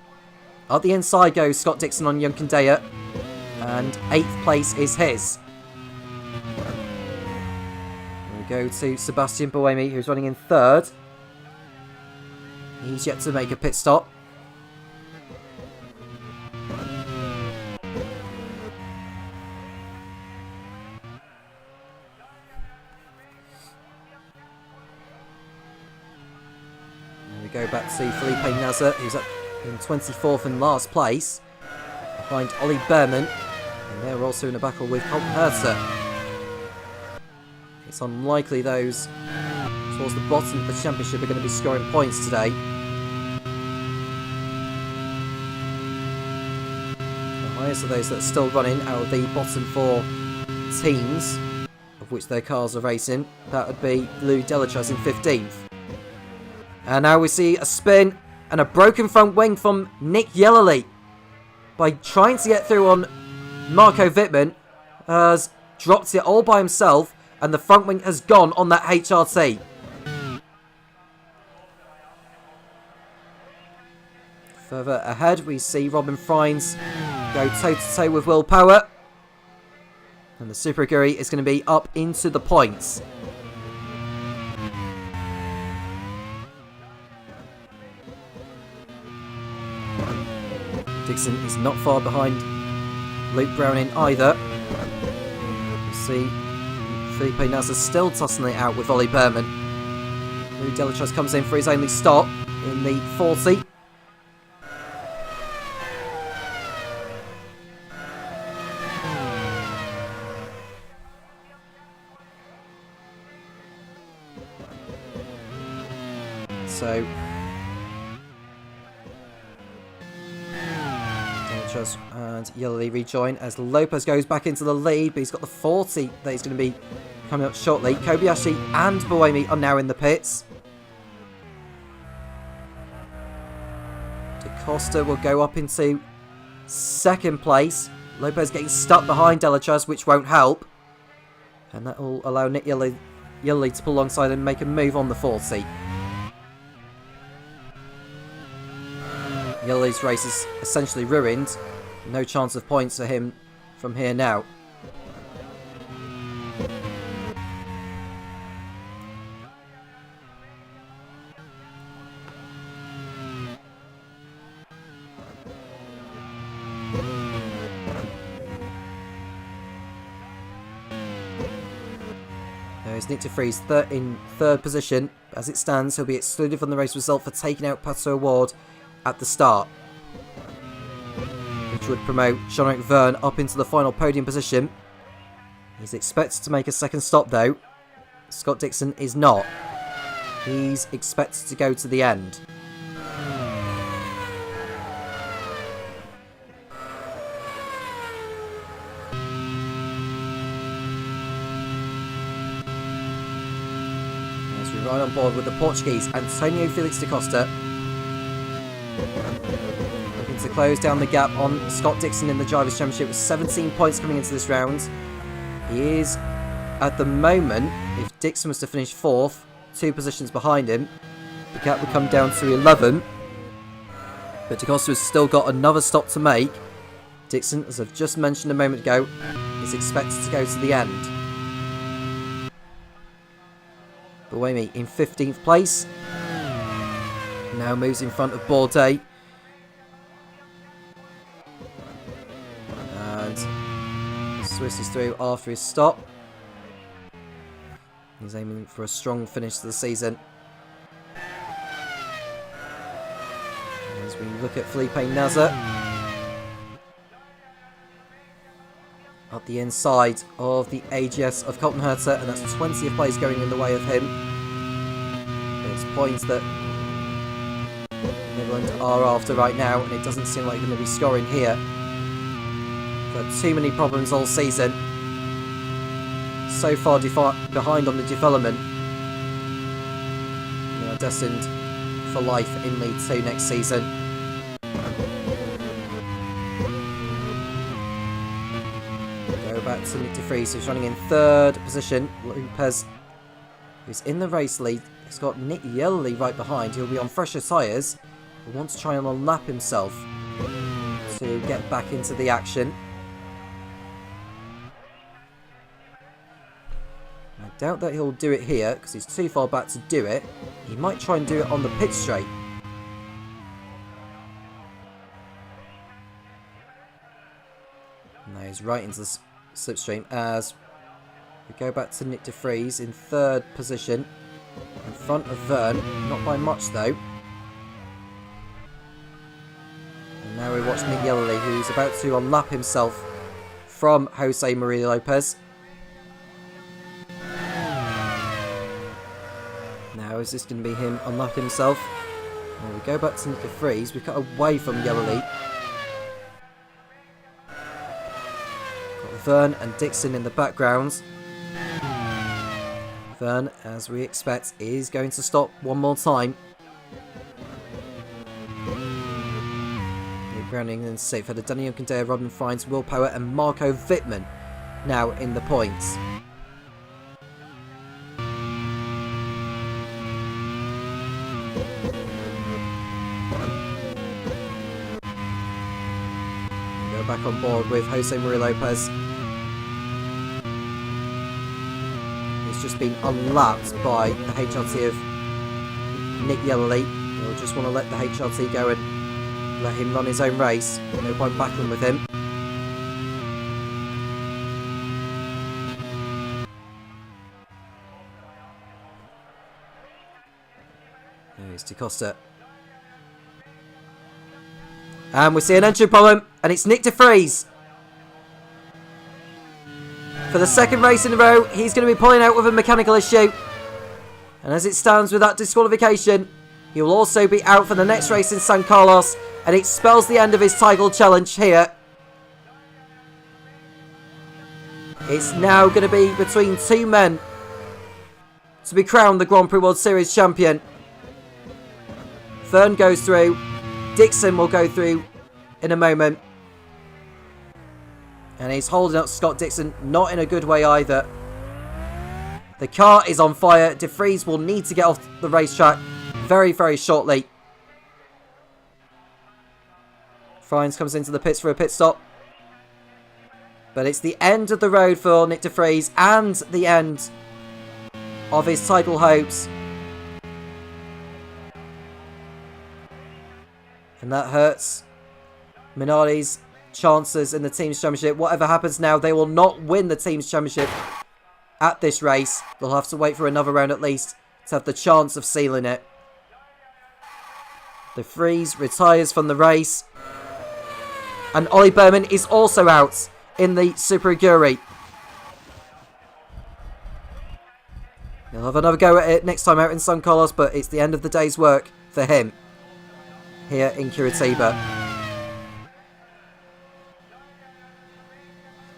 Up the inside goes Scott Dixon on Yunkandaya, and 8th place is his. We go to Sebastian Buemi, who's running in 3rd. He's yet to make a pit stop. Go back to Felipe Nasr, who's up in 24th and last place, behind Ollie Behrman, and they're also in a battle with Colton Herzer. It's unlikely those towards the bottom of the championship are going to be scoring points today. The highest of those that are still running out of the bottom 4 teams, of which their cars are racing, that would be Lou Delachas in 15th. And now we see a spin and a broken front wing from Nick Yellerly. By trying to get through on Marco Wittmann, has dropped it all by himself, and the front wing has gone on that HRT. Further ahead, we see Robin Frines go toe-to-toe with Will Power. And the Super Aguri is going to be up into the points. Dixon is not far behind Luke Browning either. You see Felipe Nasr still tossing it out with Ollie Behrman. Lou Delachas comes in for his only stop in the 40. So and Yellerly rejoin as Lopez goes back into the lead, but he's got the 40 that he's going to be coming up shortly. Kobayashi and Buemi are now in the pits. DaCosta will go up into 2nd place. Lopez getting stuck behind Delachas, which won't help. And that will allow Nick Yellerly to pull alongside and make a move on the 40. Yellerly's race is essentially ruined. No chance of points for him from here now. There's Nick DeFries in 3rd position. As it stands, he'll be excluded from the race result for taking out Pato Award at the start, which would promote Jean-Eric Verne up into the final podium position. He's expected to make a 2nd stop though. Scott Dixon is not. He's expected to go to the end. As we ride on board with the Portuguese Antonio Felix da Costa, looking to close down the gap on Scott Dixon in the Drivers' Championship with 17 points coming into this round. He is, at the moment, if Dixon was to finish 4th, 2 positions behind him, the gap would come down to 11. But DaCosta has still got another stop to make. Dixon, as I've just mentioned a moment ago, is expected to go to the end. Buemi in 15th place. Now moves in front of Bourdais. And Swiss is through after his stop. He's aiming for a strong finish to the season. As we look at Felipe Nasr. Up the inside of the AGS of Colton Herta, and that's 20th place going in the way of him. It's points that Netherlands are after right now, and it doesn't seem like they're going to be scoring here. They've had too many problems all season. So far behind on the development. They are destined for life in League 2 next season. Go back to Nick de Vries, who's running in 3rd position. Lopez, who's in the race lead, has got Nick Yellerly right behind. He'll be on fresher tyres, but wants to try and unlap himself to get back into the action. I doubt that he'll do it here, because he's too far back to do it. He might try and do it on the pit straight. Now he's right into the slipstream as we go back to Nick de Vries in 3rd position. In front of Verne, not by much though. And now we watch Nick Yellerly, who's about to unlap himself from Jose Maria Lopez. Now is this going to be him unlap himself? And we go back to Nick de Vries. We cut away from Yellerly. Got Verne and Dixon in the background. Verne, as we expect, is going to stop one more time. Nick Browning and safe for the Daniel Kandea, Robin Fines, Will Power and Marco Wittmann now in the points. Go back on board with Jose Maria Lopez. Just been unlapped by the HRT of Nick Yellerly. He'll just want to let the HRT go and let him run his own race. No point battling with him. There's DaCosta. And we see an entry problem, and it's Nick de Vries. For the 2nd race in a row, he's going to be pulling out with a mechanical issue. And as it stands with that disqualification, he will also be out for the next race in San Carlos. And it spells the end of his title challenge here. It's now going to be between 2 men to be crowned the Grand Prix World Series champion. Verne goes through. Dixon will go through in a moment. And he's holding up Scott Dixon, not in a good way either. The car is on fire. De Vries will need to get off the racetrack very, very shortly. Fines comes into the pits for a pit stop. But it's the end of the road for Nick de Vries and the end of his title hopes. And that hurts Minardi's chances in the Teams Championship. Whatever happens now, they will not win the Teams Championship at this race. They'll have to wait for another round at least to have the chance of sealing it. De Vries retires from the race. And Ollie Berman is also out in the Super Aguri. He'll have another go at it next time out in San Carlos, but it's the end of the day's work for him here in Curitiba.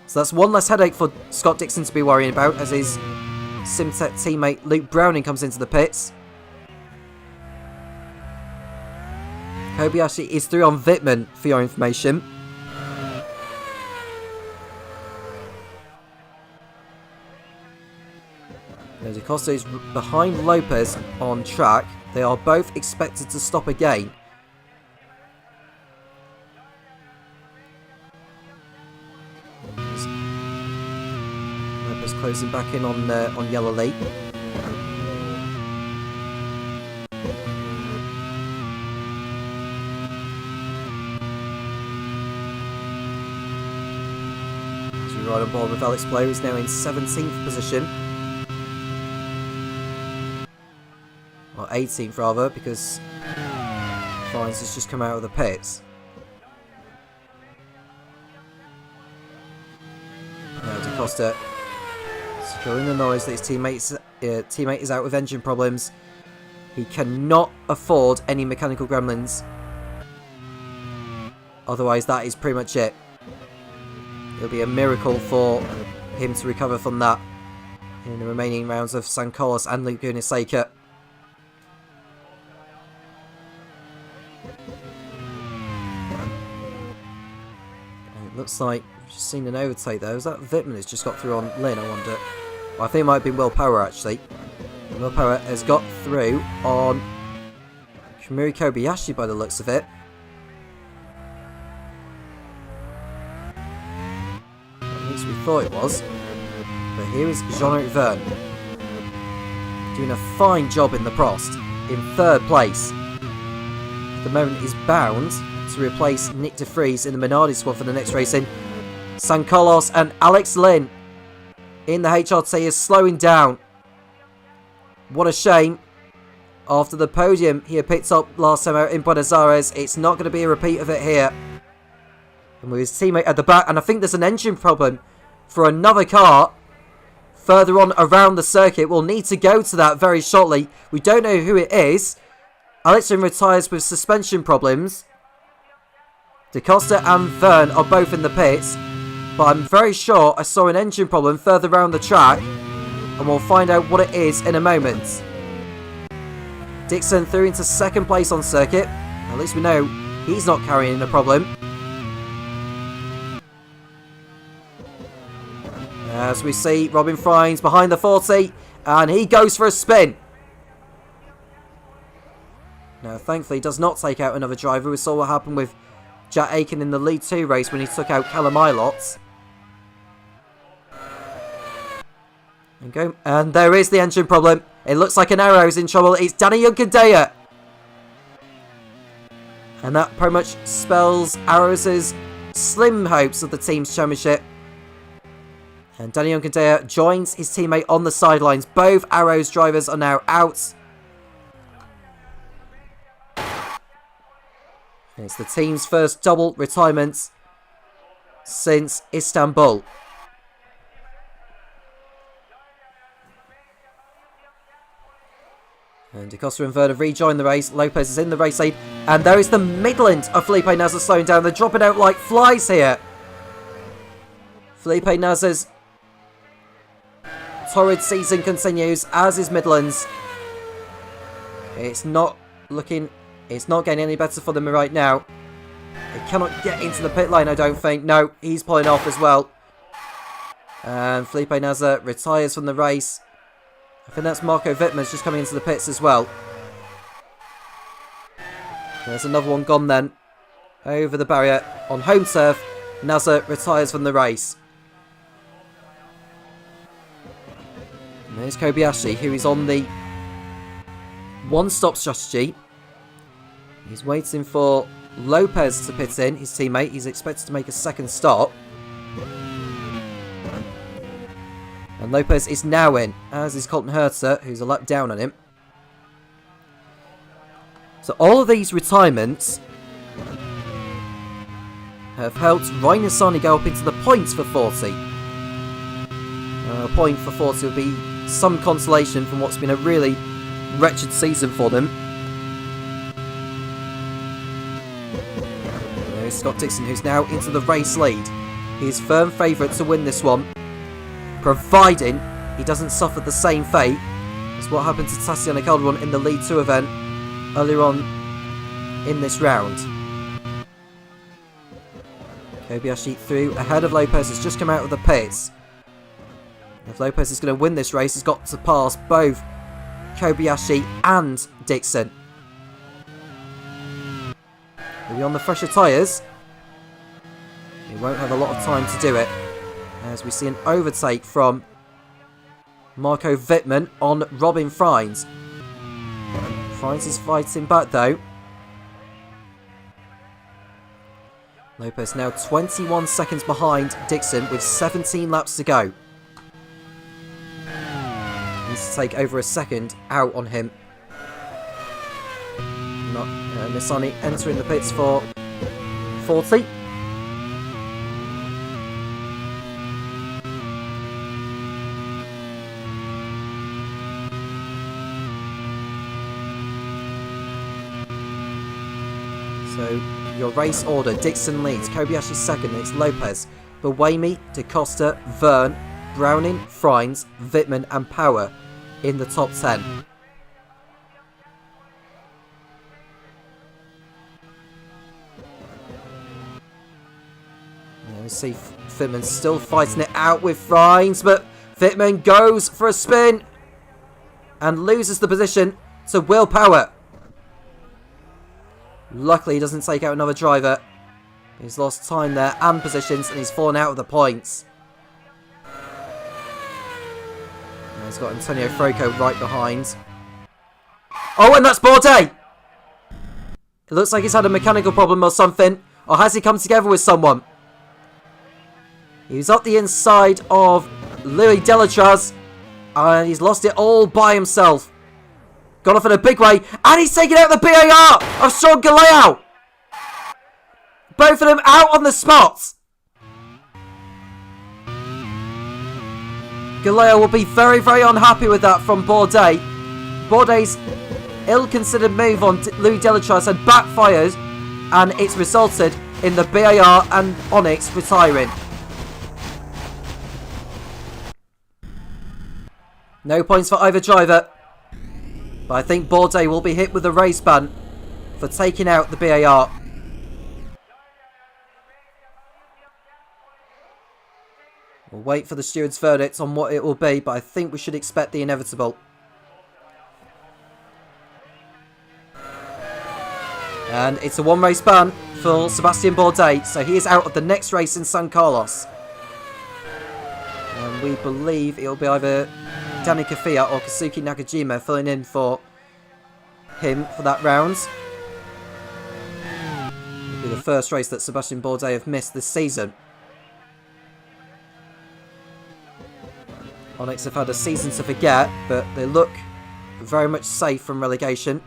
So that's one less headache for Scott Dixon to be worrying about as his Simtech teammate Luke Browning comes into the pits. Kobayashi is through on Wittmann, for your information. Da Costa is behind Lopez on track. They are both expected to stop again. Lopez closing back in on Yellow League. As we ride on board with Alex Blow, who's now in 17th position. Or 18th rather, because Fines has just come out of the pits. Now Da Costa securing the noise that his teammate is out with engine problems. He cannot afford any mechanical gremlins. Otherwise, that is pretty much it. It'll be a miracle for him to recover from that in the remaining rounds of San Carlos and Laguna Seca. Looks like we've just seen an overtake there. Was that Wittmann who's just got through on Lynn, I wonder? Well, I think it might have been Will Power, actually. Will Power has got through on Kamui Kobayashi by the looks of it. At least we thought it was. But here is Jean-Eric Verne. Doing a fine job in the Prost. In 3rd place. At the moment is bound to replace Nick de Vries in the Minardi squad for the next race in San Carlos, and Alex Lynn in the HRT is slowing down. What a shame. After the podium he had picked up last time out in Buenos Aires, it's not going to be a repeat of it here. And with his teammate at the back, and I think there's an engine problem for another car further on around the circuit. We'll need to go to that very shortly. We don't know who it is. Alex Lynn retires with suspension problems. Da Costa and Verne are both in the pits, but I'm very sure I saw an engine problem further around the track, and we'll find out what it is in a moment. Dixon through into 2nd place on circuit. At least we know he's not carrying a problem. As we see Robin Fries behind the 40, and he goes for a spin. Now, thankfully, he does not take out another driver. We saw what happened with Jack Aiken in the Lead 2 race when he took out Callum Ilott. And there is the engine problem. It looks like an Arrow's in trouble. It's Danny Juncadella. And that pretty much spells Arrow's slim hopes of the team's championship. And Danny Juncadella joins his teammate on the sidelines. Both Arrow's drivers are now out. It's the team's first double retirement since Istanbul. And Da Costa and Verne have rejoined the race. Lopez is in the race lead. And there is the Midland of Felipe Nasr slowing down. They're dropping out like flies here. Felipe Nasr's torrid season continues, as is Midland's. It's not getting any better for them right now. They cannot get into the pit lane, I don't think. No, he's pulling off as well. And Felipe Nasr retires from the race. I think that's Marco Wittmann's just coming into the pits as well. There's another one gone then. Over the barrier on home turf. Nasr retires from the race. And there's Kobayashi, who is on the one-stop strategy. He's waiting for Lopez to pit in, his teammate. He's expected to make a 2nd stop. And Lopez is now in, as is Colton Herter, who's a lap down on him. So all of these retirements have helped Ryan Nissany go up into the points for 40. A point for 40 would be some consolation from what's been a really wretched season for them. There's Scott Dixon, who's now into the race lead. He's firm favourite to win this one, providing he doesn't suffer the same fate as what happened to Tassiano Calderon in the Lead 2 event earlier on in this round. Kobayashi through ahead of Lopez, has just come out of the pits. If Lopez is going to win this race, he's got to pass both Kobayashi and Dixon. He'll be on the fresher tyres. He won't have a lot of time to do it, as we see an overtake from Marco Wittmann on Robin Freins. Freins is fighting back though. Lopez now 21 seconds behind Dixon with 17 laps to go. Needs to take over a second out on him. Missani entering the pits for 40. So your race order: Dixon leads, Kobayashi second, it's Lopez, Buemi, DaCosta, Verne, Browning, Freins, Wittmann and Power in the top 10. We see Wittmann still fighting it out with Freins, but Wittmann goes for a spin and loses the position to Will Power. Luckily, he doesn't take out another driver. He's lost time there and positions, and he's fallen out of the points. And he's got Antonio Froco right behind. Oh, and that's Bourdais! It looks like he's had a mechanical problem or something. Or has he come together with someone? He's up the inside of Louis Delatraz, and he's lost it all by himself. Gone off in a big way, and he's taken out the BAR of Sean Galeo. Both of them out on the spot. Galeo will be very, very unhappy with that from Bourdais. Bourdais' ill-considered move on Louis Delatraz had backfired, and it's resulted in the BAR and Onyx retiring. No points for either driver. But I think Bourdais will be hit with a race ban for taking out the BAR. We'll wait for the steward's verdict on what it will be, but I think we should expect the inevitable. And it's a one-race ban for Sebastian Bourdais, so he is out of the next race in San Carlos. And we believe it'll be either Danny Kafia or Kazuki Nakajima filling in for him for that round. It'll be the first race that Sebastian Bourdais have missed this season. Onyx have had a season to forget, but they look very much safe from relegation.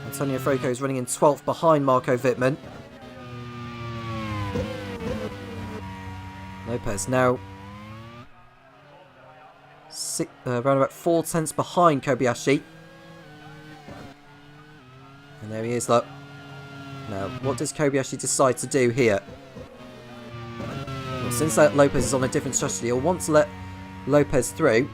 Antonio Froco is running in 12th behind Marco Wittmann. Lopez now around about 4 tenths behind Kobayashi. And there he is, look. Now, what does Kobayashi decide to do here? Well, since Lopez is on a different strategy, he'll want to let Lopez through.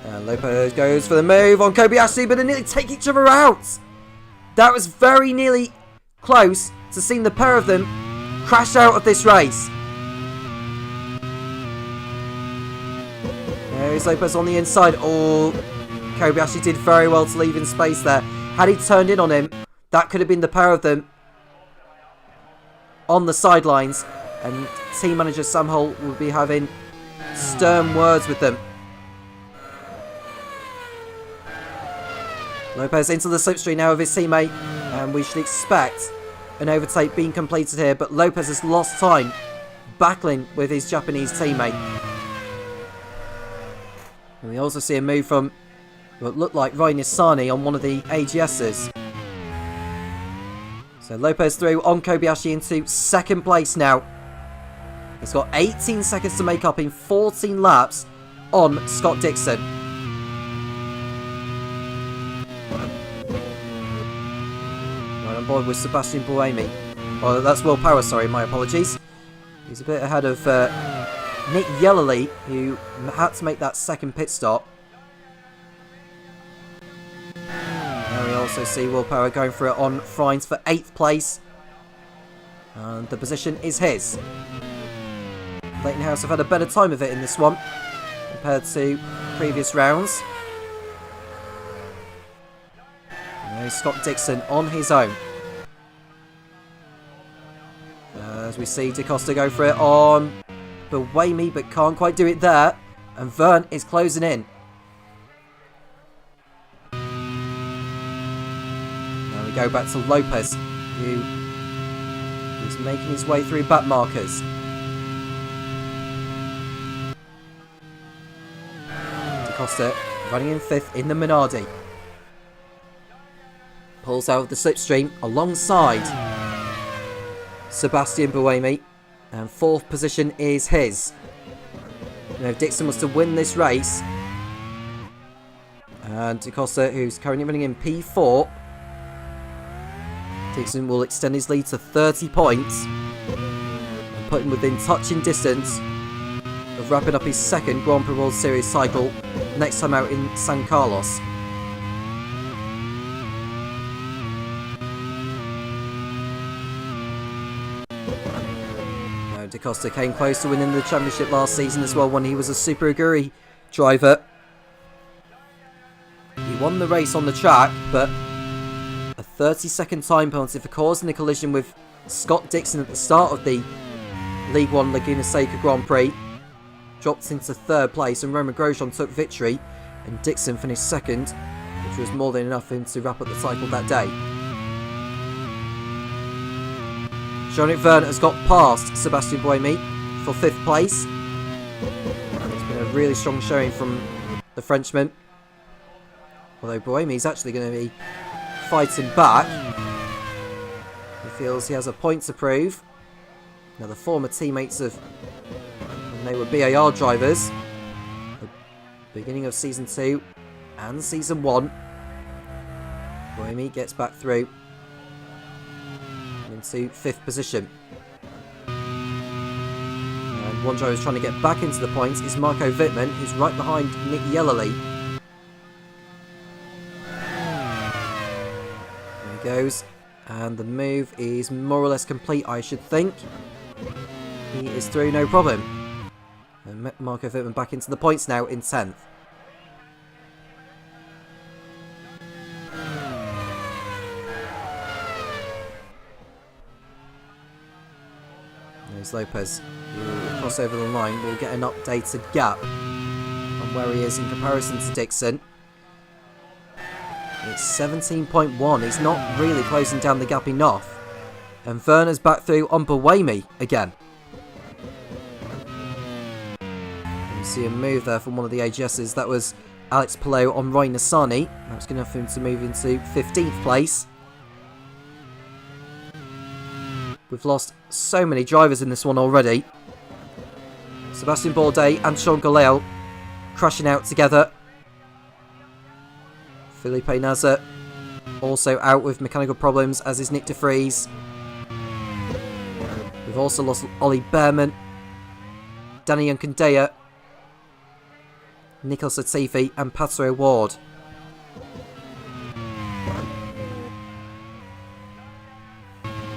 And Lopez goes for the move on Kobayashi, but they nearly take each other out. That was very nearly close to seeing the pair of them crash out of this race. There is Lopez on the inside. Oh, Kobayashi did very well to leave in space there. Had he turned in on him, that could have been the pair of them on the sidelines, and team manager Sam Holt will be having stern words with them. Lopez into the slipstream now of his teammate, and we should expect an overtake being completed here, but Lopez has lost time battling with his Japanese teammate. And we also see a move from what looked like Rai Nissani on one of the AGSs. So Lopez through on Kobayashi into second place now. He's got 18 seconds to make up in 14 laps on Scott Dixon. Right on board with Sebastian Buemi. Oh, that's Will Power, sorry, my apologies. He's a bit ahead of Nick Yellerly, who had to make that second pit stop. Now we also see Will Power going for it on Frines for 8th place. And the position is his. Leighton House have had a better time of it in this one compared to previous rounds. Now Scott Dixon on his own. As we see DaCosta go for it on Buemi, but can't quite do it there. And Vern is closing in. Now we go back to Lopez, who is making his way through back markers. DaCosta running in 5th in the Minardi. Pulls out of the slipstream alongside Sebastian Buemi, and 4th position is his. Now if Dixon was to win this race, and DaCosta, who's currently running in P4, Dixon will extend his lead to 30 points and put him within touching distance of wrapping up his 2nd Grand Prix World Series cycle next time out in San Carlos. DaCosta came close to winning the championship last season as well when he was a Super Aguri driver. He won the race on the track, but a 30-second time penalty for causing a collision with Scott Dixon at the start of the League 1 Laguna Seca Grand Prix dropped into 3rd place, and Roman Grosjean took victory, and Dixon finished 2nd, which was more than enough for him to wrap up the cycle that day. Jean-Luc Verne has got past Sebastian Buemi for 5th place. It's been a really strong showing from the Frenchman. Although Buemi is actually going to be fighting back. He feels he has a point to prove. Now the former teammates of when they were BAR drivers, the beginning of Season 2 and Season 1. Buemi gets back through into 5th position. And one driver who's trying to get back into the points is Marco Wittmann, who's right behind Nick Yellerly. There he goes. And the move is more or less complete, I should think. He is through, no problem. And Marco Wittmann back into the points now in 10th. There's Lopez, who will cross over the line. We'll get an updated gap on where he is in comparison to Dixon. It's 17.1. He's not really closing down the gap enough. And Werner's back through on Buemi again. You see a move there from one of the AGSs. That was Alex Palou on Roy Nassani. That's good enough for him to move into 15th place. We've lost so many drivers in this one already. Sebastian Bourdais and Sean Galeo crashing out together. Felipe Nasr also out with mechanical problems, as is Nick de Vries. We've also lost Ollie Behrman, Danny Unkandea, Nicholas Latifi and Patrick Ward.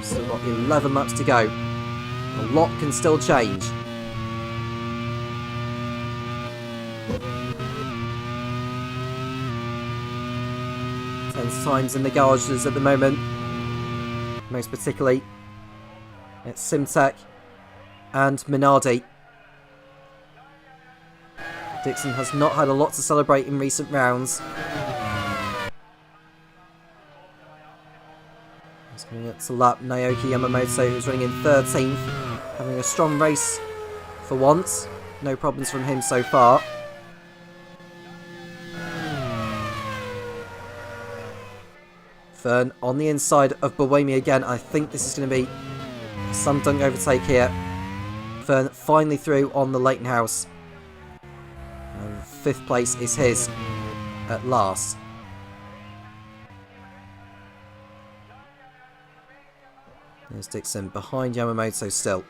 Still got 11 laps to go. A lot can still change. Tense times in the garages at the moment. Most particularly at Simtech and Minardi. Dixon has not had a lot to celebrate in recent rounds. He's coming up to lap Naoki Yamamoto, who's running in 13th, having a strong race for once. No problems from him so far. Fern on the inside of Buemi again. I think this is going to be a slam dunk overtake here. Fern finally through on the Leighton House. And 5th place is his at last. There's Dixon behind Yamamoto still.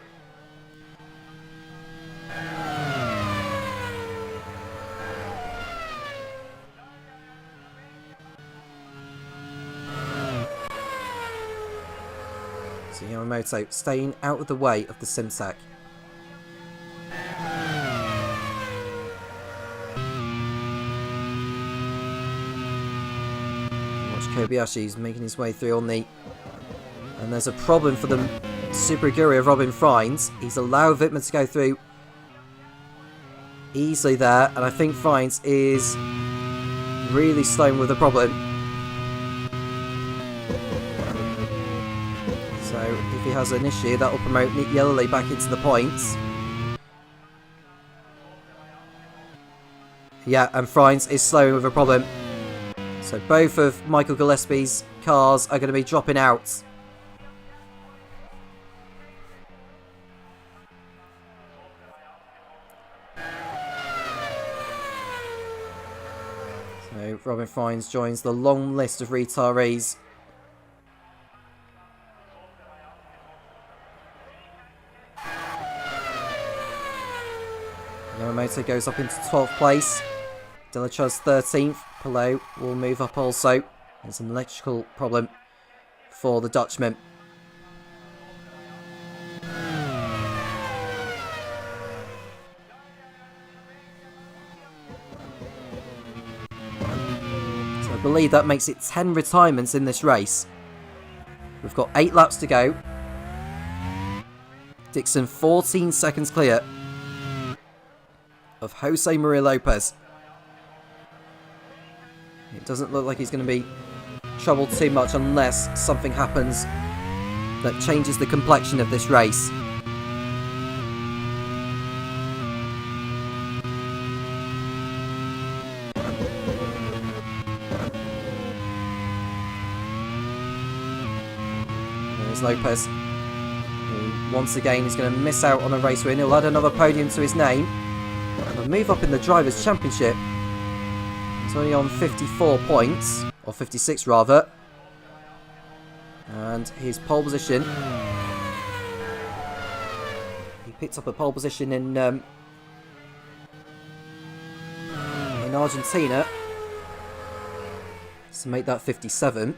So Yamamoto staying out of the way of the Simtek. Watch Kobayashi's making his way through on the... And there's a problem for the Super Aguri of Robin Fines. He's allowed Wittmann to go through easily there, and I think Fines is really slowing with the problem. So if he has an issue, that will promote Nick Yellowly back into the points. Yeah, and Fines is slowing with a problem. So both of Michael Gillespie's cars are going to be dropping out. So Robin Fines joins the long list of retirees. Yamamoto goes up into 12th place. Delachaz 13th. Pillow will move up also. There's an electrical problem for the Dutchman. So I believe that makes it 10 retirements in this race. We've got 8 laps to go. Dixon 14 seconds clear of Jose Maria Lopez. It doesn't look like he's going to be troubled too much unless something happens that changes the complexion of this race. There's Lopez, who once again is going to miss out on a race win. He'll add another podium to his name and he'll move up in the Drivers' Championship. He's only on 54 points, or 56 rather. And his pole position, he picked up a pole position in Argentina to make that 57.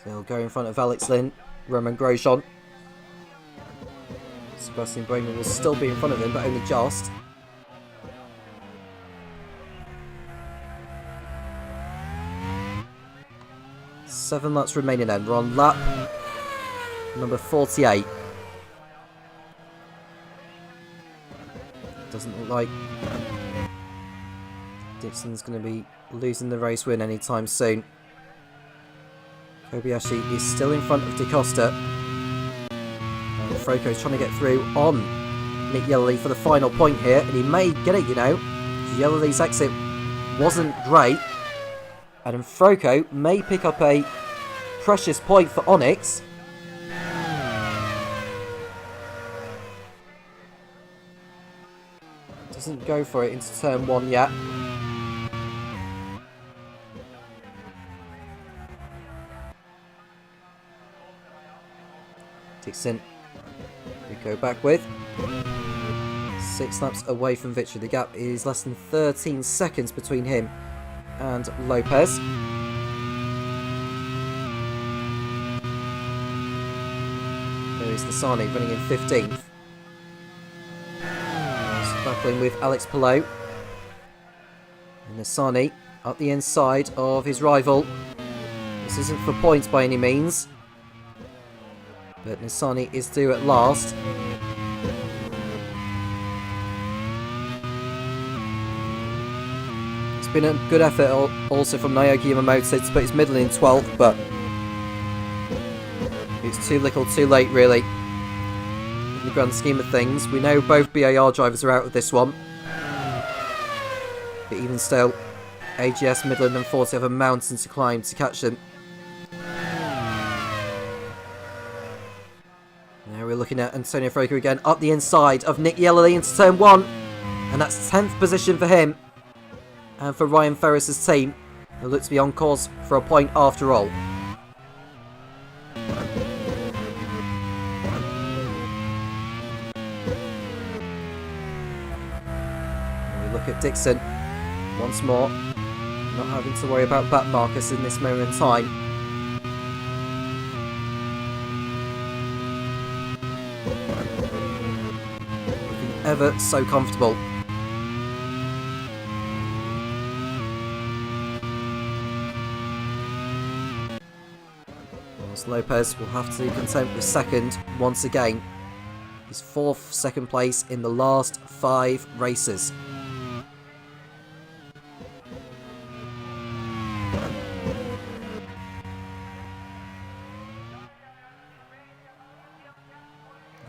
He'll go in front of Alex Lynn, Roman Grosjean. Sebastian Bowman will still be in front of him, but only just. Seven laps remaining then. We're on lap number 48. Doesn't look like Dixon's going to be losing the race win anytime soon. Kobayashi is still in front of DaCosta. And Froco's trying to get through on Nick Yellowly for the final point here. And he may get it, you know. Yellowly's exit wasn't great. And Froco may pick up a precious point for Onyx. Doesn't go for it into turn 1 yet. Dixon we go back with 6 laps away from victory. The gap is less than 13 seconds between him and Lopez. There is Nassani running in 15th. Battling with Alex Palou. And Nassani up the inside of his rival. This isn't for points by any means, but Nassani is due at last. It's been a good effort also from Naoki Yamamoto to put his middle in 12th, but it's too little too late really. In the grand scheme of things, we know both BAR drivers are out of this one. But even still, AGS, Midland and 40 have a mountain to climb to catch them. Now we're looking at Antonio Froco again, up the inside of Nick Yellowly into turn 1. And that's 10th position for him. And for Ryan Ferris's team, who look to be on course for a point after all. look at Dixon once more, not having to worry about back markers in this moment in time. Looking ever so comfortable. Lopez will have to contend with second once again. His 4th second place in the last 5 races.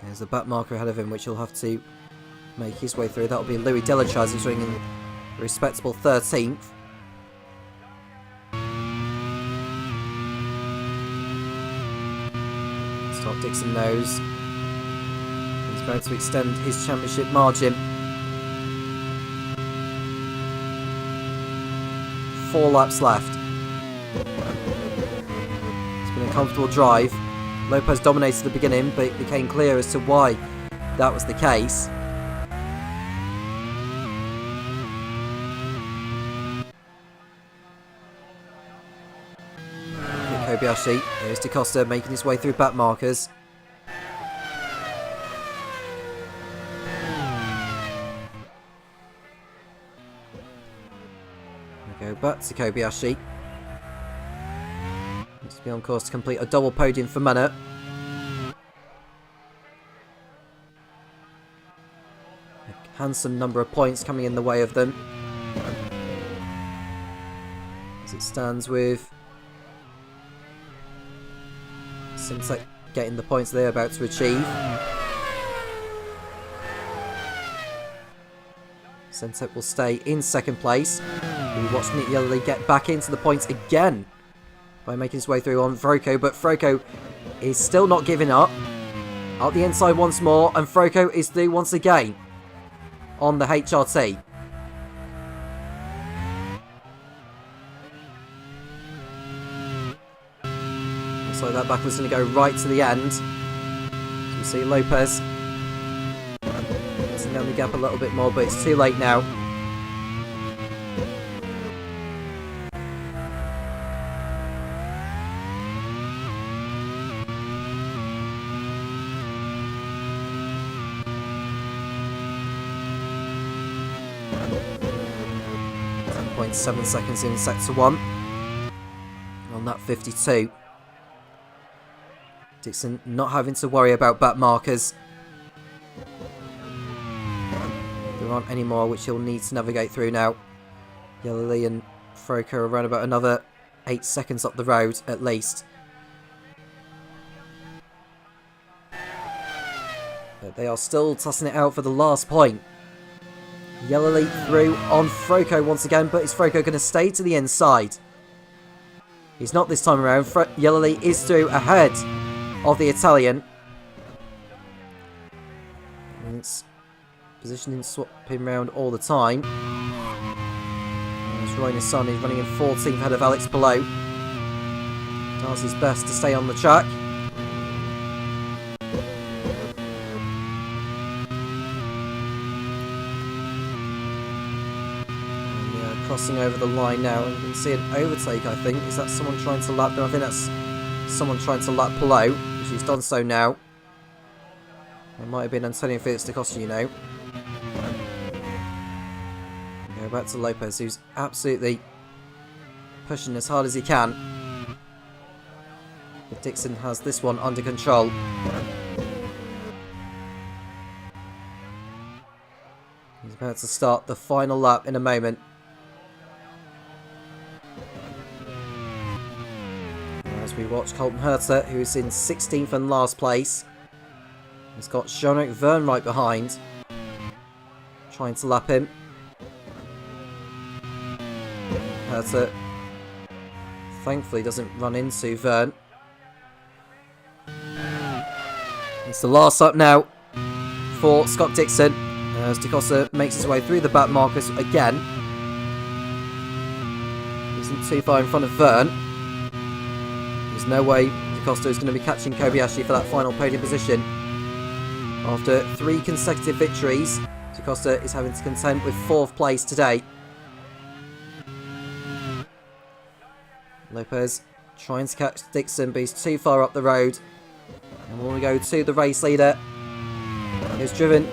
There's a back marker ahead of him, which he'll have to make his way through. That'll be Louis Delachaz, who's running in a respectable 13th. Scott Dixon knows he's going to extend his championship margin. 4 laps left. It's been a comfortable drive. Lopez dominated at the beginning, but it became clear as to why that was the case. Kobayashi, there's DaCosta making his way through back markers. We go back to Kobayashi. Needs to be on course to complete a double podium for Mena. A handsome number of points coming in the way of them. As it stands with Simsek getting the points they're about to achieve. Simsek will stay in second place. We watched Nick Yellerly get back into the points again by making his way through on Froko, but Froko is still not giving up. Out the inside once more, and Froko is through once again on the HRT. So that battle's going to go right to the end. So you see Lopez closing down the gap a little bit more, but it's too late now. .7 seconds in sector 1 on that 52. Dixon not having to worry about back markers. There aren't any more which he'll need to navigate through now. Yellerly and Froko are around about another 8 seconds up the road at least. But they are still tossing it out for the last point. Yellerly through on Froko once again, but is Froko going to stay to the inside? He's not this time around. Yellerly is through ahead of the Italian. And it's positioning swapping around all the time. As Roy Nissani is running in 14th ahead of Alex Palou. Does his best to stay on the track. And crossing over the line now, and you can see an overtake, I think. Is that someone trying to lap them? I think that's someone trying to lap Palou. She's done so now. It might have been Antonio Felix DaCosta, you know. Go back to Lopez, who's absolutely pushing as hard as he can. But Dixon has this one under control. He's about to start the final lap in a moment. As we watch Colton Herter, who is in 16th and last place. He's got Jean-Luc Verne right behind, trying to lap him. Herter thankfully doesn't run into Verne. It's the last lap now for Scott Dixon, as DaCosta makes his way through the back markers again. Isn't too far in front of Verne. There's no way DaCosta is going to be catching Kobayashi for that final podium position. After 3 consecutive victories, Da Costa is having to contend with 4th place today. Lopez trying to catch Dixon, but he's too far up the road. And we want to go to the race leader, who's driven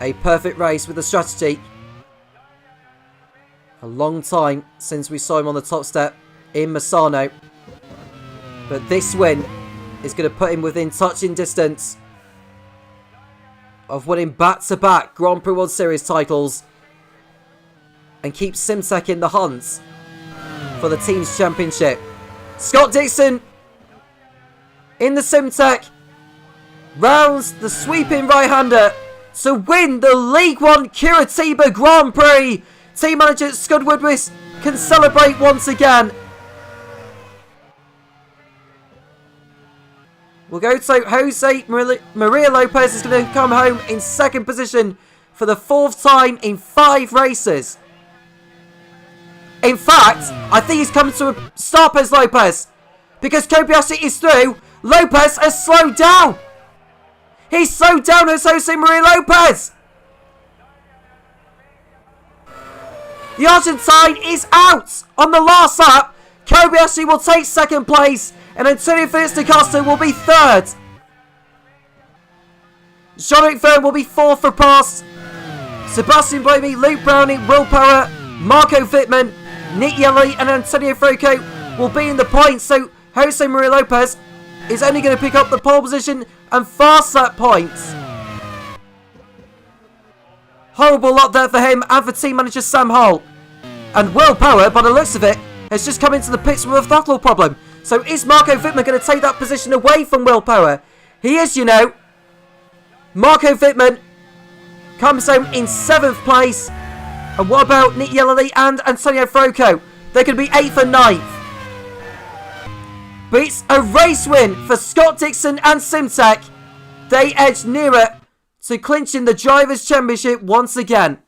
a perfect race with a strategy. A long time since we saw him on the top step in Misano. But this win is going to put him within touching distance of winning back-to-back Grand Prix World Series titles and keep Simtek in the hunt for the team's championship. Scott Dixon in the Simtek rounds the sweeping right-hander to win the League One Curitiba Grand Prix. Team manager Scud Woodwis can celebrate once again. We'll go to Jose Maria Lopez is going to come home in 2nd position for the 4th time in 5 races. In fact, I think he's coming to a stop as Lopez, because Kobayashi is through. Lopez has slowed down. He's slowed down as Jose Maria Lopez. The Argentine is out on the last lap. Kobayashi will take 2nd place, and Antonio Felix da Costa will be 3rd. Jean-Luc Verne will be 4th for Prost. Sebastian Buemi, Luke Browning, Will Power, Marco Wittmann, Nick Yelly and Antonio Franco will be in the points, so Jose Maria Lopez is only going to pick up the pole position and fast lap points. Horrible lot there for him and for team manager Sam Hull. And Will Power, by the looks of it, has just come into the pits with a throttle problem. So is Marco Wittmann going to take that position away from Will Power? He is, you know. Marco Wittmann comes home in 7th place. And what about Nick Yellerly and Antonio Franco? They're going to be 8th and 9th. But it's a race win for Scott Dixon and Simtek. They edge nearer to clinching the Drivers' Championship once again.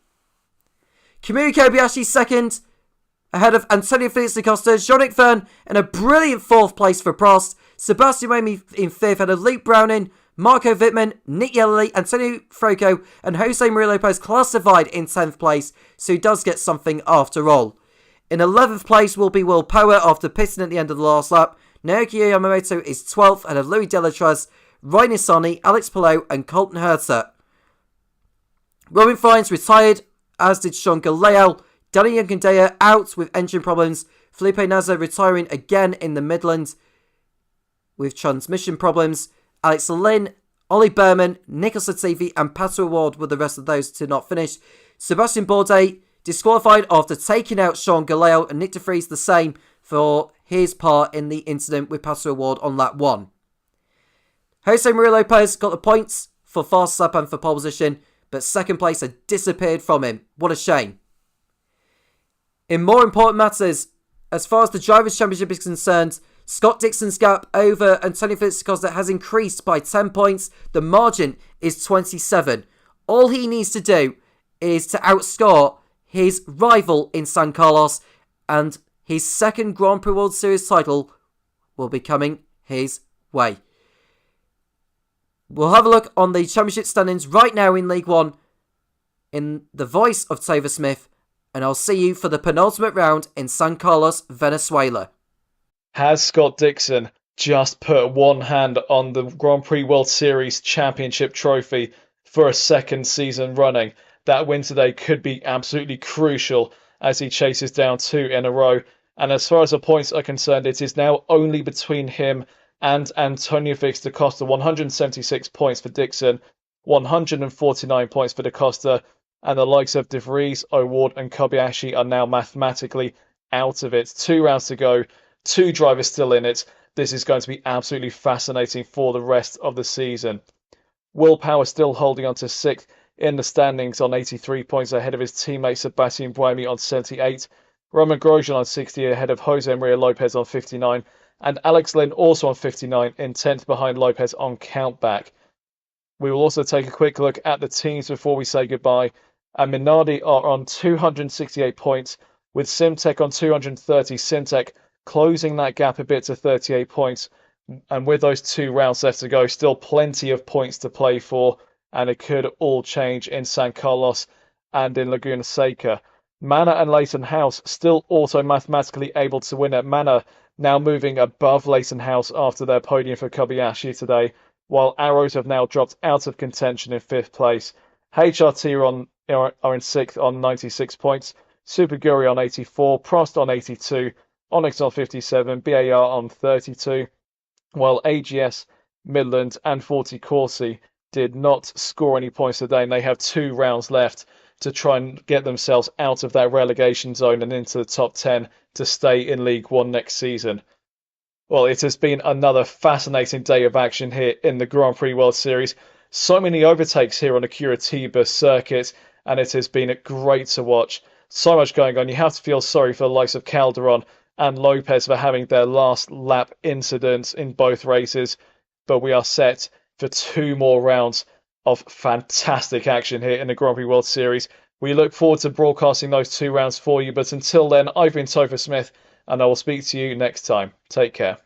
Kamui Kobayashi 2nd, ahead of Antonio Felix da Costa, Jean-Luc Verne, and a brilliant 4th place for Prost. Sebastian Buemi in 5th, ahead of Luke Browning, Marco Wittmann, Nick Yellerly, Antonio Franco, and Jose Maria Lopez classified in 10th place, so he does get something after all. In 11th place will be Will Power after pitting at the end of the last lap. Naoki Yamamoto is 12th, ahead of Louis Delatraz, Ryan Nissany, Alex Palou, and Colton Herter. Robin Fines retired, as did Sean Galeo. Danny Yankandea out with engine problems. Felipe Nasser retiring again in the Midlands with transmission problems. Alex Lynn, Ollie Berman, Nicholas Latifi and Pato Award were the rest of those to not finish. Sebastian Bourdais disqualified after taking out Sean Galeo, and Nick de Vries the same for his part in the incident with Pato Award on lap 1. Jose Maria Lopez got the points for fast lap and for pole position, but 2nd place had disappeared from him. What a shame. In more important matters, as far as the Drivers' Championship is concerned, Scott Dixon's gap over Antonio Felix da Costa has increased by 10 points. The margin is 27. All he needs to do is to outscore his rival in San Carlos, and his 2nd Grand Prix World Series title will be coming his way. We'll have a look on the championship standings right now in League One in the voice of Topher Smith, and I'll see you for the penultimate round in San Carlos, Venezuela. Has Scott Dixon just put one hand on the Grand Prix World Series Championship trophy for a 2nd season running? That win today could be absolutely crucial as he chases down 2 in a row. And as far as the points are concerned, it is now only between him and Antonio Felix da Costa. 176 points for Dixon, 149 points for da Costa, and the likes of de Vries, O'Ward and Kobayashi are now mathematically out of it. 2 rounds to go, 2 drivers still in it. This is going to be absolutely fascinating for the rest of the season. Will Power still holding on to 6th in the standings on 83 points ahead of his teammate Sebastian Buemi on 78. Roman Grosjean on 60 ahead of Jose Maria Lopez on 59. And Alex Lynn also on 59 in 10th behind Lopez on countback. We will also take a quick look at the teams before we say goodbye. And Minardi are on 268 points with Simtek on 230. Simtek closing that gap a bit to 38 points. And with those 2 rounds left to go, still plenty of points to play for. and it could all change in San Carlos and in Laguna Seca. Manor and Leighton House still also mathematically able to win it. Manor now moving above Leighton House after their podium for Kobayashi today, while Arrows have now dropped out of contention in 5th place. HRT are in 6th on 96 points, Super Guri on 84, Prost on 82, Onyx on 57, BAR on 32, while AGS, Midland and 40 Corsi did not score any points today, and they have 2 rounds left to try and get themselves out of that relegation zone and into the top 10 to stay in League One next season. Well, it has been another fascinating day of action here in the Grand Prix World Series. So many overtakes here on the Curitiba circuit, and it has been great to watch. So much going on. You have to feel sorry for the likes of Calderon and Lopez for having their last lap incidents in both races, but we are set for 2 more rounds of fantastic action here in the Grand Prix World Series. We look forward to broadcasting those 2 rounds for you, but until then, I've been Topher Smith, and I will speak to you next time. Take care.